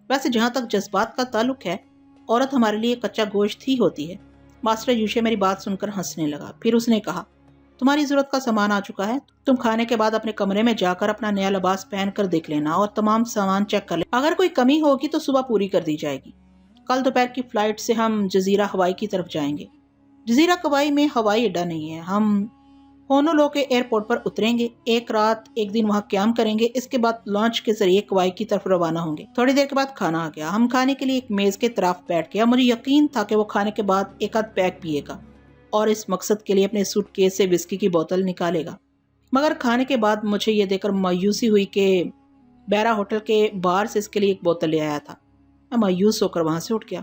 A: ویسے جہاں تک جذبات کا تعلق ہے، عورت ہمارے لیے کچا گوشت ہی ہوتی ہے۔ ماسٹر یوشے میری بات سن کر ہنسنے لگا، پھر اس نے کہا، تمہاری ضرورت کا سامان آ چکا ہے، تم کھانے کے بعد اپنے کمرے میں جا کر اپنا نیا لباس پہن کر دیکھ لینا اور تمام سامان چیک کر لینا، اگر کوئی کمی ہوگی تو صبح پوری کر دی جائے گی۔ کل دوپہر کی فلائٹ سے ہم جزیرہ ہوائی کی طرف جائیں گے۔ جزیرہ ہوائی میں ہوائی اڈا نہیں ہے، ہم ہونولو کے ایئرپورٹ پر اتریں گے، ایک رات ایک دن وہاں قیام کریں گے، اس کے بعد لانچ کے ذریعے کوائی کی طرف روانہ ہوں گے۔ تھوڑی دیر کے بعد کھانا آ گیا، ہم کھانے کے لیے ایک میز کے طرف بیٹھ گیا۔ مجھے یقین تھا کہ وہ کھانے کے بعد ایک آدھ پیک پیے گا اور اس مقصد کے لیے اپنے سوٹ کیس سے وسکی کی بوتل نکالے گا، مگر کھانے کے بعد مجھے یہ دیکھ کر مایوسی ہوئی کہ بیرا ہوٹل کے بار سے اس کے لیے ایک بوتل لے آیا تھا۔ میں مایوس ہو کر وہاں سے اٹھ گیا۔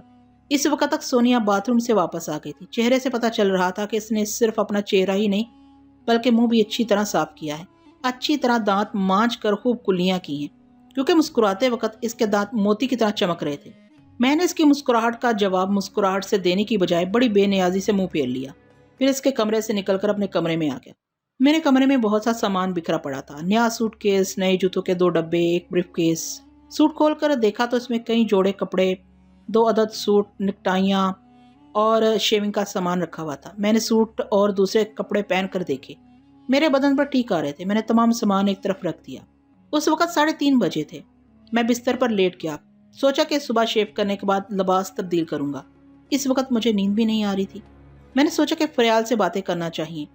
A: اس وقت تک سونیا باتھ روم سے واپس آ گئی تھی۔ چہرے سے پتہ چل رہا تھا کہ اس نے صرف اپنا چہرہ ہی نہیں بلکہ منہ بھی اچھی طرح صاف کیا ہے، اچھی طرح دانت مانج کر خوب کلیاں کی ہیں، کیونکہ مسکراتے وقت اس کے دانت موتی کی طرح چمک رہے تھے۔ میں نے اس کی مسکراہٹ کا جواب مسکراہٹ سے دینے کی بجائے بڑی بے نیازی سے منہ پھیر لیا، پھر اس کے کمرے سے نکل کر اپنے کمرے میں آ گیا۔ میرے کمرے میں بہت سا سامان بکھرا پڑا تھا، نیا سوٹ کیس، نئے جوتوں کے 2 ڈبے، ایک بریف کیس۔ سوٹ کھول کر دیکھا تو اس میں کئی جوڑے کپڑے، 2 عدد سوٹ، نکٹائیاں اور شیونگ کا سامان رکھا ہوا تھا۔ میں نے سوٹ اور دوسرے کپڑے پہن کر دیکھے، میرے بدن پر ٹھیک آ رہے تھے۔ میں نے تمام سامان ایک طرف رکھ دیا۔ اس وقت 3:30 بجے تھے۔ میں بستر پر لیٹ گیا، سوچا کہ صبح شیو کرنے کے بعد لباس تبدیل کروں گا۔ اس وقت مجھے نیند بھی نہیں آ رہی تھی۔ میں نے سوچا کہ فریال سے باتیں کرنا چاہیے،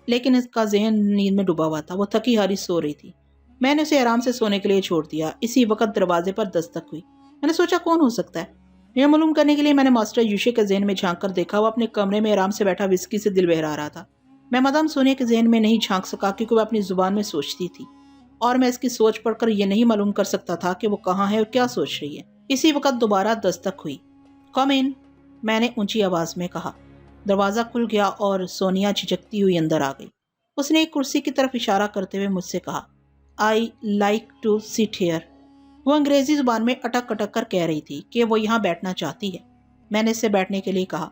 A: لیکن اس کا ذہن نیند میں ڈوبا ہوا تھا، وہ تھکی ہاری سو رہی تھی۔ میں نے اسے آرام سے سونے کے لیے چھوڑ دیا۔ اسی وقت دروازے پر دستک ہوئی۔ میں نے سوچا کون ہو سکتا ہے؟ یہ معلوم کرنے کے لیے میں نے ماسٹر یوشے کے ذہن میں جھانک کر دیکھا، وہ اپنے کمرے میں آرام سے بیٹھا وسکی سے دل بہلا رہا تھا۔ میں مدام سونیا کے ذہن میں نہیں جھانک سکا کیونکہ وہ اپنی زبان میں سوچتی تھی، اور میں اس کی سوچ پڑھ کر یہ نہیں معلوم کر سکتا تھا کہ وہ کہاں ہے اور کیا سوچ رہی ہے۔ اسی وقت دوبارہ دستک ہوئی۔ کم ان، میں نے اونچی آواز میں کہا۔ دروازہ کھل گیا اور سونیا جھجکتی ہوئی اندر آ گئی۔ اس نے ایک کرسی کی طرف اشارہ کرتے ہوئے مجھ سے کہا، I like to sit here. وہ انگریزی زبان میں اٹک اٹک کر کہہ رہی تھی کہ وہ یہاں بیٹھنا چاہتی ہے۔ میں نے اس سے بیٹھنے کے لیے کہا۔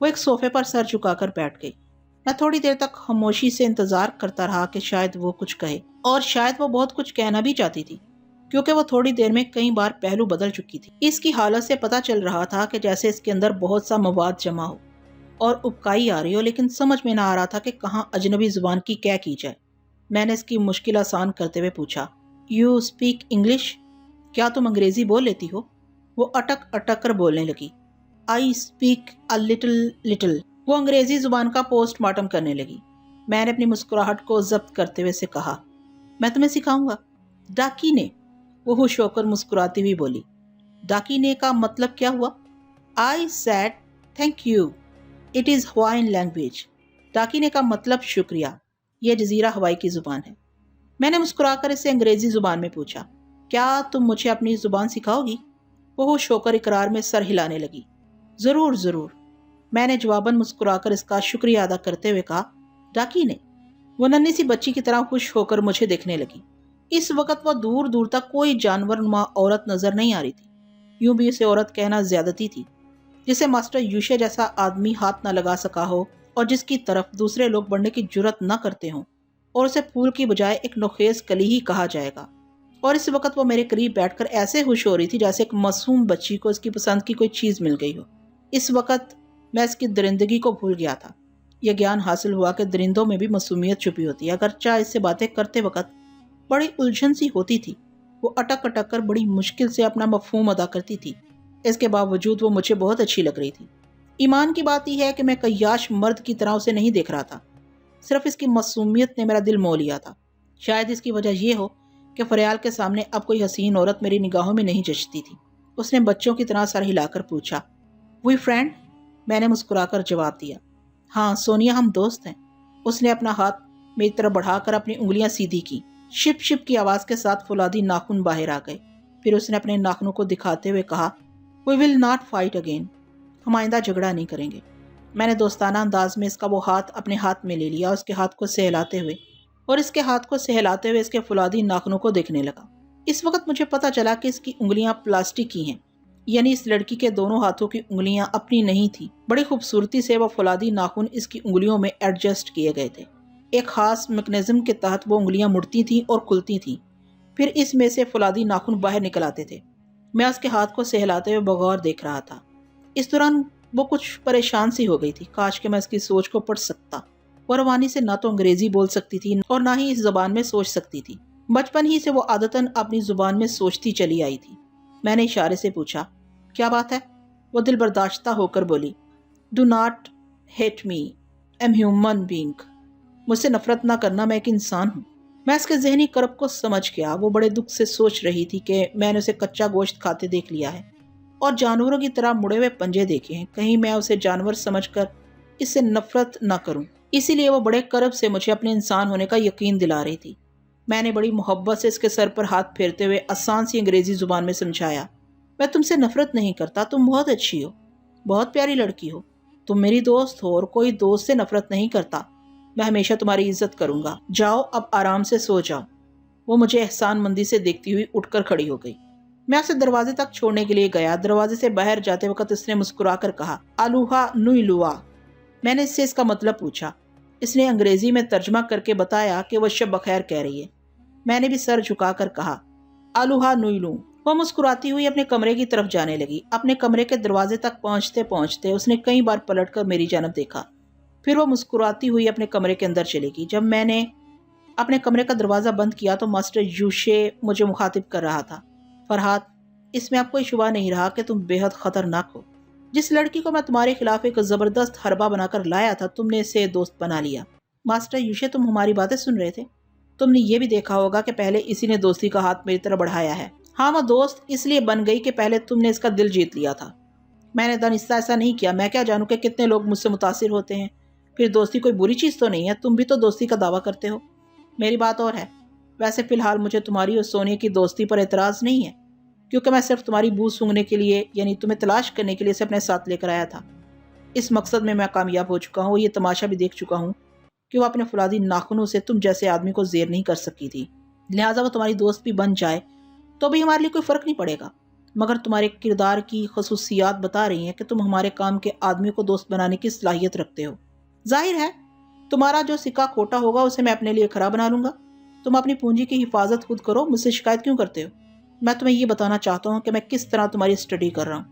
A: وہ ایک صوفے پر سر جھکا کر بیٹھ گئی۔ میں تھوڑی دیر تک خاموشی سے انتظار کرتا رہا کہ شاید وہ کچھ کہے، اور شاید وہ بہت کچھ کہنا بھی چاہتی تھی، کیونکہ وہ تھوڑی دیر میں کئی بار پہلو بدل چکی تھی۔ اس کی حالت سے پتہ چل رہا تھا کہ جیسے اس کے اندر بہت سا مواد جمع ہو اور ابکائی آ رہی ہو، لیکن سمجھ میں نہ آ رہا تھا کہ کہاں اجنبی زبان کی کیا کی جائے۔ میں نے اس کی مشکل آسان کرتے ہوئے پوچھا، یو اسپیک انگلش؟ کیا تم انگریزی بول لیتی ہو؟ وہ اٹک اٹک کر بولنے لگی، آئی اسپیک اے لٹل۔ وہ انگریزی زبان کا پوسٹ مارٹم کرنے لگی۔ میں نے اپنی مسکراہٹ کو ضبط کرتے ہوئے سے کہا، میں تمہیں سکھاؤں گا۔ ڈاکی نے، وہ خوش ہو کر مسکراتی ہوئی بولی۔ ڈاکی نے کا مطلب کیا ہوا؟ I said thank you, it is ہوائن لینگویج۔ ڈاکی نے کا مطلب شکریہ، یہ جزیرہ ہوائی کی زبان ہے۔ میں نے مسکرا کر اسے انگریزی زبان میں پوچھا، کیا تم مجھے اپنی زبان سکھاؤ گی؟ وہ خوش ہو کر اقرار میں سر ہلانے لگی۔ ضرور ضرور، میں نے جواباً مسکرا کر اس کا شکریہ ادا کرتے ہوئے کہا۔ ڈاکی نے، وہ ننھی سی بچی کی طرح خوش ہو کر مجھے دیکھنے لگی۔ اس وقت وہ دور دور تک کوئی جانور نما عورت نظر نہیں آ رہی تھی، یوں بھی اسے عورت کہنا زیادتی تھی، جسے ماسٹر یوشے جیسا آدمی ہاتھ نہ لگا سکا ہو اور جس کی طرف دوسرے لوگ بڑھنے کی جرت نہ کرتے ہوں، اور اسے پھول کی بجائے ایک نوخیز کلی ہی کہا جائے گا۔ اور اس وقت وہ میرے قریب بیٹھ کر ایسے خوش ہو رہی تھی جیسے ایک معصوم بچی کو اس کی پسند کی کوئی چیز مل گئی ہو۔ اس وقت میں اس کی درندگی کو بھول گیا تھا۔ یہ گیان حاصل ہوا کہ درندوں میں بھی معصومیت چھپی ہوتی ہے، اگرچہ اس سے باتیں کرتے وقت بڑی الجھن سی ہوتی تھی۔ وہ اٹک اٹک کر بڑی مشکل سے اپنا مفہوم ادا کرتی تھی، اس کے باوجود وہ مجھے بہت اچھی لگ رہی تھی۔ ایمان کی بات یہ ہے کہ میں کیاش مرد کی طرح اسے نہیں دیکھ رہا تھا، صرف اس کی معصومیت نے میرا دل مو لیا تھا۔ شاید اس کی وجہ یہ ہو کہ فریال کے سامنے اب کوئی حسین عورت میری نگاہوں میں نہیں جچتی تھی۔ اس نے بچوں کی طرح سر ہلا کر پوچھا، وی فرینڈ؟ میں نے مسکرا کر جواب دیا، ہاں سونیا، ہم دوست ہیں۔ اس نے اپنا ہاتھ میری طرف بڑھا کر اپنی انگلیاں سیدھی کی، شپ شپ کی آواز کے ساتھ فولادی ناخن باہر آ گئے۔ پھر اس نے اپنے ناخنوں کو دکھاتے ہوئے کہا، وی ول ناٹ فائٹ اگین، ہم آئندہ جھگڑا نہیں کریں گے۔ میں نے دوستانہ انداز میں اس کا وہ ہاتھ اپنے ہاتھ میں لے لیا، اس کے ہاتھ کو سہلاتے ہوئے اس کے فولادی ناخنوں کو دیکھنے لگا۔ اس وقت مجھے پتا چلا کہ اس کی انگلیاں پلاسٹک کی ہیں، یعنی اس لڑکی کے دونوں ہاتھوں کی انگلیاں اپنی نہیں تھی۔ بڑی خوبصورتی سے وہ فولادی ناخن اس کی انگلیوں میں ایڈجسٹ کیے گئے تھے۔ ایک خاص میکانزم کے تحت وہ انگلیاں مڑتی تھیں اور کھلتی تھیں، پھر اس میں سے فولادی ناخن باہر نکل آتے تھے۔ میں اس کے ہاتھ کو سہلاتے ہوئے بغور دیکھ رہا تھا۔ اس دوران وہ کچھ پریشان سی ہو گئی تھی۔ کاش کہ میں اس کی سوچ کو پڑھ سکتا۔ وہ روانی سے نہ تو انگریزی بول سکتی تھی اور نہ ہی اس زبان میں سوچ سکتی تھی۔ بچپن ہی سے وہ عادتاً اپنی زبان میں سوچتی چلی آئی تھی۔ میں نے اشارے سے پوچھا، کیا بات ہے؟ وہ دل برداشتہ ہو کر بولی، do not hate me, am human being. مجھ سے نفرت نہ کرنا، میں ایک انسان ہوں۔ میں اس کے ذہنی کرب کو سمجھ گیا۔ وہ بڑے دکھ سے سوچ رہی تھی کہ میں نے اسے کچا گوشت کھاتے دیکھ لیا ہے اور جانوروں کی طرح مڑے ہوئے پنجے دیکھے ہیں، کہیں میں اسے جانور سمجھ کر اس سے نفرت نہ کروں۔ اسی لیے وہ بڑے کرب سے مجھے اپنے انسان ہونے کا یقین دلا رہی تھی۔ میں نے بڑی محبت سے اس کے سر پر ہاتھ پھیرتے ہوئے آسان سی انگریزی زبان میں سمجھایا، میں تم سے نفرت نہیں کرتا، تم بہت اچھی ہو۔ بہت پیاری لڑکی ہو، تم میری دوست ہو اور کوئی دوست سے نفرت نہیں کرتا۔ میں ہمیشہ تمہاری عزت کروں گا۔ جاؤ اب آرام سے سو جاؤ۔ وہ مجھے احسان مندی سے دیکھتی ہوئی اٹھ کر کھڑی ہو گئی۔ میں اسے دروازے تک چھوڑنے کے لیے گیا۔ دروازے سے باہر جاتے وقت اس نے مسکرا کر کہا، الوہا نوئی لوا۔ میں نے اس سے اس کا مطلب پوچھا۔ اس نے انگریزی میں ترجمہ کر کے بتایا کہ وہ شب بخیر کہہ رہی ہے۔ میں نے بھی سر جھکا کر کہا، الوہا نوئی لوں۔ وہ مسکراتی ہوئی اپنے کمرے کی طرف جانے لگی۔ اپنے کمرے کے دروازے تک پہنچتے پہنچتے اس نے کئی بار پلٹ کر میری جانب دیکھا، پھر وہ مسکراتی ہوئی اپنے کمرے کے اندر چلے گی۔ جب میں نے اپنے کمرے کا دروازہ بند کیا تو ماسٹر یوشے مجھے مخاطب کر رہا تھا، فرحات، اس میں اب کوئی شبہ نہیں رہا کہ تم بے حد خطرناک ہو۔ جس لڑکی کو میں تمہارے خلاف ایک زبردست حربہ بنا کر لایا تھا، تم نے اسے دوست بنا لیا۔ ماسٹر یوشے، تم ہماری باتیں سن رہے تھے؟ تم نے یہ بھی دیکھا ہوگا کہ پہلے اسی نے دوستی کا ہاتھ میری طرف بڑھایا ہے۔ ہاں، وہ دوست اس لیے بن گئی کہ پہلے تم نے اس کا دل جیت لیا تھا۔ میں نے دانستہ ایسا نہیں کیا۔ میں کیا جانوں کہ کتنے لوگ مجھ سے متاثر ہوتے ہیں۔ پھر دوستی کوئی بری چیز تو نہیں ہے، تم بھی تو دوستی کا دعویٰ کرتے ہو۔ میری بات اور ہے۔ ویسے فی الحال مجھے تمہاری اور سونیا کی دوستی پر اعتراض نہیں ہے، کیونکہ میں صرف تمہاری بو سونگنے کے لیے، یعنی تمہیں تلاش کرنے کے لیے اسے اپنے ساتھ لے کر آیا تھا۔ اس مقصد میں کامیاب ہو چکا ہوں۔ یہ تماشا بھی دیکھ چکا ہوں کہ وہ اپنے فولادی ناخنوں سے تم جیسے آدمی کو زیر نہیں کر سکی تھی، لہٰذا وہ تمہاری دوست بھی بن جائے تو بھی ہمارے لیے کوئی فرق نہیں پڑے گا۔ مگر تمہارے کردار کی خصوصیات بتا رہی ہیں کہ تم ہمارے کام کے آدمی کو دوست بنانے کی صلاحیت رکھتے ہو۔ ظاہر ہے تمہارا جو سکہ کھوٹا ہوگا اسے میں اپنے لیے کھرا بنا لوں گا۔ تم اپنی پونجی کی حفاظت خود کرو، مجھ سے شکایت کیوں کرتے ہو؟ میں تمہیں یہ بتانا چاہتا ہوں کہ میں کس طرح تمہاری اسٹڈی کر رہا ہوں۔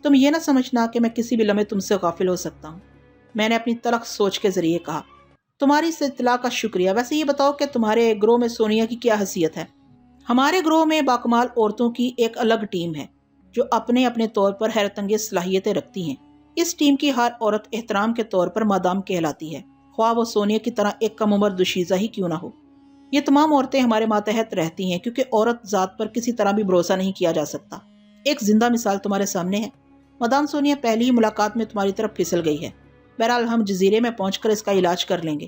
A: تم یہ نہ سمجھنا کہ میں کسی بھی لمحے تم سے غافل ہو سکتا ہوں۔ میں نے اپنی تلخ سوچ کے ذریعے کہا، تمہاری اس اطلاع کا شکریہ۔ ویسے یہ بتاؤ کہ تمہارے گروہ میں سونیا کی کیا حیثیت ہے؟ ہمارے گروہ میں باکمال عورتوں کی ایک الگ ٹیم ہے جو اپنے اپنے طور پر حیرت انگیز صلاحیتیں رکھتی ہیں۔ اس ٹیم کی ہر عورت احترام کے طور پر مادام کہلاتی ہے، خواہ وہ سونیا کی طرح ایک کم عمر دوشیزہ ہی کیوں نہ ہو۔ یہ تمام عورتیں ہمارے ماتحت رہتی ہیں کیونکہ عورت ذات پر کسی طرح بھی بھروسہ نہیں کیا جا سکتا۔ ایک زندہ مثال تمہارے سامنے ہے۔ مادام سونیا پہلی ہی ملاقات میں تمہاری طرف پھسل گئی ہے۔ بہرحال ہم جزیرے میں پہنچ کر اس کا علاج کر لیں گے۔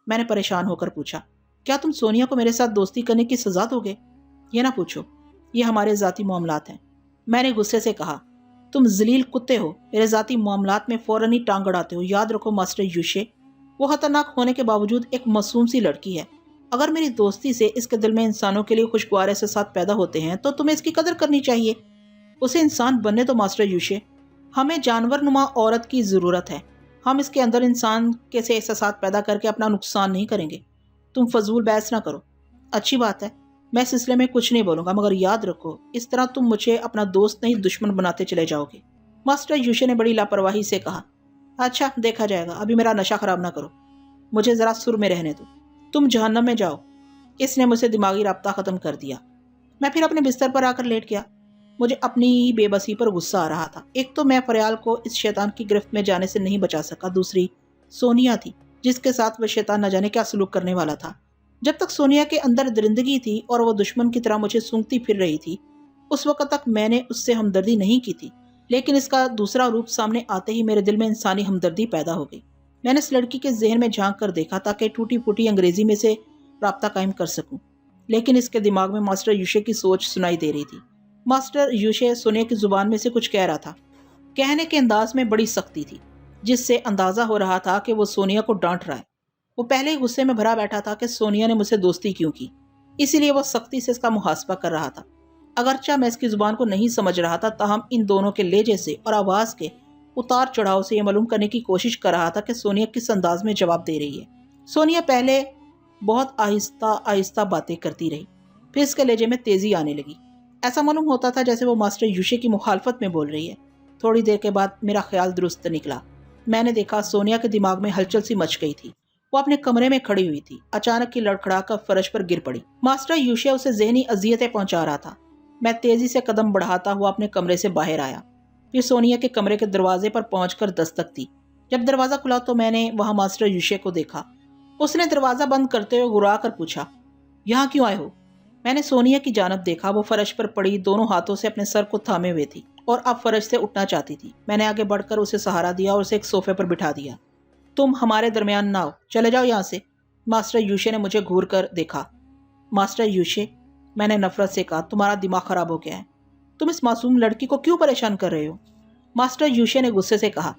A: میں نے پریشان ہو کر پوچھا، کیا تم سونیا کو میرے ساتھ دوستی کرنے کی سزا دو گے؟ یہ نہ پوچھو، یہ ہمارے ذاتی معاملات ہیں۔ میں نے غصے سے کہا، تم ذلیل کتے ہو، میرے ذاتی معاملات میں فوراً ہی ٹانگ اڑاتے ہو۔ یاد رکھو ماسٹر یوشے، وہ خطرناک ہونے کے باوجود ایک معصوم سی لڑکی ہے۔ اگر میری دوستی سے اس کے دل میں انسانوں کے لیے خوشگوار احساسات پیدا ہوتے ہیں تو تمہیں اس کی قدر کرنی چاہیے۔ اسے انسان بننے دو ماسٹر یوشے۔ ہمیں جانور نما عورت کی ضرورت ہے۔ ہم اس کے اندر انسان کے سے احساسات پیدا کر کے اپنا نقصان نہیں کریں گے۔ تم فضول بحث نہ کرو۔ اچھی بات ہے، میں اس سلسلے میں کچھ نہیں بولوں گا، مگر یاد رکھو اس طرح تم مجھے اپنا دوست نہیں دشمن بناتے چلے جاؤ گے۔ ماسٹر یوشے نے بڑی لاپرواہی سے کہا، اچھا دیکھا جائے گا، ابھی میرا نشہ خراب نہ کرو، مجھے ذرا سر میں رہنے دو۔ تم جہنم میں جاؤ۔ اس نے مجھ سے دماغی رابطہ ختم کر دیا۔ میں پھر اپنے بستر پر آ کر لیٹ گیا۔ مجھے اپنی بے بسی پر غصہ آ رہا تھا۔ ایک تو میں فریال کو اس شیطان کی گرفت میں جانے سے نہیں بچا سکا، دوسری سونیا تھی جس کے ساتھ وہ شیطان نہ جانے کیا سلوک کرنے والا تھا۔ جب تک سونیا کے اندر درندگی تھی اور وہ دشمن کی طرح مجھے سونگتی پھر رہی تھی، اس وقت تک میں نے اس سے ہمدردی نہیں کی تھی، لیکن اس کا دوسرا روپ سامنے آتے ہی میرے دل میں انسانی ہمدردی پیدا ہو گئی۔ میں نے اس لڑکی کے ذہن میں جھانک کر دیکھا تاکہ ٹوٹی پھوٹی انگریزی میں سے رابطہ قائم کر سکوں، لیکن اس کے دماغ میں ماسٹر یوشے کی سوچ سنائی دے رہی تھی۔ ماسٹر یوشے سونیا کی زبان میں سے کچھ کہہ رہا تھا۔ کہنے کے انداز میں بڑی سختی تھی، جس سے اندازہ ہو رہا تھا کہ وہ سونیا کو ڈانٹ رہا ہے۔ وہ پہلے ہی غصے میں بھرا بیٹھا تھا کہ سونیا نے مجھ سے دوستی کیوں کی، اسی لیے وہ سختی سے اس کا محاسبہ کر رہا تھا۔ اگرچہ میں اس کی زبان کو نہیں سمجھ رہا تھا، تاہم ان دونوں کے لہجے سے اور آواز کے اتار چڑھاؤ سے یہ معلوم کرنے کی کوشش کر رہا تھا کہ سونیا کس انداز میں جواب دے رہی ہے۔ سونیا پہلے بہت آہستہ آہستہ باتیں کرتی رہی، پھر اس کے لہجے میں تیزی آنے لگی۔ ایسا معلوم ہوتا تھا جیسے وہ ماسٹر یوشے کی مخالفت میں بول رہی ہے۔ تھوڑی دیر کے بعد میرا خیال درست نکلا۔ میں نے دیکھا سونیا کے دماغ میں ہلچل سی مچ گئی تھی۔ وہ اپنے کمرے میں کھڑی ہوئی تھی، اچانک کی لڑکھڑا کر فرش پر گر پڑی۔ ماسٹر یوشے اسے ذہنی اذیتیں پہنچا رہا تھا۔ میں تیزی سے قدم بڑھاتا ہوا اپنے کمرے سے باہر آیا، پھر سونیا کے کمرے کے دروازے پر پہنچ کر دستک دی۔ جب دروازہ کھلا تو میں نے وہاں ماسٹر یوشے کو دیکھا۔ اس نے دروازہ بند کرتے ہوئے گھرا کر پوچھا، یہاں کیوں آئے ہو؟ میں نے سونیا کی جانب دیکھا۔ وہ فرش پر پڑی دونوں ہاتھوں سے اپنے سر کو تھامے ہوئے تھی اور اب فرش سے اٹھنا چاہتی تھی۔ میں نے آگے بڑھ کر اسے سہارا دیا اور اسے ایک صوفے پر بٹھا دیا۔ تم ہمارے درمیان نہ آؤ، چلے جاؤ یہاں سے۔ ماسٹر یوشے نے مجھے گھور کر دیکھا۔ ماسٹر یوشے، میں نے نفرت سے کہا، تمہارا دماغ خراب ہو گیا ہے، تم اس معصوم لڑکی کو کیوں پریشان کر رہے ہو؟ ماسٹر یوشے نے غصے سے کہا،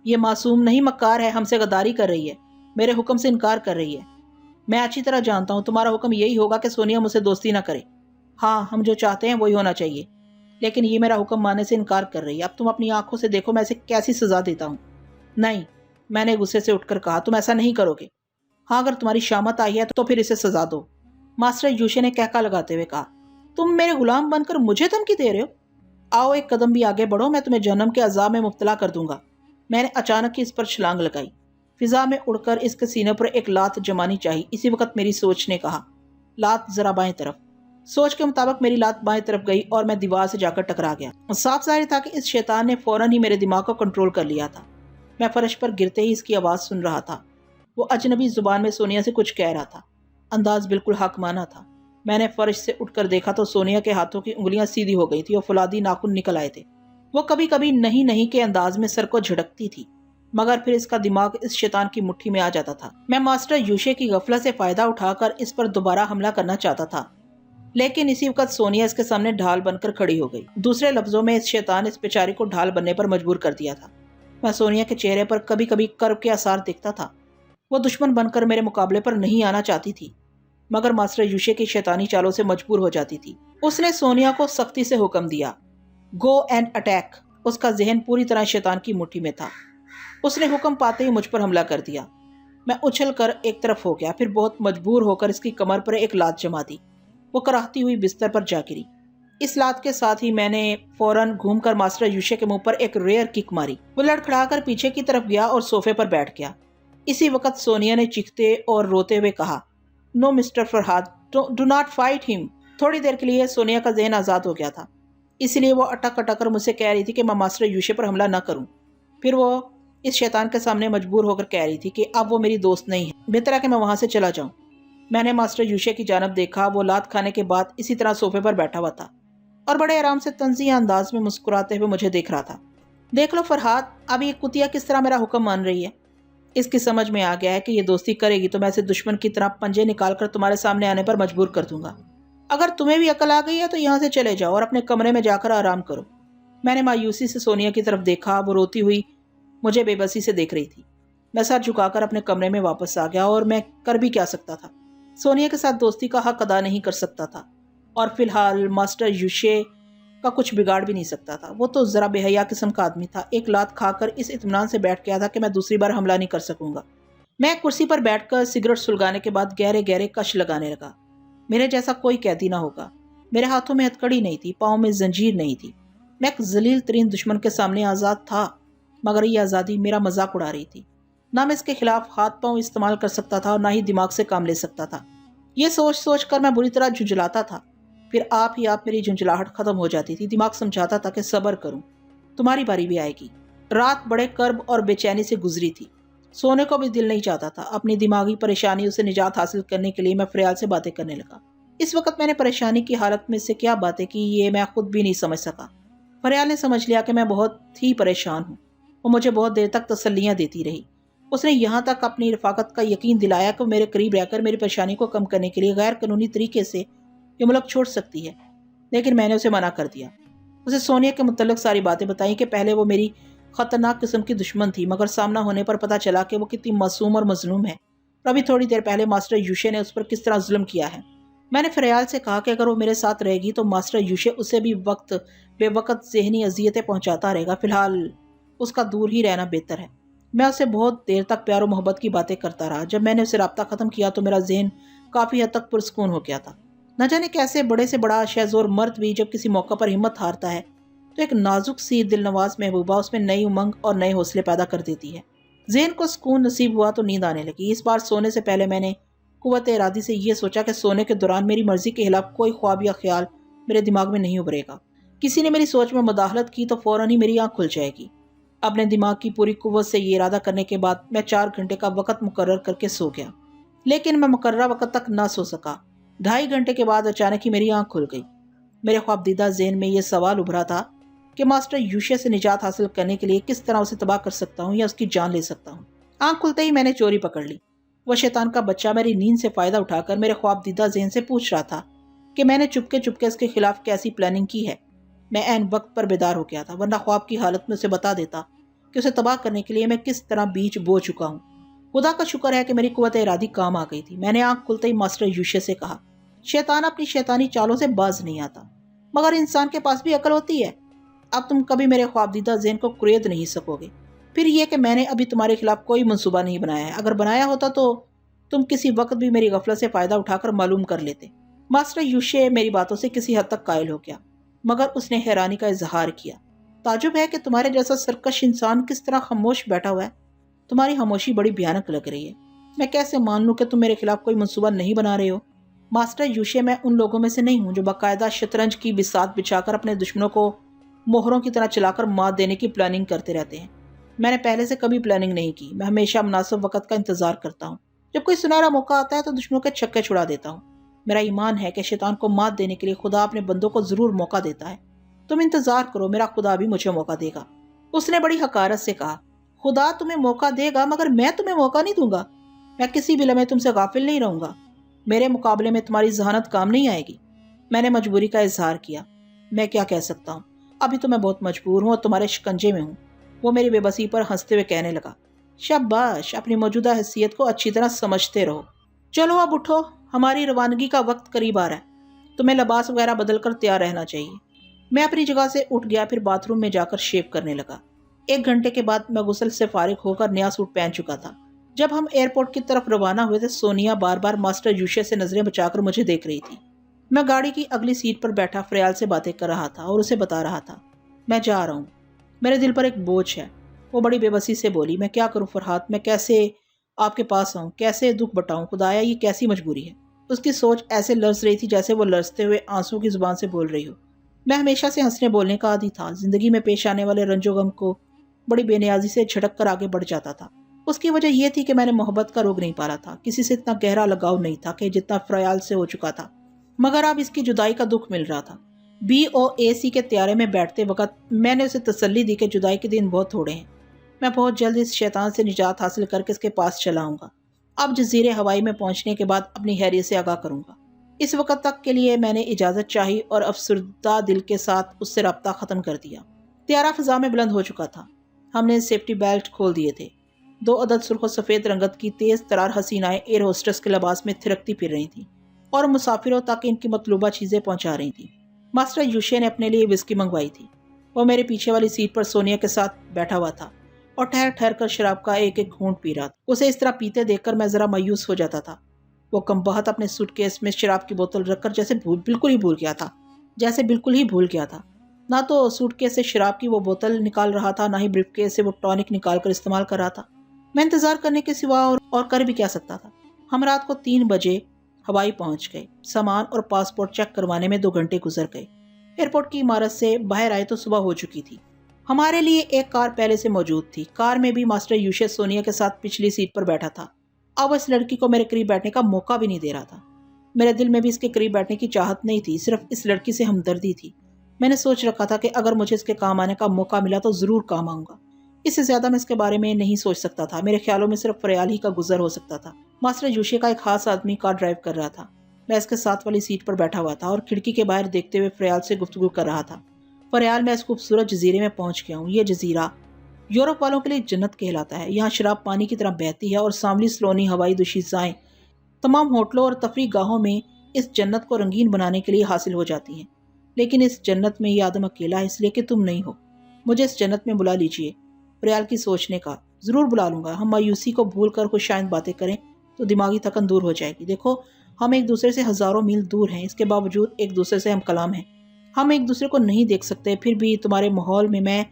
A: یہ معصوم نہیں مکار ہے، ہم سے غداری کر رہی ہے، میرے حکم سے انکار کر رہی ہے۔ میں اچھی طرح جانتا ہوں تمہارا حکم یہی ہوگا کہ سونیا مجھ سے دوستی نہ کرے۔ ہاں، ہم جو چاہتے ہیں وہی ہونا چاہیے، لیکن یہ میرا حکم ماننے سے انکار کر رہی ہے۔ اب تم اپنی آنکھوں سے دیکھو میں اسے کیسی سزا دیتا ہوں۔ نہیں، میں نے غصے سے اٹھ کر کہا، تم ایسا نہیں کرو گے۔ ہاں، اگر تمہاری شامت آئی ہے تو پھر اسے سزا دو۔ ماسٹر یوشے نے کہکا لگاتے ہوئے کہا، تم میرے غلام بن کر مجھے دھمکی دے رہے ہو؟ آؤ ایک قدم بھی آگے بڑھو، میں تمہیں جہنم کے عذاب میں مبتلا کر دوں گا۔ میں نے اچانک ہی اس پر چھلانگ لگائی، فضا میں اڑ کر اس کے سینے پر ایک لات جمانی چاہی۔ اسی وقت میری سوچ نے کہا، لات ذرا بائیں طرف۔ سوچ کے مطابق میری لات بائیں طرف گئی اور میں دیوار سے جا کر ٹکرا گیا۔ صاف ظاہر تھا کہ اس شیطان نے فوراً ہی میرے دماغ کو کنٹرول کر لیا تھا۔ میں فرش پر گرتے ہی اس کی آواز سن رہا تھا۔ وہ اجنبی زبان میں سونیا سے کچھ کہہ رہا تھا، انداز بالکل حاکمانہ تھا۔ میں نے فرش سے اٹھ کر دیکھا تو سونیا کے ہاتھوں کی انگلیاں سیدھی ہو گئی تھی اور فولادی ناخن نکل آئے تھے۔ وہ کبھی کبھی نہیں نہیں کے انداز میں سر کو جھٹکتی تھی، مگر پھر اس کا دماغ اس شیطان کی مٹھی میں آ جاتا تھا۔ میں ماسٹر یوشے کی غفلت سے فائدہ اٹھا کر اس پر دوبارہ حملہ کرنا چاہتا تھا، لیکن اسی وقت سونیا اس کے سامنے ڈھال بن کر کھڑی ہو گئی۔ دوسرے لفظوں میں اس شیطان اس بیچاری کو ڈھال بننے پر مجبور کر دیا تھا۔ میں سونیا کے چہرے پر کبھی کبھی کرب کے آثار دیکھتا تھا۔ وہ دشمن بن کر میرے مقابلے پر نہیں آنا چاہتی تھی، مگر ماسٹر یوشے کی شیطانی چالوں سے مجبور ہو جاتی تھی۔ اس نے سونیا کو سختی سے حکم دیا، گو اینڈ اٹیک۔ اس کا ذہن پوری طرح شیطان کی مٹھی میں تھا۔ اس نے حکم پاتے ہی مجھ پر حملہ کر دیا۔ میں اچھل کر ایک طرف ہو گیا، پھر بہت مجبور ہو کر اس کی کمر پر ایک لات جما دی۔ وہ کراہتی ہوئی بستر پر جا گری۔ اس لات کے ساتھ ہی میں نے فوراً گھوم کر ماسٹر یوشے کے منہ پر ایک ریئر کک ماری۔ وہ لڑکھڑا کر پیچھے کی طرف گیا اور صوفے پر بیٹھ گیا۔ اسی وقت سونیا نے چیختے اور روتے ہوئے کہا، no Mister Farhad, do not fight ہم۔ تھوڑی دیر کے لیے سونیا کا ذہن آزاد ہو گیا تھا، اس لیے وہ اٹک اٹک کر مجھ سے کہہ رہی تھی کہ میں ماسٹر یوشے پر حملہ نہ کروں۔ پھر وہ اس شیطان کے سامنے مجبور ہو کر کہہ رہی تھی کہ اب وہ میری دوست نہیں ہے، بہتر ہے کہ میں وہاں سے چلا جاؤں۔ میں نے ماسٹر یوشے کی جانب دیکھا۔ وہ لات کھانے کے بعد اسی طرح صوفے پر بیٹھا ہوا تھا اور بڑے آرام سے طنزیہ انداز میں مسکراتے ہوئے مجھے دیکھ رہا تھا۔ دیکھ لو فرہاد، اب یہ کتیا کس طرح میرا حکم مان رہی ہے۔ اس کی سمجھ میں آ گیا ہے کہ یہ دوستی کرے گی تو میں اسے دشمن کی طرح پنجے نکال کر تمہارے سامنے آنے پر مجبور کر دوں گا۔ اگر تمہیں بھی عقل آ گئی ہے تو یہاں سے چلے جاؤ اور اپنے کمرے میں جا کر آرام کرو۔ میں نے مایوسی سے سونیا کی طرف دیکھا۔ وہ روتی ہوئی مجھے بے بسی سے دیکھ رہی تھی۔ میں سر جھکا کر اپنے کمرے میں واپس آ گیا، اور میں کر بھی کیا سکتا تھا؟ سونیا کے ساتھ دوستی کا حق ادا نہیں کر سکتا تھا، اور فی الحال ماسٹر یوشے کا کچھ بگاڑ بھی نہیں سکتا تھا۔ وہ تو ذرا بے حیا قسم کا آدمی تھا۔ ایک لات کھا کر اس اطمینان سے بیٹھ گیا تھا کہ میں دوسری بار حملہ نہیں کر سکوں گا۔ میں کرسی پر بیٹھ کر سگریٹ سلگانے کے بعد گہرے گہرے کش لگانے لگا۔ میرے جیسا کوئی قیدی نہ ہوگا۔ میرے ہاتھوں میں ہتھکڑی نہیں تھی، پاؤں میں زنجیر نہیں تھی۔ میں ایک ذلیل ترین دشمن کے سامنے آزاد تھا، مگر یہ آزادی میرا مذاق اڑا رہی تھی۔ نہ میں اس کے خلاف ہاتھ پاؤں استعمال کر سکتا تھا اور نہ ہی دماغ سے کام لے سکتا تھا۔ یہ سوچ سوچ کر میں بری طرح جھنجھلاتا تھا۔ پھر آپ ہی آپ میری جھنجھلاہٹ ختم ہو جاتی تھی۔ دماغ سمجھاتا تھا کہ صبر کروں، تمہاری باری بھی آئے گی۔ رات بڑے کرب اور بے چینی سے گزری تھی۔ سونے کو بھی دل نہیں چاہتا تھا۔ اپنی دماغی پریشانیوں سے نجات حاصل کرنے کے لیے میں فریال سے باتیں کرنے لگا۔ اس وقت میں نے پریشانی کی حالت میں سے کیا باتیں کی یہ میں خود بھی نہیں سمجھ سکا۔ فریال نے سمجھ لیا کہ میں بہت ہی پریشان ہوں۔ وہ مجھے بہت دیر تک تسلیاں دیتی رہی۔ اس نے یہاں تک اپنی رفاقت کا یقین دلایا کہ وہ میرے قریب رہ کر میری پریشانی کو کم کرنے کے لیے غیر قانونی طریقے سے یہ ملک چھوڑ سکتی ہے، لیکن میں نے اسے منع کر دیا۔ اسے سونیا کے متعلق ساری باتیں بتائیں کہ پہلے وہ میری خطرناک قسم کی دشمن تھی، مگر سامنا ہونے پر پتہ چلا کہ وہ کتنی معصوم اور مظلوم ہے، اور ابھی تھوڑی دیر پہلے ماسٹر یوشے نے اس پر کس طرح ظلم کیا ہے۔ میں نے فریال سے کہا کہ اگر وہ میرے ساتھ رہے گی تو ماسٹر یوشے اسے بھی بے وقت ذہنی اذیتیں پہنچاتا رہے گا۔ فی الحال اس کا دور ہی رہنا بہتر ہے۔ میں اسے بہت دیر تک پیار و محبت کی باتیں کرتا رہا۔ جب میں نے اسے رابطہ ختم کیا تو میرا ذہن کافی حد تک پرسکون ہو گیا تھا۔ نہ جانے کیسے بڑے سے بڑا شہزور مرد بھی جب کسی موقع پر ہمت ہارتا ہے تو ایک نازک سی دل نواز محبوبہ اس میں نئی امنگ اور نئے حوصلے پیدا کر دیتی ہے۔ ذہن کو سکون نصیب ہوا تو نیند آنے لگی۔ اس بار سونے سے پہلے میں نے قوت ارادی سے یہ سوچا کہ سونے کے دوران میری مرضی کے خلاف کوئی خواب یا خیال میرے دماغ میں نہیں ابھرے گا۔ کسی نے میری سوچ میں مداخلت کی تو فوراً ہی میری آنکھ کھل جائے گی۔ اپنے دماغ کی پوری قوت سے یہ ارادہ کرنے کے بعد میں 4 گھنٹے کا وقت مقرر کر کے سو گیا، لیکن میں مقررہ وقت تک نہ سو سکا۔ 2.5 گھنٹے کے بعد اچانک ہی میری آنکھ کھل گئی۔ میرے خواب دیدہ ذہن میں یہ سوال ابھرا تھا کہ ماسٹر یوشے سے نجات حاصل کرنے کے لیے کس طرح اسے تباہ کر سکتا ہوں یا اس کی جان لے سکتا ہوں۔ آنکھ کھلتے ہی میں نے چوری پکڑ لی۔ وہ شیطان کا بچہ میری نیند سے فائدہ اٹھا کر میرے خواب دیدہ ذہن سے پوچھ رہا تھا کہ میں نے چپکے چپکے اس کے خلاف کیسی پلاننگ کی ہے۔ میں عین وقت پر بیدار ہو گیا تھا، ورنہ خواب کی حالت میں اسے بتا دیتا کہ اسے تباہ کرنے کے لیے میں کس طرح بیج بو چکا ہوں۔ خدا کا شکر ہے کہ میری قوت ارادی کام آ گئی تھی۔ میں نے آنکھ کھلتے ہی ماسٹر یوشے سے کہا، شیطان اپنی شیطانی چالوں سے باز نہیں آتا، مگر انسان کے پاس بھی عقل ہوتی ہے۔ اب تم کبھی میرے خواب دیدہ ذہن کو قید نہیں سکو گے۔ پھر یہ کہ میں نے ابھی تمہارے خلاف کوئی منصوبہ نہیں بنایا ہے، اگر بنایا ہوتا تو تم کسی وقت بھی میری غفلت سے فائدہ اٹھا کر معلوم کر لیتے۔ ماسٹر یوشے میری باتوں سے کسی حد تک قائل ہو گیا، مگر اس نے حیرانی کا اظہار کیا۔ تعجب ہے کہ تمہارے جیسا سرکش انسان کس طرح خاموش بیٹھا ہوا ہے۔ تمہاری خاموشی بڑی بھیانک لگ رہی ہے۔ میں کیسے مان لوں کہ تم میرے خلاف کوئی منصوبہ نہیں بنا رہے ہو؟ ماسٹر یوشے، میں ان لوگوں میں سے نہیں ہوں جو باقاعدہ شطرنج کی بساط بچھا کر اپنے دشمنوں کو مہروں کی طرح چلا کر مات دینے کی پلاننگ کرتے رہتے ہیں۔ میں نے پہلے سے کبھی پلاننگ نہیں کی۔ میں ہمیشہ مناسب وقت کا انتظار کرتا ہوں۔ جب کوئی سنہرا موقع آتا ہے تو دشمنوں کے چھکے چھڑا دیتا ہوں۔ میرا ایمان ہے کہ شیطان کو مات دینے کے لیے خدا اپنے بندوں کو ضرور موقع دیتا ہے۔ تم انتظار کرو، میرا خدا بھی مجھے موقع دے گا۔ اس نے بڑی حقارت سے کہا، خدا تمہیں موقع دے گا مگر میں تمہیں موقع نہیں دوں گا۔ میں کسی بھی لمحے تم سے غافل نہیں رہوں گا۔ میرے مقابلے میں تمہاری ذہانت کام نہیں آئے گی۔ میں نے مجبوری کا اظہار کیا۔ میں کیا کہہ سکتا ہوں؟ ابھی تو میں بہت مجبور ہوں اور تمہارے شکنجے میں ہوں۔ وہ میری بے بسی پر ہنستے ہوئے کہنے لگا، شاباش، اپنی موجودہ حیثیت کو اچھی طرح سمجھتے رہو۔ چلو اب اٹھو، ہماری روانگی کا وقت قریب آ رہا ہے۔ تمہیں لباس وغیرہ بدل کر تیار رہنا چاہیے۔ میں اپنی جگہ سے اٹھ گیا، پھر باتھ روم میں جا کر شیو کرنے لگا۔ 1 گھنٹے کے بعد میں غسل سے فارغ ہو کر نیا سوٹ پہن چکا تھا۔ جب ہم ایئرپورٹ کی طرف روانہ ہوئے تھے، سونیا بار بار ماسٹر یوشے سے نظریں بچا کر مجھے دیکھ رہی تھی۔ میں گاڑی کی اگلی سیٹ پر بیٹھا فریال سے باتیں کر رہا تھا اور اسے بتا رہا تھا، میں جا رہا ہوں، میرے دل پر ایک بوجھ ہے۔ وہ بڑی بے بسی سے بولی، میں کیا کروں فرحات، میں کیسے آپ کے پاس آؤں، کیسے دکھ بٹاؤں، خدایا یہ کیسی مجبوری ہے۔ اس کی سوچ ایسے لرز رہی تھی جیسے وہ لرزتے ہوئے آنسو کی زبان سے بول رہی ہو۔ میں ہمیشہ سے ہنسنے بولنے کا عادی تھا، زندگی میں پیش آنے والے رنج و غم کو بڑی بے نیازی سے جھٹک کر آگے بڑھ جاتا تھا۔ اس کی وجہ یہ تھی کہ میں نے محبت کا روگ نہیں پالا تھا، کسی سے اتنا گہرا لگاؤ نہیں تھا کہ جتنا فریال سے ہو چکا تھا، مگر اب اس کی جدائی کا دکھ مل رہا تھا۔ BOAC کے طیارے میں بیٹھتے وقت میں نے اسے تسلی دی کہ جدائی کے دن بہت تھوڑے ہیں، میں بہت جلد اس شیطان سے نجات حاصل کر کے اس کے پاس چلا آؤں گا۔ اب جزیرے ہوائی میں پہنچنے کے بعد اپنی خیریت سے آگاہ کروں گا۔ اس وقت تک کے لیے میں نے اجازت چاہی اور افسردہ دل کے ساتھ اس سے رابطہ ختم کر دیا۔ طیارہ فضا میں بلند ہو چکا تھا۔ ہم نے سیفٹی بیلٹ کھول دیے تھے۔ 2 عدد سرخ و سفید رنگت کی تیز ترار حسینائیں ایئر ہوسٹس کے لباس میں تھرکتی پھر رہی تھیں اور مسافروں تک ان کی مطلوبہ چیزیں پہنچا رہی تھیں۔ ماسٹر یوشے نے اپنے لیے وسکی منگوائی تھی۔ وہ میرے پیچھے والی سیٹ پر سونیا کے ساتھ بیٹھا ہوا تھا اور ٹھہر ٹھہر کر شراب کا ایک ایک گھونٹ پی رہا تھا۔ اسے اس طرح پیتے دیکھ کر میں ذرا مایوس ہو جاتا تھا۔ وہ کم بہت اپنے سوٹ کیس میں شراب کی بوتل رکھ کر بالکل ہی بھول گیا تھا۔ نہ تو سوٹ کیس سے شراب کی وہ بوتل نکال رہا تھا، نہ ہی بریف کیس سے وہ ٹونک نکال کر استعمال کر رہا تھا۔ میں انتظار کرنے کے سوا اور کر بھی کیا سکتا تھا۔ ہم رات کو 3 بجے ہوائی پہنچ گئے۔ سامان اور پاسپورٹ چیک کروانے میں 2 گھنٹے گزر گئے۔ ایئرپورٹ کی عمارت سے باہر آئے تو صبح ہو چکی تھی۔ ہمارے لیے ایک کار پہلے سے موجود تھی۔ کار میں بھی ماسٹر یوشے سونیا کے ساتھ پچھلی سیٹ پر بیٹھا تھا۔ اب اس لڑکی کو میرے قریب بیٹھنے کا موقع بھی نہیں دے رہا تھا۔ میرے دل میں بھی اس کے قریب بیٹھنے کی چاہت نہیں تھی، صرف اس لڑکی سے ہمدردی تھی۔ میں نے سوچ رکھا تھا کہ اگر مجھے اس کے کام آنے کا موقع ملا تو ضرور کام آؤں گا۔ اس سے زیادہ میں اس کے بارے میں نہیں سوچ سکتا تھا۔ میرے خیالوں میں صرف فریال ہی کا گزر ہو سکتا تھا۔ ماسٹر یوشے کا ایک خاص آدمی کار ڈرائیو کر رہا تھا۔ میں اس کے ساتھ والی سیٹ پر بیٹھا ہوا تھا اور کھڑکی کے باہر دیکھتے ہوئے فریال سے گفتگو کر رہا تھا۔ فریال، میں اس خوبصورت جزیرے میں پہنچ گیا ہوں۔ یہ جزیرہ یورپ والوں کے لیے جنت کہلاتا ہے۔ یہاں شراب پانی کی طرح بہتی ہے اور سانولی سلونی ہوائی دوشیزائیں تمام ہوٹلوں اور تفریح گاہوں میں اس جنت کو رنگین بنانے کے لیے حاصل ہو جاتی ہیں۔ لیکن اس جنت میں یہ آدم اکیلا ہے، اس لیے کہ تم نہیں ہو۔ مجھے اس جنت میں بلا لیجئے۔ فریال کی سوچنے کا، ضرور بلا لوں گا۔ ہم مایوسی کو بھول کر خوش آئند باتیں کریں تو دماغی تھکن دور ہو جائے گی۔ دیکھو، ہم ایک دوسرے سے ہزاروں میل دور ہیں، اس کے باوجود ایک دوسرے سے ہم کلام ہیں۔ ہم ایک دوسرے کو نہیں دیکھ سکتے، پھر بھی تمہارے ماحول میں میں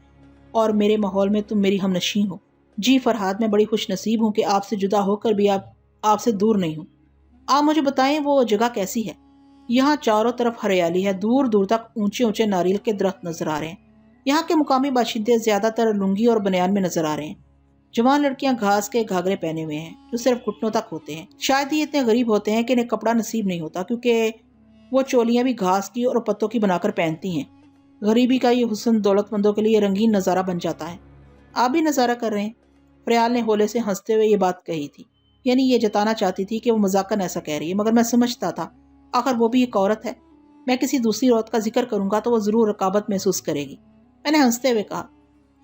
A: اور میرے ماحول میں تم میری ہم نشیں ہو۔ جی فرحات، میں بڑی خوش نصیب ہوں کہ آپ سے جدا ہو کر بھی آپ سے دور نہیں ہوں۔ آپ مجھے بتائیں وہ جگہ کیسی ہے؟ یہاں چاروں طرف ہریالی ہے، دور دور تک اونچے اونچے ناریل کے درخت نظر آ رہے ہیں۔ یہاں کے مقامی باشندے زیادہ تر لنگی اور بنیان میں نظر آ رہے ہیں۔ جوان لڑکیاں گھاس کے گھاگرے پہنے ہوئے ہیں جو صرف گھٹنوں تک ہوتے ہیں۔ شاید یہ اتنے غریب ہوتے ہیں کہ انہیں کپڑا نصیب نہیں ہوتا، کیونکہ وہ چولیاں بھی گھاس کی اور پتوں کی بنا کر پہنتی ہیں۔ غریبی کا یہ حسن دولت مندوں کے لیے رنگین نظارہ بن جاتا ہے۔ آپ بھی نظارہ کر رہے ہیں؟ فریال نے ہولے سے ہنستے ہوئے یہ بات کہی تھی، یعنی یہ جتانا چاہتی تھی کہ وہ مذاقن ایسا کہہ رہی ہے، مگر میں سمجھتا تھا آخر وہ بھی ایک عورت ہے۔ میں کسی دوسری عورت کا ذکر کروں گا تو وہ ضرور رقابت محسوس کرے گی۔ میں نے ہنستے ہوئے کہا،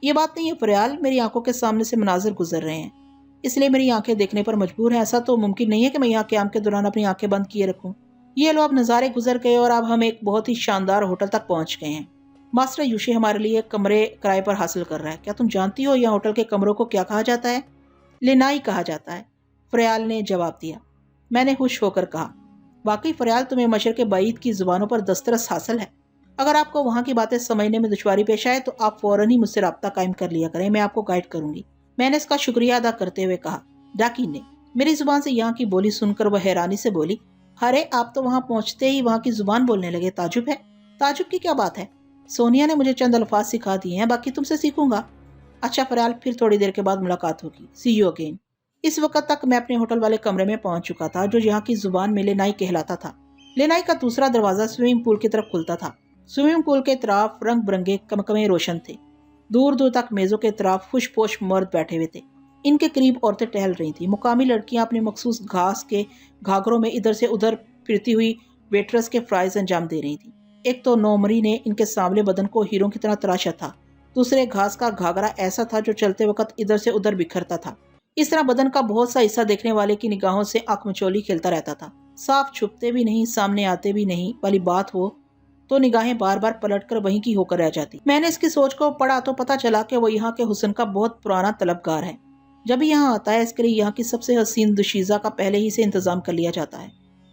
A: یہ بات نہیں ہے فریال، میری آنکھوں کے سامنے سے مناظر گزر رہے ہیں، اس لیے میری آنکھیں دیکھنے پر مجبور ہیں۔ ایسا تو ممکن نہیں ہے کہ میں یہاں قیام کے دوران اپنی آنکھیں بند کیے رکھوں۔ یہ لو اب نظارے گزر گئے اور اب ہم ایک بہت ہی شاندار ہوٹل تک پہنچ گئے ہیں۔ ماسٹر یوشی ہمارے لیے کمرے کرائے پر حاصل کر رہا ہے۔ کیا تم جانتی ہو یہاں ہوٹل کے کمروں کو کیا کہا جاتا ہے؟ لینائی کہا جاتا ہے، فریال نے جواب دیا۔ میں نے خوش ہو کر کہا، واقعی فریال، تمہیں مشرق بعید کی زبانوں پر دسترس حاصل ہے۔ اگر آپ کو وہاں کی باتیں سمجھنے میں دشواری پیش آئے تو آپ فوراً ہی مجھ سے رابطہ قائم کر لیا کریں، میں آپ کو گائیڈ کروں گی۔ میں نے اس کا شکریہ ادا کرتے ہوئے کہا۔ ڈاکن نے میری زبان سے یہاں کی بولی سن کر وہ حیرانی سے بولی، ارے آپ تو وہاں پہنچتے ہی وہاں کی زبان بولنے لگے، تعجب ہے۔ تعجب کی کیا بات ہے؟ سونیا نے مجھے چند الفاظ سکھا دیے ہیں، باقی تم سے سیکھوں گا۔ اچھا فریال، پھر تھوڑی دیر کے بعد ملاقات ہوگی، سی یو اگین۔ اس وقت تک میں اپنے ہوٹل والے کمرے میں پہنچ چکا تھا جو یہاں کی زبان میں لینائی کہلاتا تھا۔ لینائی کا دوسرا دروازہ سوئمنگ پول کی طرف کھلتا تھا۔ سوئمنگ پول کے اطراف رنگ برنگے کمکمے روشن تھے۔ دور دور تک میزوں کے اطراف خوش پوش مرد بیٹھے ہوئے تھے۔ ان کے قریب عورتیں ٹہل رہی تھیں۔ مقامی لڑکیاں اپنے مخصوص گھاس کے گھاگروں میں ادھر سے ادھر پھرتی ہوئی ویٹرس کے فرائض انجام دے رہی تھیں۔ ایک تو نومری نے ان کے سانولے بدن کو ہیروں کی طرح تراشا تھا، دوسرے گھاس کا گھاگرا ایسا تھا جو چلتے وقت ادھر سے ادھر بکھرتا تھا۔ اس طرح بدن کا بہت سا حصہ دیکھنے والے کی نگاہوں سے آنکھ مچولی کھیلتا رہتا تھا۔ صاف چھپتے بھی نہیں، سامنے آتے بھی نہیں والی بات ہو تو نگاہیں بار بار پلٹ کر وہیں کی ہو کر رہ جاتی۔ میں نے اس کی سوچ کو پڑھا تو پتہ چلا کہ وہ یہاں کے حسن کا بہت پرانا طلبگار ہے۔ جب یہاں آتا ہے اس کے لیے یہاں کی سب سے حسین دوشیزہ کا پہلے ہی سے انتظام کر لیا جاتا ہے۔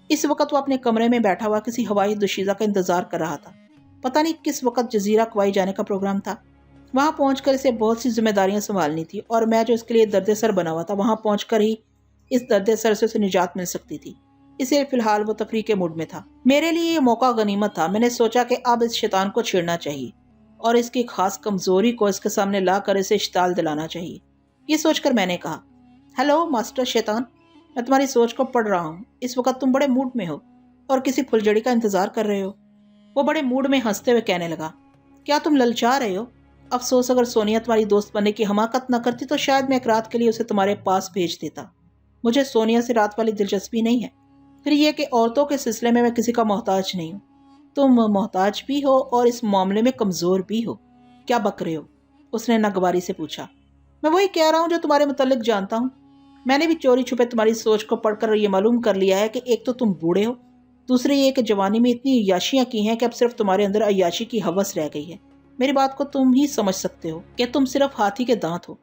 A: اس وقت وہ اپنے کمرے میں بیٹھا ہوا کسی ہوائی دوشیزہ کا انتظار کر رہا تھا۔ پتہ نہیں کس وقت جزیرہ کوئی جانے کا پروگرام تھا۔ وہاں پہنچ کر اسے بہت سی ذمہ داریاں سنبھالنی تھی اور میں جو اس کے لیے درد سر بنا ہوا تھا وہاں پہنچ کر ہی اس درد سر سے اسے نجات مل سکتی تھی۔ اسے فی الحال وہ تفریح کے موڈ میں تھا۔ میرے لیے یہ موقع غنیمت تھا۔ میں نے سوچا کہ اب اس شیطان کو چھیڑنا چاہیے اور اس کی خاص کمزوری کو اس کے سامنے لا کر اسے اشتعال دلانا چاہیے۔ یہ سوچ کر میں نے کہا، ہیلو ماسٹر شیطان، میں تمہاری سوچ کو پڑھ رہا ہوں۔ اس وقت تم بڑے موڈ میں ہو اور کسی پھلجڑی کا انتظار کر رہے ہو۔ وہ بڑے موڈ میں ہنستے ہوئے کہنے لگا، کیا تم للچا رہے ہو؟ افسوس اگر سونیا تمہاری دوست بننے کی حماقت نہ کرتی تو شاید میں ایک رات کے لیے اسے تمہارے پاس بھیج دیتا۔ مجھے سونیا سے رات والی دلچسپی نہیں ہے۔ پھر یہ کہ عورتوں کے سلسلے میں کسی کا محتاج نہیں ہوں۔ تم محتاج بھی ہو اور اس معاملے میں کمزور بھی ہو۔ کیا بک رہے ہو؟ اس نے ناگواری سے پوچھا۔ میں وہی کہہ رہا ہوں جو تمہارے متعلق جانتا ہوں۔ میں نے بھی چوری چھپے تمہاری سوچ کو پڑھ کر یہ معلوم کر لیا ہے کہ ایک تو تم بوڑھے ہو، دوسرے یہ کہ جوانی میں اتنی عیاشیاں کی ہیں کہ اب صرف تمہارے اندر عیاشی کی ہوس رہ گئی ہے۔ میری بات کو تم ہی سمجھ سکتے ہو کہ تم صرف ہاتھی کے دانت ہو۔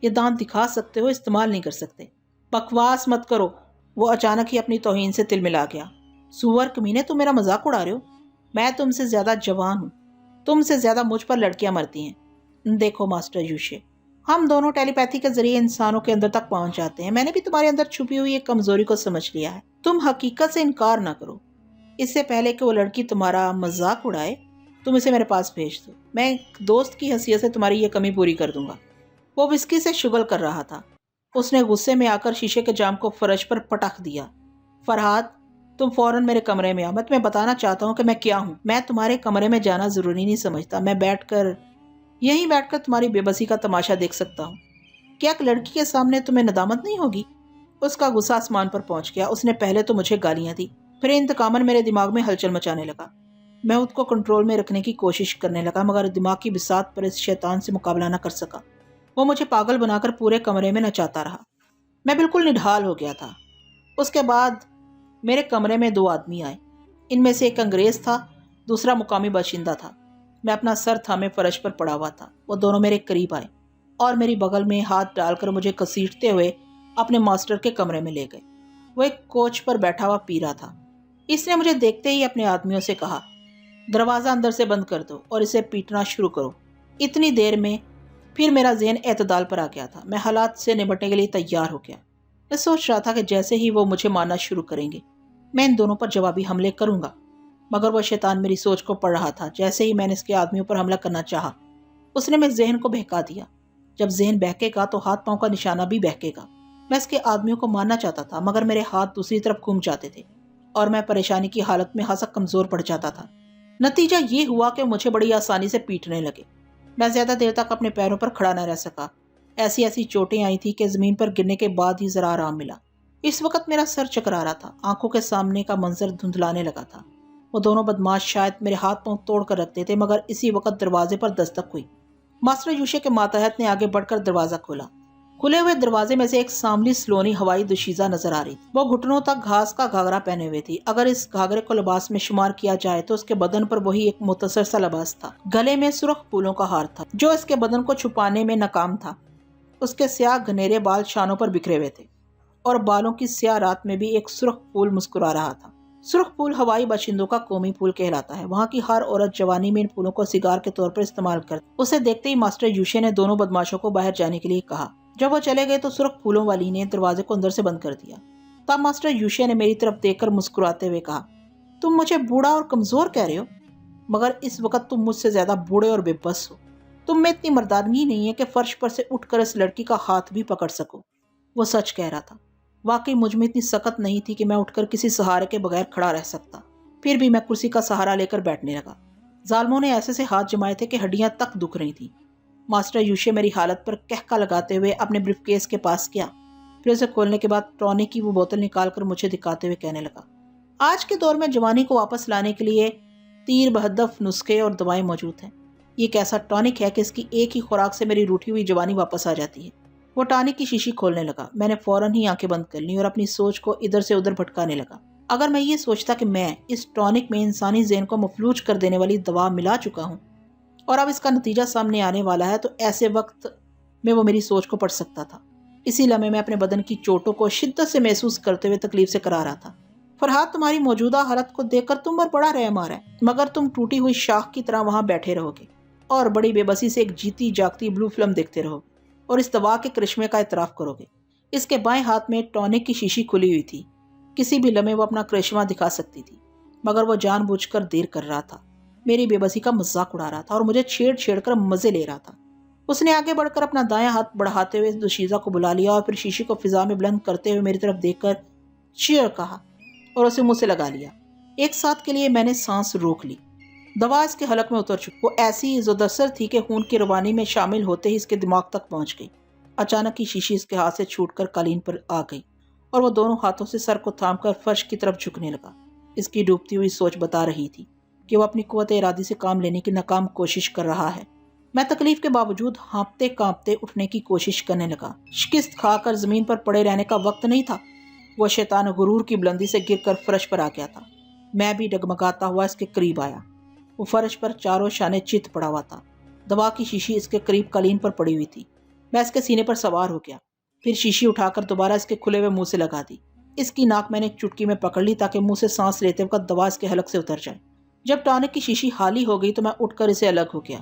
A: یہ دانت دکھا سکتے ہو، استعمال نہیں کر سکتے۔ بکواس مت کرو۔ وہ اچانک ہی اپنی توہین سے تل ملا گیا۔ سور کمینے، تم میرا مذاق اڑا رہے ہو؟ میں تم سے زیادہ جوان ہوں۔ تم سے زیادہ مجھ پر لڑکیاں مرتی ہیں۔ دیکھو ماسٹر یوشے، ہم دونوں ٹیلی پیتھی کے ذریعے انسانوں کے اندر تک پہنچ جاتے ہیں۔ میں نے بھی تمہارے اندر چھپی ہوئی ایک کمزوری کو سمجھ لیا ہے۔ تم حقیقت سے انکار نہ کرو۔ اس سے پہلے کہ وہ لڑکی تمہارا مذاق اڑائے، تم اسے میرے پاس بھیج دو۔ میں ایک دوست کی حیثیت سے تمہاری یہ کمی پوری کر دوں گا۔ وہ وسکی سے شغل کر رہا تھا۔ اس نے غصے میں آ کر شیشے کے جام کو فرش پر پٹخ دیا۔ فرحات، تم فوراً میرے کمرے میں آ۔ میں تمہیں بتانا چاہتا ہوں کہ میں کیا ہوں۔ میں تمہارے کمرے میں جانا ضروری نہیں سمجھتا۔ میں یہیں بیٹھ کر تمہاری بے بسی کا تماشا دیکھ سکتا ہوں۔ کیا ایک لڑکی کے سامنے تمہیں ندامت نہیں ہوگی؟ اس کا غصہ آسمان پر پہنچ گیا۔ اس نے پہلے تو مجھے گالیاں دی، پھر انتقاماً میرے دماغ میں ہلچل مچانے لگا۔ میں خود کو کنٹرول میں رکھنے کی کوشش کرنے لگا مگر دماغ کی بساط پر اس شیطان سے مقابلہ نہ کر سکا۔ وہ مجھے پاگل بنا کر پورے کمرے میں نچاتا رہا۔ میں بالکل نڈھال ہو گیا تھا۔ اس کے بعد میرے کمرے میں 2 آدمی آئے۔ ان میں سے ایک انگریز تھا، دوسرا مقامی باشندہ تھا۔ میں اپنا سر تھامے فرش پر پڑا ہوا تھا۔ وہ دونوں میرے قریب آئے اور میری بغل میں ہاتھ ڈال کر مجھے گھسیٹتے ہوئے اپنے ماسٹر کے کمرے میں لے گئے۔ وہ ایک کوچ پر بیٹھا ہوا پی رہا تھا۔ اس نے مجھے دیکھتے ہی اپنے آدمیوں سے کہا، دروازہ اندر سے بند کر دو اور اسے پیٹنا شروع کرو۔ اتنی دیر میں پھر میرا ذہن اعتدال پر آ گیا تھا۔ میں حالات سے نمٹنے کے لیے تیار ہو گیا۔ میں سوچ رہا تھا کہ جیسے ہی وہ مجھے مارنا شروع کریں گے میں ان دونوں پر جوابی حملے کروں گا، مگر وہ شیطان میری سوچ کو پڑھ رہا تھا۔ جیسے ہی میں نے اس کے آدمیوں پر حملہ کرنا چاہا، اس نے میرے ذہن کو بہکا دیا۔ جب ذہن بہکے گا تو ہاتھ پاؤں کا نشانہ بھی بہکے گا۔ میں اس کے آدمیوں کو مارنا چاہتا تھا مگر میرے ہاتھ دوسری طرف گھوم جاتے تھے اور میں پریشانی کی حالت میں خاصا کمزور پڑ جاتا تھا۔ نتیجہ یہ ہوا کہ مجھے بڑی آسانی سے پیٹنے لگے۔ میں زیادہ دیر تک اپنے پیروں پر کھڑا نہ رہ سکا۔ ایسی چوٹیں آئی تھی کہ زمین پر گرنے کے بعد ہی ذرا آرام ملا۔ اس وقت میرا سر چکرا رہا تھا، آنکھوں کے سامنے کا منظر دھندلانے لگا تھا۔ وہ دونوں بدماش شاید میرے ہاتھ پاؤں توڑ کر رکھتے تھے، مگر اسی وقت دروازے پر دستک ہوئی۔ ماسٹر یوشے کے ماتحت نے آگے بڑھ کر دروازہ کھولا۔ کھلے ہوئے دروازے میں سے ایک ساملی سلونی ہوائی دوشیزہ نظر آ رہی تھی۔ وہ گھٹنوں تک گھاس کا گھاگرا پہنے ہوئے تھی۔ اگر اس گھاگرے کو لباس میں شمار کیا جائے تو اس کے بدن پر وہی ایک مختصر سا لباس تھا۔ گلے میں سرخ پھولوں کا ہار تھا جو اس کے بدن کو چھپانے میں ناکام تھا۔ اس کے سیاہ گھنیرے بال شانوں پر بکھرے ہوئے تھے اور بالوں کی سیاہ رات میں بھی ایک سرخ پھول مسکرا رہا تھا۔ سرخ پھول ہوائی باشندوں کا قومی پھول کہلاتا ہے۔ وہاں کی ہر عورت جوانی میں ان پھولوں کو سگار کے طور پر استعمال کرتی۔ اسے دیکھتے ہی ماسٹر یوشے نے دونوں بدماشوں کو باہر جانے کے لیے کہا۔ جب وہ چلے گئے تو سرخ پھولوں والی نے دروازے کو اندر سے بند کر دیا۔ تب ماسٹر یوشے نے میری طرف دیکھ کر مسکراتے ہوئے کہا، تم مجھے بوڑھا اور کمزور کہہ رہے ہو، مگر اس وقت تم مجھ سے زیادہ بوڑھے اور بے بس ہو۔ تم میں اتنی مردانگی نہیں ہے کہ فرش پر سے اٹھ کر اس لڑکی کا ہاتھ بھی پکڑ سکو۔ وہ سچ کہہ رہا تھا۔ واقعی مجھ میں اتنی سخت نہیں تھی کہ میں اٹھ کر کسی سہارے کے بغیر کھڑا رہ سکتا۔ پھر بھی میں کرسی کا سہارا لے کر بیٹھنے لگا۔ ظالموں نے ایسے سے ہاتھ جمائے تھے کہ ہڈیاں تک دکھ رہی تھیں۔ ماسٹر یوشے میری حالت پر کہکا لگاتے ہوئے اپنے بریف کیس کے پاس گیا۔ پھر اسے کھولنے کے بعد ٹونک کی وہ بوتل نکال کر مجھے دکھاتے ہوئے کہنے لگا، آج کے دور میں جوانی کو واپس لانے کے لیے تیر بہدف نسخے اور دوائیں موجود ہیں۔ یہ ایک ایسا ٹونک ہے کہ اس کی ایک ہی خوراک سے میری روٹھی ہوئی جوانی واپس آ جاتی ہے۔ وہ ٹونک کی شیشی کھولنے لگا۔ میں نے فوراً ہی آنکھیں بند کر لیں اور اپنی سوچ کو ادھر سے ادھر بھٹکانے لگا۔ اگر میں یہ سوچتا کہ میں اس ٹونک میں انسانی ذہن کو مفلوج کر دینے والی دوا ملا چکا ہوں اور اب اس کا نتیجہ سامنے آنے والا ہے، تو ایسے وقت میں وہ میری سوچ کو پڑھ سکتا تھا۔ اسی لمحے میں اپنے بدن کی چوٹوں کو شدت سے محسوس کرتے ہوئے تکلیف سے کرا رہا تھا۔ فرحاد، تمہاری موجودہ حالت کو دیکھ کر تم پر بڑا رحم آ رہا ہے، مگر تم ٹوٹی ہوئی شاخ کی طرح وہاں بیٹھے رہو گے اور بڑی بے بسی سے ایک جیتی جاگتی بلو فلم دیکھتے رہو گے اور اس دوا کے کرشمے کا اعتراف کرو گے۔ اس کے بائیں ہاتھ میں ٹونک کی شیشی کھلی ہوئی تھی۔ کسی بھی لمحے وہ اپنا کرشمہ دکھا سکتی تھی، مگر وہ جان بوجھ کر دیر کر رہا تھا۔ میری بے بسی کا مذاق اڑا رہا تھا اور مجھے چھیڑ چھیڑ کر مزے لے رہا تھا۔ اس نے آگے بڑھ کر اپنا دایاں ہاتھ بڑھاتے ہوئے دوشیزہ کو بلا لیا اور پھر شیشی کو فضا میں بلند کرتے ہوئے میری طرف دیکھ کر چیئر کہا اور اسے منہ سے لگا لیا۔ ایک ساتھ کے لیے میں نے سانس روک لی۔ دوا اس کے حلق میں اتر چکی۔ وہ ایسی زودسر تھی کہ خون کی روانی میں شامل ہوتے ہی اس کے دماغ تک پہنچ گئی۔ اچانک ہی شیشی اس کے ہاتھ سے چھوٹ کر قالین پر آ گئی اور وہ دونوں ہاتھوں سے سر کو تھام کر فرش کی طرف جھکنے لگا۔ اس کی ڈوبتی ہوئی سوچ بتا رہی تھی کہ وہ اپنی قوت ارادی سے کام لینے کی ناکام کوشش کر رہا ہے۔ میں تکلیف کے باوجود ہانپتے کانپتے اٹھنے کی کوشش کرنے لگا۔ شکست کھا کر زمین پر پڑے رہنے کا وقت نہیں تھا۔ وہ شیطان غرور کی بلندی سے گر کر فرش پر آ گیا تھا۔ میں بھی ڈگمگاتا ہوا اس کے قریب آیا۔ وہ فرش پر چاروں شانے چت پڑا ہوا تھا۔ دوا کی شیشی اس کے قریب قالین پر پڑی ہوئی تھی۔ میں اس کے سینے پر سوار ہو گیا، پھر شیشی اٹھا کر دوبارہ اس کے کھلے ہوئے منہ سے لگا دی۔ اس کی ناک میں نے ایک چٹکی میں پکڑ لی تاکہ منہ سے سانس لیتے وقت دوا اس کے حلق سے اتر جائے۔ جب ٹونک کی شیشی خالی ہو گئی تو میں اٹھ کر اسے الگ ہو گیا۔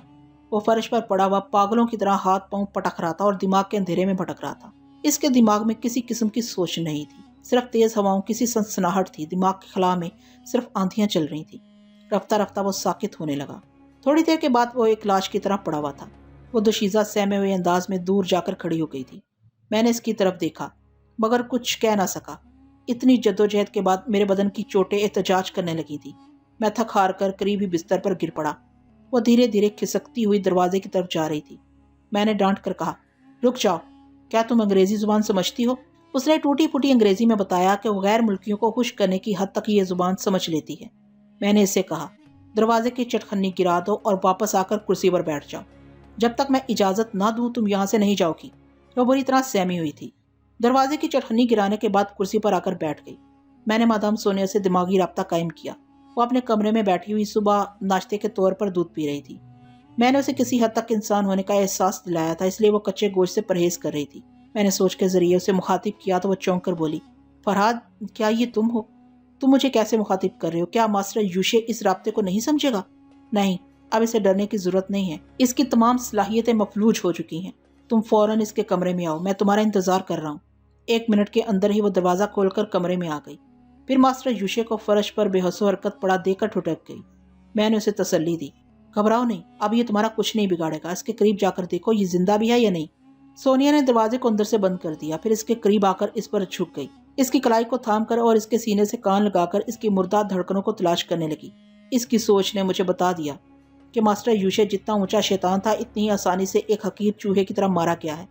A: وہ فرش پر پڑا ہوا پاگلوں کی طرح ہاتھ پاؤں پٹک رہا تھا اور دماغ کے اندھیرے میں بھٹک رہا تھا۔ اس کے دماغ میں کسی قسم کی سوچ نہیں تھی، صرف تیز ہواؤں کی سی سنسناہٹ تھی۔ دماغ کے خلا میں صرف آندھیاں چل رہی تھیں۔ رفتہ رفتہ وہ ساکت ہونے لگا۔ تھوڑی دیر کے بعد وہ ایک لاش کی طرح پڑا ہوا تھا۔ وہ دوشیزہ سہمے ہوئے انداز میں دور جا کر کھڑی ہو گئی تھی۔ میں نے اس کی طرف دیکھا مگر کچھ کہہ نہ سکا۔ اتنی جدوجہد کے بعد میرے بدن کی چوٹیں احتجاج کرنے لگی تھی۔ میں تھک ہار کر قریب ہی بستر پر گر پڑا۔ وہ دھیرے دھیرے کھسکتی ہوئی دروازے کی طرف جا رہی تھی۔ میں نے ڈانٹ کر کہا، رک جاؤ، کیا تم انگریزی زبان سمجھتی ہو؟ اس نے ٹوٹی پھوٹی انگریزی میں بتایا کہ وہ غیر ملکیوں کو خوش کرنے کی حد تک یہ زبان سمجھ لیتی ہے۔ میں نے اسے کہا، دروازے کی چٹخنی گرا دو اور واپس آ کر کرسی پر بیٹھ جاؤ۔ جب تک میں اجازت نہ دوں تم یہاں سے نہیں جاؤ گی۔ وہ بری طرح سہمی ہوئی تھی۔ دروازے کی چٹخنی گرانے کے بعد کرسی پر آ کر بیٹھ گئی۔ میں نے مادام سونیا سے دماغی رابطہ قائم کیا۔ وہ اپنے کمرے میں بیٹھی ہوئی صبح ناشتے کے طور پر دودھ پی رہی تھی۔ میں نے اسے کسی حد تک انسان ہونے کا احساس دلایا تھا، اس لیے وہ کچے گوشت سے پرہیز کر رہی تھی۔ میں نے سوچ کے ذریعے اسے مخاطب کیا تو وہ چونک کر بولی، فرحاد، کیا یہ تم ہو؟ تم مجھے کیسے مخاطب کر رہے ہو؟ کیا ماسٹر یوشے اس رابطے کو نہیں سمجھے گا؟ نہیں، اب اسے ڈرنے کی ضرورت نہیں ہے۔ اس کی تمام صلاحیتیں مفلوج ہو چکی ہیں۔ تم فوراً اس کے کمرے میں آؤ، میں تمہارا انتظار کر رہا ہوں۔ 1 منٹ کے اندر ہی وہ دروازہ کھول کر کمرے میں آ گئی۔ پھر ماسٹر یوشے کو فرش پر بے حس و حرکت پڑا دے کر ٹھٹک گئی۔ میں نے اسے تسلی دی، گھبراؤ نہیں، اب یہ تمہارا کچھ نہیں بگاڑے گا۔ اس کے قریب جا کر دیکھو یہ زندہ بھی ہے یا نہیں۔ سونیا نے دروازے کو اندر سے بند کر دیا، پھر اس کے قریب آ کر اس پر جھک گئی۔ اس کی کلائی کو تھام کر اور اس کے سینے سے کان لگا کر اس کی مردہ دھڑکنوں کو تلاش کرنے لگی۔ اس کی سوچ نے مجھے بتا دیا کہ ماسٹر یوشے جتنا اونچا شیطان تھا، اتنی ہی آسانی سے ایک حقیر چوہے کی طرح مارا گیا ہے۔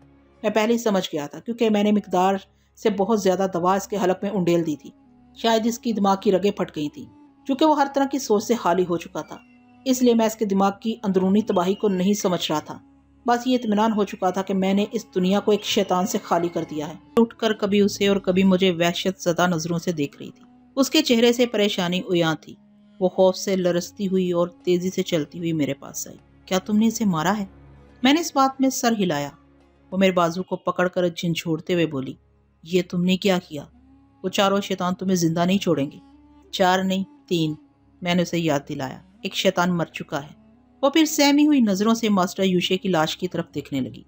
A: میں پہلے ہی سمجھ گیا تھا، کیونکہ میں نے مقدار سے بہت زیادہ دوا اس کے حلق میں انڈیل دی تھی۔ شاید اس کی دماغ کی رگیں پھٹ گئی تھی۔ چونکہ وہ ہر طرح کی سوچ سے خالی ہو چکا تھا، اس لیے میں اس کے دماغ کی اندرونی تباہی کو نہیں سمجھ رہا تھا۔ بس یہ اطمینان ہو چکا تھا کہ میں نے اس دنیا کو ایک شیطان سے خالی کر دیا ہے۔ اٹھ کر کبھی اسے اور کبھی مجھے وحشت زدہ نظروں سے دیکھ رہی تھی۔ اس کے چہرے سے پریشانی عیاں تھی۔ وہ خوف سے لرزتی ہوئی اور تیزی سے چلتی ہوئی میرے پاس آئی۔ کیا تم نے اسے مارا ہے؟ میں نے اس بات میں سر ہلایا۔ وہ میرے بازو کو پکڑ کر جھنجھوڑتے ہوئے بولی، یہ تم نے کیا کیا؟ وہ چاروں شیطان تمہیں زندہ نہیں چھوڑیں گے۔ 4 نہیں 3، میں نے اسے یاد دلایا۔ ایک شیطان مر چکا ہے۔ وہ پھر سہمی ہوئی نظروں سے ماسٹر یوشے کی لاش کی طرف دیکھنے لگی۔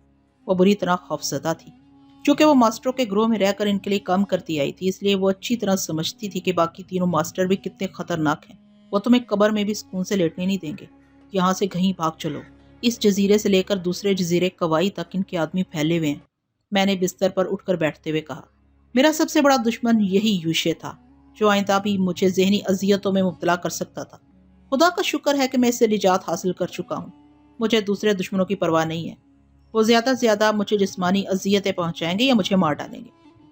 A: وہ بری طرح خوفزدہ تھی۔ چونکہ وہ ماسٹروں کے گروہ میں رہ کر ان کے لیے کام کرتی آئی تھی، اس لیے وہ اچھی طرح سمجھتی تھی کہ باقی تینوں ماسٹر بھی کتنے خطرناک ہیں۔ وہ تمہیں قبر میں بھی سکون سے لیٹنے نہیں دیں گے۔ یہاں سے کہیں بھاگ چلو۔ اس جزیرے سے لے کر دوسرے جزیرے کوائی تک ان کے آدمی پھیلے ہوئے ہیں، میں نے بستر پر اٹھ کر بیٹھتے ہوئے کہا۔ میرا سب سے بڑا دشمن یہی یوشے تھا، جو آئندہ بھی مجھے ذہنی اذیتوں میں مبتلا کر سکتا تھا۔ خدا کا شکر ہے کہ میں اس سے نجات حاصل کر چکا ہوں۔ مجھے دوسرے دشمنوں کی پرواہ نہیں ہے۔ وہ زیادہ سے زیادہ مجھے جسمانی اذیتیں پہنچائیں گے یا مجھے مار ڈالیں گے،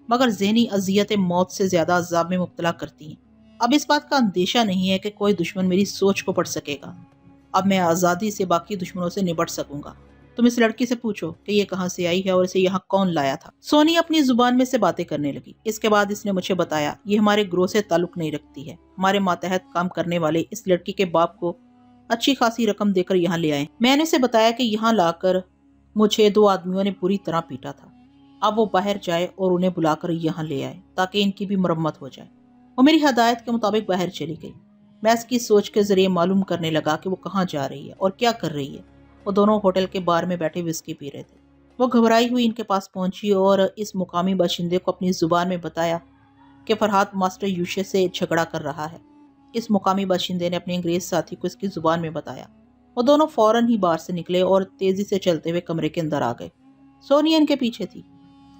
A: مگر ذہنی اذیتیں موت سے زیادہ عذاب میں مبتلا کرتی ہیں۔ اب اس بات کا اندیشہ نہیں ہے کہ کوئی دشمن میری سوچ کو پڑھ سکے گا۔ اب میں آزادی سے باقی دشمنوں سے نبٹ سکوں گا۔ تم اس لڑکی سے پوچھو کہ یہ کہاں سے آئی ہے اور اسے یہاں کون لایا تھا۔ سونی اپنی زبان میں سے باتیں کرنے لگی۔ اس کے بعد اس نے مجھے بتایا، یہ ہمارے گروہ سے تعلق نہیں رکھتی ہے۔ ہمارے ماتحت کام کرنے والے اس لڑکی کے باپ کو اچھی خاصی رقم دے کر یہاں لے آئے۔ میں نے اسے بتایا کہ یہاں لا کر مجھے 2 آدمیوں نے بری طرح پیٹا تھا۔ اب وہ باہر جائے اور انہیں بلا کر یہاں لے آئے تاکہ ان کی بھی مرمت ہو جائے۔ وہ میری ہدایت کے مطابق باہر چلی گئی۔ میں اس کی سوچ کے ذریعے معلوم کرنے لگا کہ وہ کہاں جا رہی ہے اور کیا کر رہی ہے۔ وہ دونوں ہوٹل کے بار میں بیٹھے وسکی پی رہے تھے۔ وہ گھبرائی ہوئی ان کے پاس پہنچی اور اس مقامی باشندے کو اپنی زبان میں بتایا کہ فرحات ماسٹر یوشے سے جھگڑا کر رہا ہے۔ اس مقامی باشندے نے اپنے انگریز ساتھی کو اس کی زبان میں بتایا۔ وہ دونوں فوراً ہی بار سے نکلے اور تیزی سے چلتے ہوئے کمرے کے اندر آ گئے۔ سونیا ان کے پیچھے تھی۔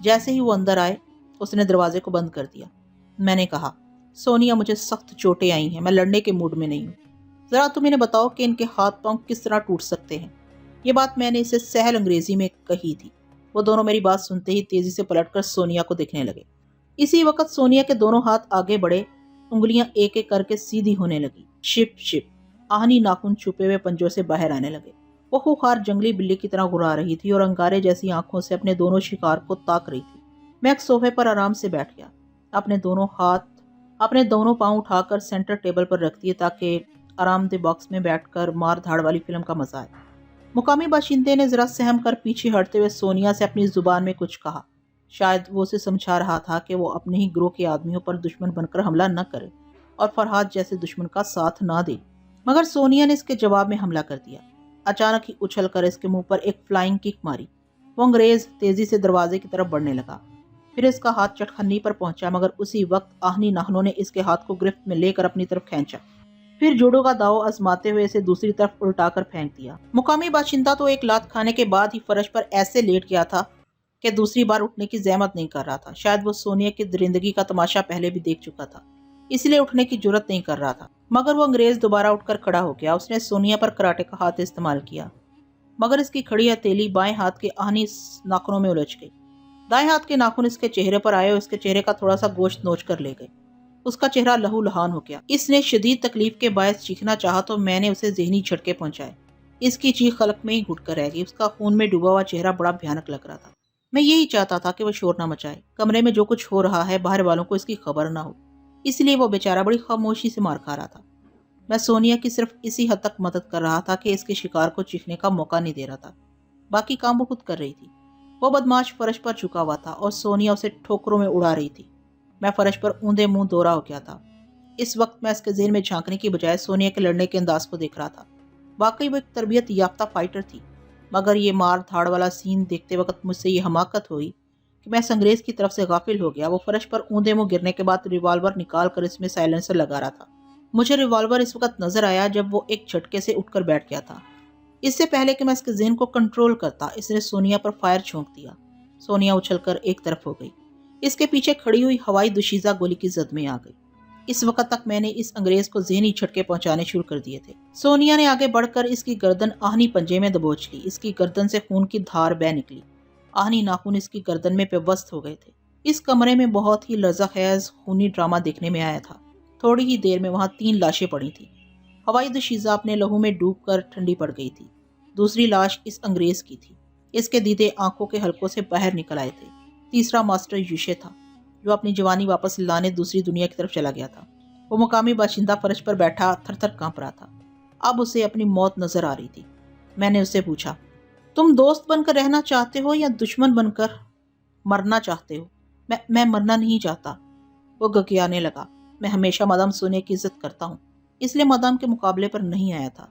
A: جیسے ہی وہ اندر آئے، اس نے دروازے کو بند کر دیا۔ میں نے کہا، سونیا مجھے سخت چوٹیں آئی ہیں، میں لڑنے کے موڈ میں نہیں ہوں۔ ذرا تم انہیں بتاؤ کہ ان کے ہاتھ پاؤں کس طرح ٹوٹ سکتے ہیں۔ یہ بات میں نے اسے سہل انگریزی میں کہی تھی۔ وہ دونوں میری بات سنتے ہی تیزی سے پلٹ کر سونیا کو دیکھنے لگے۔ اسی وقت سونیا کے دونوں ہاتھ آگے بڑھے، انگلیاں ایک ایک کر کے سیدھی ہونے لگی۔ شپ شپ، آہنی ناخن چھپے ہوئے پنجوں سے باہر آنے لگے۔ وہ خوخار جنگلی بلی کی طرح گھرا رہی تھی اور انگارے جیسی آنکھوں سے اپنے دونوں شکار کو تاک رہی تھی۔ میں ایک صوفے پر آرام سے بیٹھ گیا، اپنے دونوں پاؤں اٹھا کر سینٹر ٹیبل پر رکھ دیے تاکہ آرام دہ باکس میں بیٹھ کر مار دھاڑ والی فلم کا مزہ آئے۔ مقامی باشندے نے ذرا سہم کر پیچھے ہٹتے ہوئے سونیا سے اپنی زبان میں کچھ کہا۔ شاید وہ اسے سمجھا رہا تھا کہ وہ اپنے ہی گروہ کے آدمیوں پر دشمن بن کر حملہ نہ کرے اور فرحات جیسے دشمن کا ساتھ نہ دے، مگر سونیا نے اس کے جواب میں حملہ کر دیا۔ اچانک ہی اچھل کر اس کے منہ پر ایک فلائنگ کک ماری۔ وہ انگریز تیزی سے دروازے کی طرف بڑھنے لگا۔ پھر اس کا ہاتھ چٹخنی پر پہنچا، مگر اسی وقت آہنی ناخنوں نے اس کے ہاتھ کو گرفت میں لے کر اپنی طرف کھینچا۔ پھر جوڑوں کا داؤ آزماتے ہوئے اسے دوسری طرف الٹا کر پھینک دیا۔ مقامی باشندہ تو ایک لات کھانے کے بعد ہی فرش پر ایسے لیٹ گیا تھا کہ دوسری بار اٹھنے کی زحمت نہیں کر رہا تھا۔ شاید وہ سونیا کی درندگی کا تماشا پہلے بھی دیکھ چکا تھا، اس لیے اٹھنے کی جرت نہیں کر رہا تھا۔ مگر وہ انگریز دوبارہ اٹھ کر کھڑا ہو گیا۔ اس نے سونیا پر کراٹے کا ہاتھ استعمال کیا، مگر اس کی کھڑی ہتھیلی بائیں ہاتھ کے آہنی ناخنوں میں الجھ گئی۔ دائیں ہاتھ کے ناخن اس کے چہرے پر آئے اور اس کے چہرے کا تھوڑا سا گوشت نوچ کر لے گئے۔ اس کا چہرہ لہو لہان ہو گیا۔ اس نے شدید تکلیف کے باعث چیخنا چاہا تو میں نے اسے ذہنی جھٹکے پہنچائے۔ اس کی چیخ حلق میں ہی گھٹ کر رہ گئی۔ اس کا خون میں ڈوبا ہوا چہرہ بڑا بھیانک لگ رہا تھا۔ میں یہی چاہتا تھا کہ وہ شور نہ مچائے، کمرے میں جو کچھ ہو رہا ہے باہر والوں کو اس کی خبر نہ ہو، اس لیے وہ بیچارہ بڑی خاموشی سے مار کھا رہا تھا۔ میں سونیا کی صرف اسی حد تک مدد کر رہا تھا کہ اس کے شکار کو چیخنے کا موقع نہیں دے رہا تھا، باقی کام وہ خود کر رہی تھی۔ وہ بدماش فرش پر جھکا ہوا تھا اور سونیا اسے ٹھوکروں میں اڑا رہی تھی۔ میں فرش پر اوندے منہ دورا ہو گیا تھا۔ اس وقت میں اس کے ذہن میں جھانکنے کی بجائے سونیا کے لڑنے کے انداز کو دیکھ رہا تھا۔ واقعی وہ ایک تربیت یافتہ فائٹر تھی، مگر یہ مار دھاڑ والا سین دیکھتے وقت مجھ سے یہ حماقت ہوئی کہ میں اس انگریز کی طرف سے غافل ہو گیا۔ وہ فرش پر اوندے منہ گرنے کے بعد ریوالور نکال کر اس میں سائلنسر لگا رہا تھا۔ مجھے ریوالور اس وقت نظر آیا جب وہ ایک جھٹکے سے اٹھ کر بیٹھ گیا تھا۔ اس سے پہلے کہ میں اس کے ذہن کو کنٹرول کرتا، اس نے سونیا پر فائر چھونک دیا۔ سونیا اچھل کر ایک طرف ہو گئی۔ اس کے پیچھے کھڑی ہوئی ہوائی دوشیزہ گولی کی زد میں آ گئی۔ اس وقت تک میں نے اس انگریز کو ذہنی جھٹکے پہنچانے شروع کر دیے تھے۔ سونیا نے آگے بڑھ کر اس کی گردن آہنی پنجے میں دبوچ لی۔ اس کی گردن سے خون کی دھار بہہ نکلی۔ آہنی ناخن اس کی گردن میں پیوست ہو گئے تھے۔ اس کمرے میں بہت ہی لرزہ خیز خونی ڈرامہ دیکھنے میں آیا تھا۔ تھوڑی ہی دیر میں وہاں 3 لاشیں پڑی تھیں۔ ہوائی دوشیزہ اپنے لہو میں ڈوب کر ٹھنڈی پڑ گئی تھی۔ دوسری لاش اس انگریز کی تھی۔ اس کے دیدے آنکھوں کے حلقوں سے باہر نکل آئے تھے۔ تیسرا ماسٹر یوشے تھا، جو اپنی جوانی واپس لانے دوسری دنیا کی طرف چلا گیا تھا۔ وہ مقامی باشندہ فرش پر بیٹھا تھر تھر کانپ رہا تھا۔ اب اسے اپنی موت نظر آ رہی تھی۔ میں نے اسے پوچھا، تم دوست بن کر رہنا چاہتے ہو یا دشمن بن کر مرنا چاہتے ہو؟ میں مرنا نہیں چاہتا، وہ گگیانے لگا۔ میں ہمیشہ مادام سونیا کی عزت کرتا ہوں، اس لیے مادام کے مقابلے پر نہیں آیا تھا۔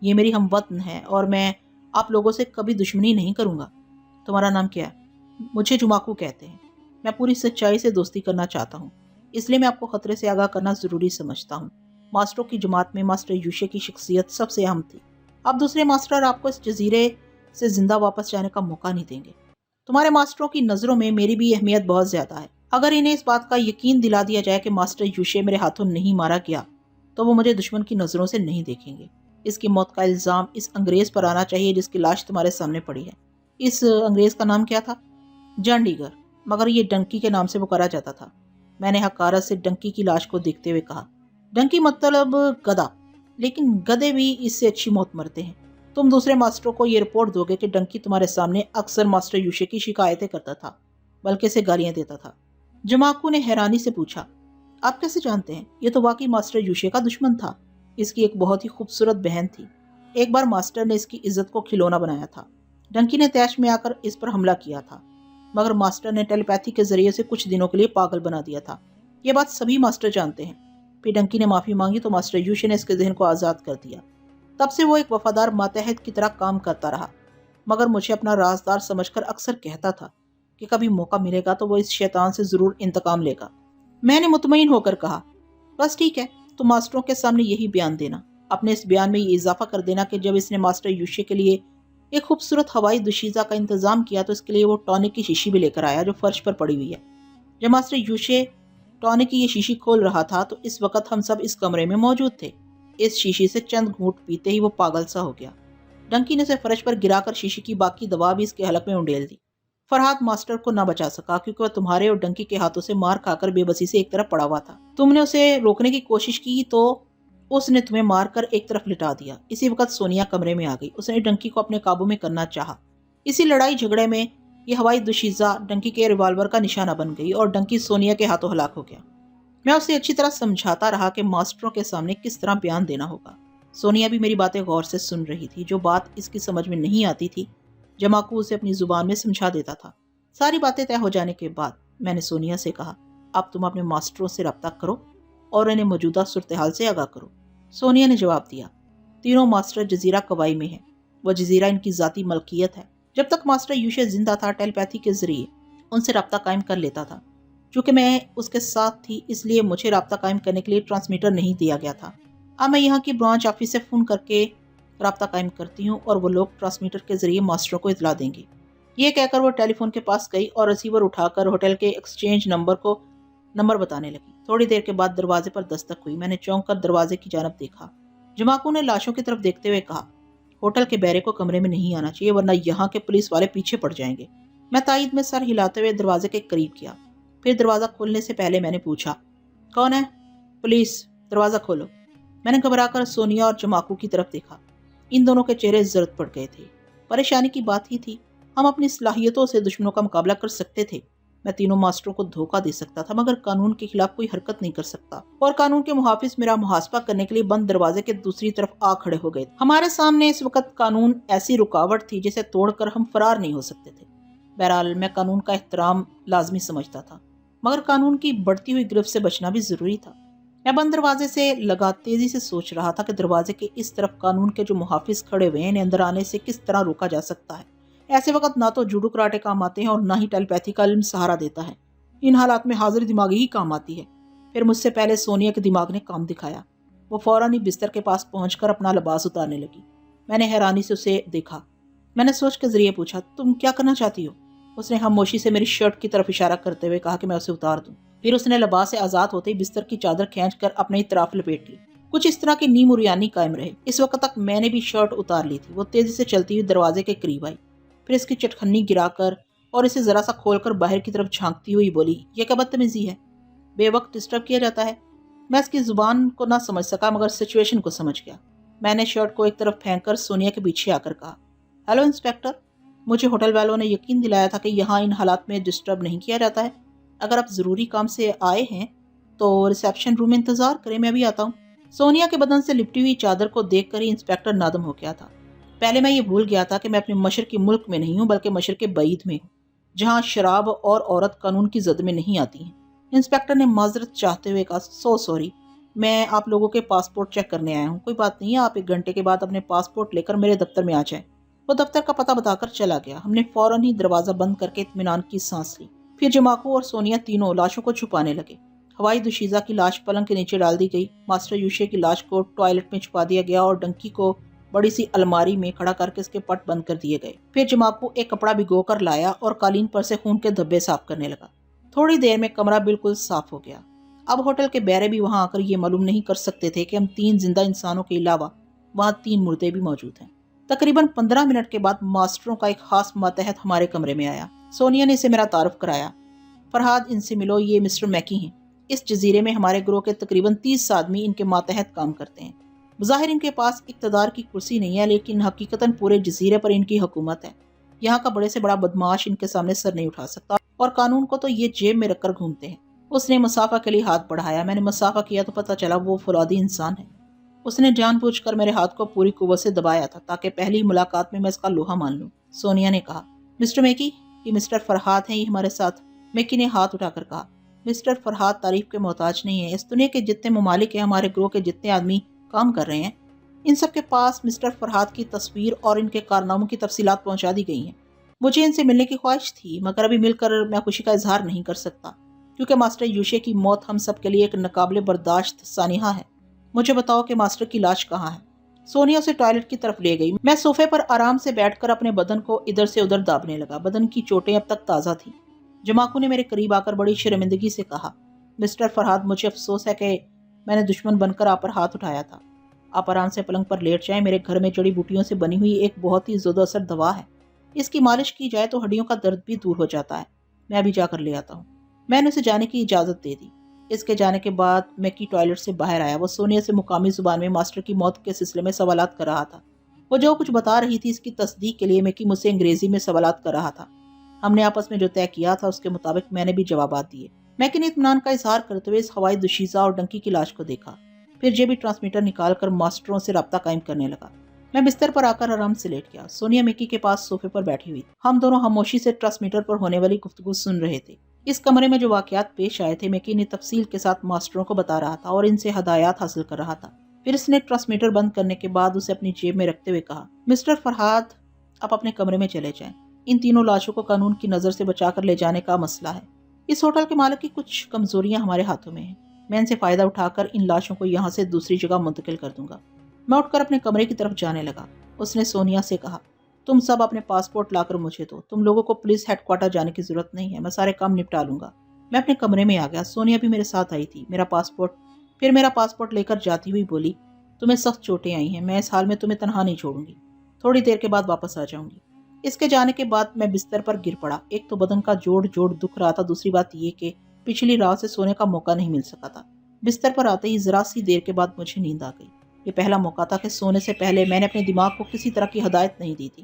A: یہ میری ہم وطن ہے اور میں آپ لوگوں سے کبھی دشمنی نہیں کروں گا۔ تمہارا نام کیا ہے؟ مجھے جماکو کہتے ہیں۔ میں پوری سچائی سے دوستی کرنا چاہتا ہوں، اس لیے میں آپ کو خطرے سے آگاہ کرنا ضروری سمجھتا ہوں۔ ماسٹروں کی جماعت میں ماسٹر یوشے کی شخصیت سب سے اہم تھی۔ اب دوسرے ماسٹر آپ کو اس جزیرے سے زندہ واپس جانے کا موقع نہیں دیں گے۔ تمہارے ماسٹروں کی نظروں میں میری بھی اہمیت بہت زیادہ ہے۔ اگر انہیں اس بات کا یقین دلا دیا جائے کہ ماسٹر یوشے میرے ہاتھوں نہیں مارا گیا تو وہ مجھے دشمن کی نظروں سے نہیں دیکھیں گے۔ اس کی موت کا الزام اس انگریز پر آنا چاہیے جس کی لاش تمہارے سامنے پڑی ہے۔ اس انگریز کا نام کیا تھا؟ جان ڈیگر، مگر یہ ڈنکی کے نام سے پکارا جاتا تھا۔ میں نے حقارت سے ڈنکی کی لاش کو دیکھتے ہوئے کہا، ڈنکی مطلب گدھا، لیکن گدھے بھی اس سے اچھی موت مرتے ہیں۔ تم دوسرے ماسٹروں کو یہ رپورٹ دو گے کہ ڈنکی تمہارے سامنے اکثر ماسٹر یوشے کی شکایتیں کرتا تھا، بلکہ اسے گالیاں دیتا تھا۔ جماکو نے حیرانی سے پوچھا، آپ کیسے جانتے ہیں؟ یہ تو واقعی ماسٹر یوشے کا دشمن تھا۔ اس کی ایک بہت ہی خوبصورت بہن تھی۔ ایک بار ماسٹر نے اس کی عزت کو کھلونا بنایا تھا۔ ڈنکی نے تیش میں آ کر اس پر حملہ کیا تھا، مگر ماسٹر نے ٹیلی پیتھی کے ذریعے سے کچھ دنوں کے لیے پاگل بنا دیا تھا۔ یہ بات سبھی ماسٹر جانتے ہیں۔ پھر ڈنکی نے معافی مانگی تو ماسٹر یوشے نے اس کے ذہن کو آزاد کر دیا۔ تب سے وہ ایک وفادار ماتحت کی طرح کام کرتا رہا، مگر مجھے اپنا رازدار سمجھ کر اکثر کہتا تھا کہ کبھی موقع ملے گا تو وہ اس شیطان سے ضرور انتقام لے گا۔ میں نے مطمئن ہو کر کہا، بس ٹھیک ہے، تو ماسٹروں کے سامنے یہی بیان دینا۔ اپنے اس بیان میں یہ اضافہ کر دینا کہ جب اس نے ماسٹر یوشے کے لیے ایک خوبصورت ہوائی دوشیزہ کا انتظام کیا تو اس کے لیے وہ ٹونک کی شیشی بھی لے کر آیا جو فرش پر پڑی ہوئی ہے۔ جب ماسٹر یوشے ٹونک کی یہ شیشی کھول رہا تھا تو اس وقت ہم سب اس کمرے میں موجود تھے۔ اس شیشی سے چند گھونٹ پیتے ہی وہ پاگل سا ہو گیا۔ ڈنکی نے اسے فرش پر گرا کر شیشی کی باقی دوا بھی اس کے حلق میں انڈیل دی۔ فرحات ماسٹر کو نہ بچا سکا کیونکہ وہ تمہارے اور ڈنکی کے ہاتھوں سے مار کھا کر بے بسی سے ایک طرف پڑا ہوا تھا۔ تم نے اسے روکنے کی کوشش کی تو اس نے تمہیں مار کر ایک طرف لٹا دیا۔ اسی وقت سونیا کمرے میں آ گئی۔ اس نے ڈنکی کو اپنے قابو میں کرنا چاہا۔ اسی لڑائی جھگڑے میں یہ ہوائی دوشیزہ ڈنکی کے ریوالور کا نشانہ بن گئی اور ڈنکی سونیا کے ہاتھوں ہلاک ہو گیا۔ میں اسے اچھی طرح سمجھاتا رہا کہ ماسٹروں کے سامنے کس طرح بیان دینا ہوگا۔ سونیا بھی میری باتیں غور سے سن رہی تھی۔ جو بات اس کی سمجھ میں نہیں آتی تھی جماکو اسے اپنی زبان میں سمجھا دیتا تھا۔ ساری باتیں طے ہو جانے کے بعد میں نے سونیا سے کہا، اب تم اپنے ماسٹروں سے رابطہ کرو اور انہیں موجودہ صورتحال سے آگاہ کرو۔ سونیا نے جواب دیا، تینوں ماسٹر جزیرہ کوائی میں ہیں۔ وہ جزیرہ ان کی ذاتی ملکیت ہے۔ جب تک ماسٹر یوشے زندہ تھا ٹیلی پیتھی کے ذریعے ان سے رابطہ قائم کر لیتا تھا۔ چونکہ میں اس کے ساتھ تھی اس لیے مجھے رابطہ قائم کرنے کے لیے ٹرانسمیٹر نہیں دیا گیا تھا۔ اب میں یہاں کی برانچ آفس سے فون کر کے رابطہ قائم کرتی ہوں اور وہ لوگ ٹرانسمیٹر کے ذریعے ماسٹروں کو اطلاع دیں گے۔ یہ کہہ کر وہ ٹیلی فون کے پاس گئی اور ریسیور اٹھا کر ہوٹل کے ایکسچینج نمبر بتانے لگی۔ تھوڑی دیر کے بعد دروازے پر دستک ہوئی۔ میں نے چونک کر دروازے کی جانب دیکھا۔ جماکو نے لاشوں کی طرف دیکھتے ہوئے کہا، ہوٹل کے بیرے کو کمرے میں نہیں آنا چاہیے ورنہ یہاں کے پولیس والے پیچھے پڑ جائیں گے۔ میں تائید میں سر ہلاتے ہوئے دروازے کے قریب کیا۔ پھر دروازہ کھولنے سے پہلے میں نے پوچھا، کون ہے؟ پولیس، دروازہ کھولو۔ میں نے گھبرا کر سونیا اور جماکو کی طرف دیکھا۔ ان دونوں کے چہرے زرد پڑ گئے تھے۔ پریشانی کی بات ہی تھی، ہم اپنی صلاحیتوں سے دشمنوں کا مقابلہ کر سکتے تھے۔ میں تینوں ماسٹروں کو دھوکہ دے سکتا تھا مگر قانون کے خلاف کوئی حرکت نہیں کر سکتا، اور قانون کے محافظ میرا محاسبہ کرنے کے لیے بند دروازے کے دوسری طرف آ کھڑے ہو گئے۔ ہمارے سامنے اس وقت قانون ایسی رکاوٹ تھی جسے توڑ کر ہم فرار نہیں ہو سکتے تھے۔ بہرحال میں قانون کا احترام لازمی سمجھتا تھا، مگر قانون کی بڑھتی ہوئی گرفت سے بچنا بھی ضروری تھا۔ میں بند دروازے سے لگا تیزی سے سوچ رہا تھا کہ دروازے کے اس طرف قانون کے جو محافظ کھڑے ہوئے ہیں انہیں اندر آنے سے کس طرح روکا جا سکتا ہے۔ ایسے وقت نہ تو جوڈو کراٹے کام آتے ہیں اور نہ ہی ٹیلی پیتھی کا علم سہارا دیتا ہے۔ ان حالات میں حاضر دماغی ہی کام آتی ہے۔ پھر مجھ سے پہلے سونیا کے دماغ نے کام دکھایا۔ وہ فوراً ہی بستر کے پاس پہنچ کر اپنا لباس اتارنے لگی۔ میں نے حیرانی سے اسے دیکھا۔ میں نے سوچ کے ذریعے پوچھا، تم کیا کرنا چاہتی ہو؟ اس نے خاموشی سے میری شرٹ کی طرف اشارہ کرتے ہوئے کہا کہ میں اسے اتار دوں۔ پھر اس نے لباس سے آزاد ہوتے ہی بستر کی چادر کھینچ کر اپنے اطراف لپیٹ لی۔ کچھ اس طرح کی نیم اریانی قائم رہے۔ اس وقت تک میں نے بھی شرٹ اتار لی تھی۔ وہ تیزی سے چلتی ہوئی دروازے کے قریب آئی، پھر اس کی چٹخنی گرا کر اور اسے ذرا سا کھول کر باہر کی طرف جھانکتی ہوئی بولی، یہ کیا بدتمیزی ہے؟ بے وقت ڈسٹرب کیا جاتا ہے؟ میں اس کی زبان کو نہ سمجھ سکا مگر سچویشن کو سمجھ گیا۔ میں نے شرٹ کو ایک طرف پھینک کر سونیا کے پیچھے آ کر کہا، ہیلو انسپیکٹر۔ مجھے ہوٹل والوں نے یقین دلایا تھا کہ یہاں ان حالات میں ڈسٹرب نہیں کیا جاتا ہے۔ اگر آپ ضروری کام سے آئے ہیں تو ریسیپشن روم میں انتظار کریں، میں بھی آتا ہوں۔ سونیا کے بدن سے لپٹی ہوئی چادر کو دیکھ کر ہی انسپیکٹر نادم ہو گیا تھا۔ پہلے میں یہ بھول گیا تھا کہ میں اپنے مشرقی ملک میں نہیں ہوں بلکہ مشرق بعید میں ہوں، جہاں شراب اور عورت قانون کی زد میں نہیں آتی ہیں۔ انسپیکٹر نے معذرت چاہتے ہوئے کہا، سوری، میں آپ لوگوں کے پاسپورٹ چیک کرنے آیا ہوں۔ کوئی بات نہیں ہے، آپ 1 گھنٹے کے بعد اپنے پاسپورٹ لے کر میرے دفتر میں آ جائیں۔ وہ دفتر کا پتہ بتا کر چلا گیا۔ ہم نے فوراً ہی دروازہ بند کر کے اطمینان کی سانس لی۔ پھر جماکو اور سونیا تینوں لاشوں کو چھپانے لگے۔ ہوائی دوشیزہ کی لاش پلنگ کے نیچے ڈال دی گئی، ماسٹر یوشے کی لاش کو ٹوائلٹ میں چھپا دیا گیا اور ڈنکی کو بڑی سی الماری میں کھڑا کر کے اس کے پٹ بند کر دیے گئے۔ پھر جماکو ایک کپڑا بھگو کر لایا اور قالین پر سے خون کے دھبے صاف کرنے لگا۔ تھوڑی دیر میں کمرہ بالکل صاف ہو گیا۔ اب ہوٹل کے بیرے بھی وہاں آ کر یہ معلوم نہیں کر سکتے تھے کہ ہم 3 زندہ انسانوں کے علاوہ وہاں 3 مردے بھی موجود ہیں۔ تقریباً 15 منٹ کے بعد ماسٹروں کا ایک خاص ماتحت ہمارے کمرے میں آیا۔ سونیا نے اسے میرا تعارف کرایا۔ فرحاد، ان سے ملو، یہ مسٹر میکی ہیں۔ اس جزیرے میں ہمارے گروہ کے تقریباً 30 آدمی ان کے ماتحت کام کرتے ہیں۔ بظاہر ان کے پاس اقتدار کی کرسی نہیں ہے، لیکن حقیقتاً پورے جزیرے پر ان کی حکومت ہے۔ یہاں کا بڑے سے بڑا بدماش ان کے سامنے سر نہیں اٹھا سکتا اور قانون کو تو یہ جیب میں رکھ کر گھومتے ہیں۔ اس نے مسافہ کے لیے ہاتھ بڑھایا۔ میں نے مسافہ کیا تو پتہ چلا وہ فولادی انسان ہے۔ اس نے جان بوجھ کر میرے ہاتھ کو پوری قوت سے دبایا تھا تاکہ پہلی ملاقات میں اس کا لوہا مان لوں۔ سونیا نے کہا، مسٹر میکی، یہ مسٹر فرحاد ہیں، یہ ہمارے ساتھ۔ میکی نے ہاتھ اٹھا کر کہا، مسٹر فرحاد تعریف کے محتاج نہیں ہے۔ اس دنیا کے جتنے ممالک ہیں، ہمارے گروہ کے جتنے آدمی کام کر رہے ہیں، ان سب کے پاس مسٹر فرحاد کی تصویر اور ان کے کارناموں کی تفصیلات پہنچا دی گئی ہیں۔ مجھے ان سے ملنے کی خواہش تھی مگر ابھی مل کر میں خوشی کا اظہار نہیں کر سکتا، کیونکہ ماسٹر یوشے کی موت ہم سب کے لیے ایک ناقابل برداشت سانحہ ہے۔ مجھے بتاؤ کہ ماسٹر کی لاش کہاں ہے؟ سونیا اسے ٹوائلٹ کی طرف لے گئی۔ میں صوفے پر آرام سے بیٹھ کر اپنے بدن کو ادھر سے ادھر دابنے لگا۔ بدن کی چوٹیں اب تک تازہ تھیں۔ جماکو نے میرے قریب آ کر بڑی شرمندگی سے کہا، مسٹر فرحاد، مجھے افسوس ہے کہ میں نے دشمن بن کر آپ پر ہاتھ اٹھایا تھا۔ آپ آرام سے پلنگ پر لیٹ جائیں، میرے گھر میں جڑی بوٹیوں سے بنی ہوئی ایک بہت ہی زود و اثر دوا ہے۔ اس کی مالش کی جائے تو ہڈیوں کا درد بھی دور ہو جاتا ہے۔ میں ابھی جا کر لے آتا ہوں۔ میں نے اسے جانے کی اجازت دے دی۔ اس کے جانے کے بعد میکی ٹوائلٹ سے باہر آیا۔ وہ سونیا سے مقامی زبان میں ماسٹر کی موت کے سلسلے میں سوالات کر رہا تھا۔ وہ جو کچھ بتا رہی تھی اس کی تصدیق کے لیے میکی مجھ سے انگریزی میں سوالات کر رہا تھا۔ ہم نے آپس میں جو طے کیا تھا اس کے مطابق میں نے بھی جوابات دیے۔ میکی نے اطمینان کا اظہار کرتے ہوئے اس ہوائی دوشیزہ اور ڈنکی کی لاش کو دیکھا، پھر جیبی ٹرانسمیٹر نکال کر ماسٹروں سے رابطہ قائم کرنے لگا۔ میں بستر پر آ کر آرام سے لیٹ گیا۔ سونیا میکی کے پاس صوفے پر بیٹھی ہوئی تھی۔ ہم دونوں خاموشی سے ٹرانسمیٹر پر ہونے والی گفتگو سن رہے تھے۔ اس کمرے میں جو واقعات پیش آئے تھے میکی نے تفصیل کے ساتھ ماسٹروں کو بتا رہا تھا اور ان سے ہدایات حاصل کر رہا تھا۔ پھر اس نے ٹرانسمیٹر بند کرنے کے بعد اسے اپنی جیب میں رکھتے ہوئے کہا، مسٹر فرحاد، آپ اپنے کمرے میں چلے جائیں۔ ان تینوں لاشوں کو قانون کی نظر سے بچا کر لے جانے کا مسئلہ ہے۔ اس ہوٹل کے مالک کی کچھ کمزوریاں ہمارے ہاتھوں میں ہیں۔ میں ان سے فائدہ اٹھا کر ان لاشوں کو یہاں سے دوسری جگہ منتقل کر دوں گا۔ میں اٹھ کر اپنے کمرے کی طرف جانے لگا۔ اس نے سونیا سے کہا، تم سب اپنے پاسپورٹ لا کر مجھے دو۔ تم لوگوں کو پولیس ہیڈ کوارٹر جانے کی ضرورت نہیں ہے، میں سارے کام نپٹا لوں گا۔ میں اپنے کمرے میں آ گیا۔ سونیا بھی میرے ساتھ آئی تھی۔ میرا پاسپورٹ لے کر جاتی ہوئی بولی، تمہیں سخت چوٹیں آئی ہیں، میں اس حال میں تمہیں تنہا نہیں چھوڑوں گی، تھوڑی دیر کے بعد واپس آ جاؤں گی۔ اس کے جانے کے بعد میں بستر پر گر پڑا۔ ایک تو بدن کا جوڑ دکھ رہا تھا، دوسری بات یہ کہ پچھلی رات سے سونے کا موقع نہیں مل سکا تھا۔ بستر پر آتے ہی ذرا سی دیر کے بعد مجھے نیند آ گئی۔ یہ پہلا موقع تھا کہ سونے سے پہلے میں نے اپنے دماغ کو کسی طرح کی ہدایت نہیں دی تھی۔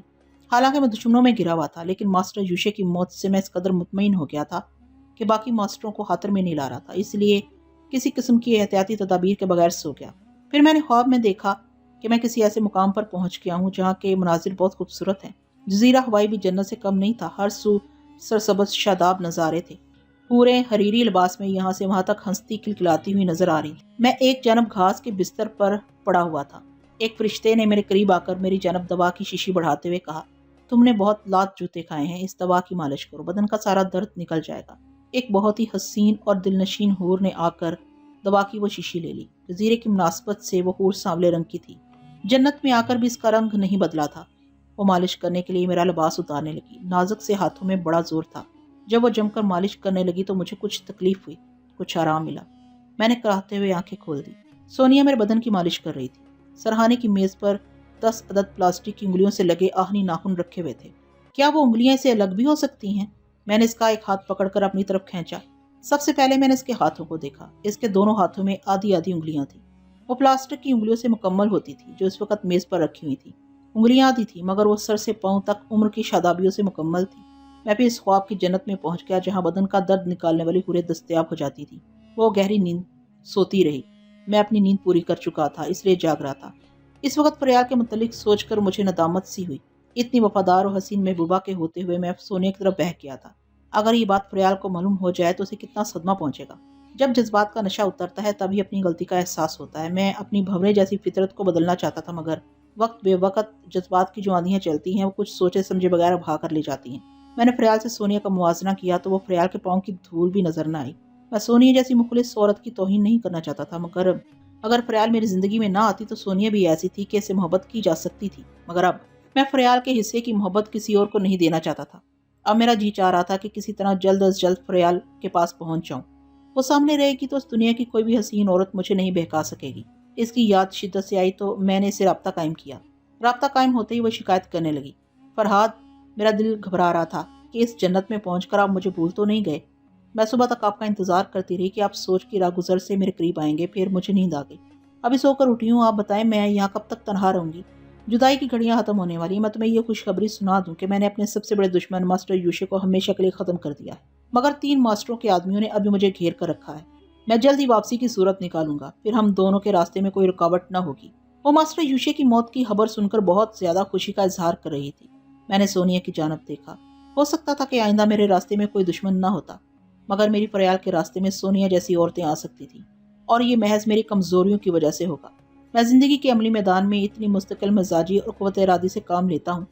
A: حالانکہ میں دشمنوں میں گرا ہوا تھا، لیکن ماسٹر یوشے کی موت سے میں اس قدر مطمئن ہو گیا تھا کہ باقی ماسٹروں کو خاطر میں نہیں لا رہا تھا، اس لیے کسی قسم کی احتیاطی تدابیر کے بغیر سو گیا۔ پھر میں نے خواب میں دیکھا کہ میں کسی ایسے مقام پر پہنچ گیا ہوں جہاں کے مناظر بہت خوبصورت ہیں۔ جزیرہ ہوائی بھی جنت سے کم نہیں تھا، ہر سو سرسبز شاداب نظارے تھے۔ پورے حریری لباس میں یہاں سے وہاں تک ہنستی کلکلاتی ہوئی نظر آ رہی تھی۔ میں ایک جانب گھاس کے بستر پر پڑا ہوا تھا۔ ایک فرشتے نے میرے قریب آ کر میری جانب دوا کی شیشی بڑھاتے ہوئے کہا، تم نے بہت لات جوتے کھائے ہیں، اس دوا کی مالش کرو، بدن کا سارا درد نکل جائے گا۔ ایک بہت ہی حسین اور دلنشین حور نے آ کر دوا کی وہ شیشی لے لی۔ جزیرے کی مناسبت سے وہ حور سانولے رنگ کی تھی۔ جنت میں آ کر بھی اس کا رنگ نہیں بدلا تھا۔ وہ مالش کرنے کے لیے میرا لباس اتارنے لگی۔ نازک سے ہاتھوں میں بڑا زور تھا۔ جب وہ جم کر مالش کرنے لگی تو مجھے کچھ تکلیف ہوئی، کچھ آرام ملا۔ میں نے کراہتے ہوئے آنکھیں کھول دی۔ سونیا میرے بدن کی مالش کر رہی تھی۔ سرہانے کی میز پر 10 عدد پلاسٹک کی انگلیوں سے لگے آہنی ناخن رکھے ہوئے تھے۔ کیا وہ انگلیاں اسے الگ بھی ہو سکتی ہیں؟ میں نے اس کا ایک ہاتھ پکڑ کر اپنی طرف کھینچا۔ سب سے پہلے میں نے اس کے ہاتھوں کو دیکھا۔ اس کے دونوں ہاتھوں میں آدھی آدھی انگلیاں تھیں۔ وہ پلاسٹک کی انگلیوں سے مکمل ہوتی تھی جو اس وقت میز پر رکھی ہوئی تھی۔ انگلیاں آدھی تھی مگر وہ سر سے پاؤں تک عمر کی شادابیوں سے مکمل تھی۔ میں بھی اس خواب کی جنت میں پہنچ گیا جہاں بدن کا درد نکالنے والی حوریں دستیاب ہو جاتی تھی۔ وہ گہری نیند سوتی رہی۔ میں اپنی نیند پوری کر چکا تھا اس لیے جاگ رہا تھا۔ اس وقت فریال کے متعلق سوچ کر مجھے ندامت سی ہوئی۔ اتنی وفادار اور حسین محبوبہ کے ہوتے ہوئے میں سونیا کی طرف بہہ گیا تھا۔ اگر یہ بات فریال کو معلوم ہو جائے تو اسے کتنا صدمہ پہنچے گا۔ جب جذبات کا نشہ اترتا ہے تبھی اپنی غلطی کا احساس ہوتا ہے۔ میں اپنی بھنورے جیسی فطرت کو بدلنا چاہتا تھا مگر وقت بے وقت جذبات کی جو آندیاں چلتی ہیں وہ کچھ سوچے سمجھے بغیر بھا کر لے جاتی ہیں۔ میں نے فریال سے سونیا کا موازنہ کیا تو وہ فریال کے پاؤں کی دھول بھی نظر نہ آئی۔ میں سونیا جیسی مخلص عورت کی توہین نہیں کرنا چاہتا تھا مگر اگر فریال میری زندگی میں نہ آتی تو سونیا بھی ایسی تھی کہ اسے محبت کی جا سکتی تھی، مگر اب میں فریال کے حصے کی محبت کسی اور کو نہیں دینا چاہتا تھا۔ اب میرا جی چاہ رہا تھا کہ کسی طرح جلد از جلد فریال کے پاس پہنچ جاؤں۔ وہ سامنے رہے گی تو اس دنیا کی کوئی بھی حسین عورت مجھے نہیں بہکا سکے گی۔ اس کی یاد شدت سے آئی تو میں نے اسے رابطہ قائم کیا۔ رابطہ قائم ہوتے ہی وہ شکایت کرنے لگی، فرحاد میرا دل گھبرا رہا تھا کہ اس جنت میں پہنچ کر آپ مجھے بھول تو نہیں گئے۔ میں صبح تک آپ کا انتظار کرتی رہی کہ آپ سوچ کی راہ گزر سے میرے قریب آئیں گے، پھر مجھے نیند آ گئی۔ ابھی سو کر اٹھی ہوں، آپ بتائیں میں یہاں کب تک تنہا رہوں گی؟ جدائی کی گھڑیاں ختم ہونے والی ہیں۔ میں تمہیں یہ خوشخبری سنا دوں کہ میں نے اپنے سب سے بڑے دشمن ماسٹر یوشے کو ہمیشہ کے لیے ختم کر دیا ہے، مگر 3 ماسٹروں کے آدمیوں نے ابھی مجھے گھیر کر رکھا ہے۔ میں جلد ہی واپسی کی صورت نکالوں گا، پھر ہم دونوں کے راستے میں کوئی رکاوٹ نہ ہوگی۔ وہ ماسٹر یوشے کی موت کی خبر سن کر بہت زیادہ خوشی کا اظہار کر رہی تھی۔ میں نے سونیا کی جانب دیکھا۔ ہو سکتا تھا کہ آئندہ میرے راستے میں کوئی دشمن نہ ہوتا، مگر میری فریال کے راستے میں سونیا جیسی عورتیں آ سکتی تھیں، اور یہ محض میری کمزوریوں کی وجہ سے ہوگا۔ میں زندگی کے عملی میدان میں اتنی مستقل مزاجی اور قوت ارادی سے کام لیتا ہوں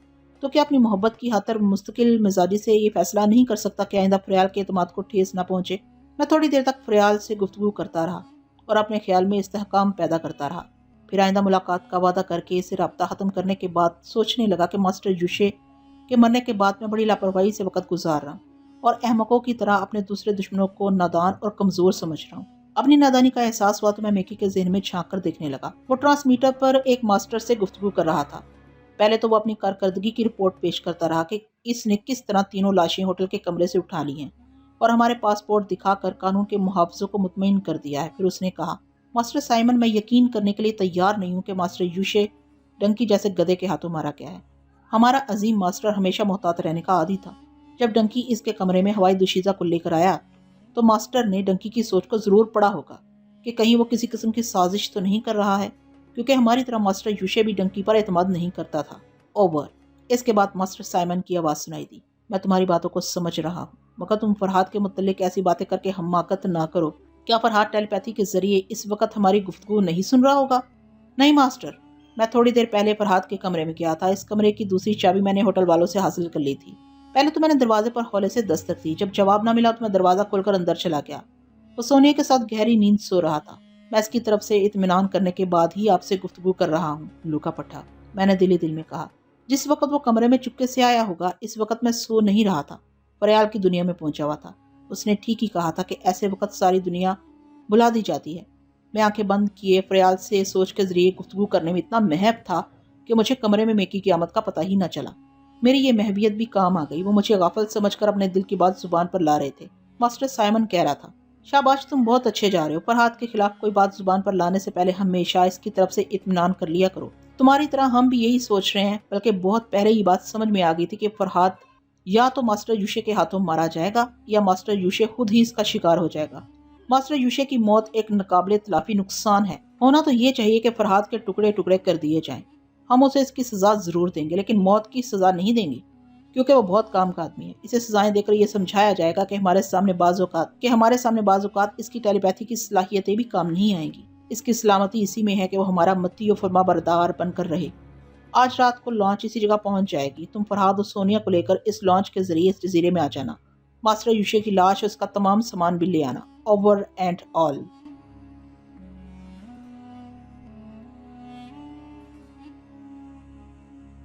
A: تو کیا اپنی محبت کی خاطر مستقل مزاجی سے یہ فیصلہ نہیں کر سکتا کہ آئندہ فریال کے اعتماد کو ٹھیس نہ پہنچے؟ میں تھوڑی دیر تک فریال سے گفتگو کرتا رہا اور اپنے خیال میں استحکام پیدا کرتا رہا، پھر آئندہ ملاقات کا وعدہ کر کے اسے رابطہ ختم کرنے کے بعد سوچنے لگا کہ ماسٹر یوشے کے مرنے کے بعد میں بڑی لاپرواہی سے وقت گزار رہا ہوں اور احمقوں کی طرح اپنے دوسرے دشمنوں کو نادان اور کمزور سمجھ رہا ہوں۔ اپنی نادانی کا احساس ہوا تو میں میکی کے ذہن میں جھانک کر دیکھنے لگا۔ وہ ٹرانسمیٹر پر ایک ماسٹر سے گفتگو کر رہا تھا۔ پہلے تو وہ اپنی کارکردگی کی رپورٹ پیش کرتا رہا کہ اس نے کس طرح 3 لاشیں ہوٹل کے کمرے سے اٹھا لی ہیں اور ہمارے پاسپورٹ دکھا کر قانون کے محافظوں کو مطمئن کر دیا ہے۔ پھر اس نے کہا، ماسٹر سائمن، میں یقین کرنے کے لیے تیار نہیں ہوں کہ ماسٹر یوشے ڈنکی جیسے گدھے کے ہاتھوں مارا گیا ہے۔ ہمارا عظیم ماسٹر ہمیشہ محتاط رہنے کا عادی تھا۔ جب ڈنکی اس کے کمرے میں ہوائی دوشیزہ کو لے کر آیا تو ماسٹر نے ڈنکی کی سوچ کو ضرور پڑھا ہوگا کہ کہیں وہ کسی قسم کی سازش تو نہیں کر رہا ہے، کیونکہ ہماری طرح ماسٹر یوشے بھی ڈنکی پر اعتماد نہیں کرتا تھا۔ اوور۔ اس کے بعد ماسٹر سائمن کی آواز سنائی دی، میں تمہاری باتوں کو سمجھ رہا ہوں، مگر تم فرحاد کے متعلق ایسی باتیں کر کے حماقت نہ کرو۔ کیا فرحاد ٹیلی پیتھی کے ذریعے اس وقت ہماری گفتگو نہیں سن رہا ہوگا؟ نہیں ماسٹر، میں تھوڑی دیر پہلے فرحاد کے کمرے میں گیا تھا۔ اس کمرے کی دوسری چابی میں نے ہوٹل والوں سے حاصل کر لی تھی۔ پہلے تو میں نے دروازے پر ہولے سے دستک دی، جب جواب نہ ملا تو میں دروازہ کھول کر اندر چلا گیا۔ وہ سونیا کے ساتھ گہری نیند سو رہا تھا۔ میں اس کی طرف سے اطمینان کرنے کے بعد ہی آپ سے گفتگو کر رہا ہوں، لوکا پٹھا، میں نے دل میں کہا۔ جس وقت وہ کمرے میں چپکے سے آیا ہوگا اس وقت میں سو نہیں رہا تھا، فریال کی دنیا میں پہنچا ہوا تھا۔ اس نے ٹھیک ہی کہا تھا کہ ایسے وقت ساری دنیا بلا دی جاتی ہے۔ میں آنکھیں بند کیے فریال سے سوچ کے ذریعے گفتگو کرنے میں اتنا محب تھا کہ مجھے کمرے میں میکی کی آمد کا پتہ ہی نہ چلا۔ میری یہ محبیت بھی کام آ گئی۔ وہ مجھے غافل سمجھ کر اپنے دل کی بات زبان پر لا رہے تھے۔ ماسٹر سائمن کہہ رہا تھا، شاباش، تم بہت اچھے جا رہے ہو۔ فرحاد کے خلاف کوئی بات زبان پر لانے سے پہلے ہمیشہ اس کی طرف سے اطمینان کر لیا کرو۔ تمہاری طرح ہم بھی یہی سوچ رہے ہیں، بلکہ بہت پہلے یہ بات سمجھ میں آ گئی تھی کہ فرحاد یا تو ماسٹر یوشے کے ہاتھوں مارا جائے گا یا ماسٹر یوشے خود ہی اس کا شکار ہو جائے گا۔ ماسٹر یوشے کی موت ایک ناقابل تلافی نقصان ہے۔ ہونا تو یہ چاہیے کہ فرحاد کے ٹکڑے ٹکڑے کر دیے جائیں۔ ہم اسے اس کی سزا ضرور دیں گے، لیکن موت کی سزا نہیں دیں گے، کیونکہ وہ بہت کام کا آدمی ہے۔ اسے سزائیں دے کر یہ سمجھایا جائے گا کہ ہمارے سامنے بعض اوقات اس کی ٹیلی پیتھی کی صلاحیتیں بھی کام نہیں آئیں گی۔ اس کی سلامتی اسی میں ہے کہ وہ ہمارا متی و فرما بردار بن کر رہے۔ آج رات کو لانچ اسی جگہ پہنچ جائے گی۔ تم فرحاد اور سونیا کو لے کر اس لانچ کے ذریعے اس جزیرے میں آ جانا۔ ماسٹر یوشے کی لاش اور اس کا تمام سامان بھی لے آنا۔ Over and all.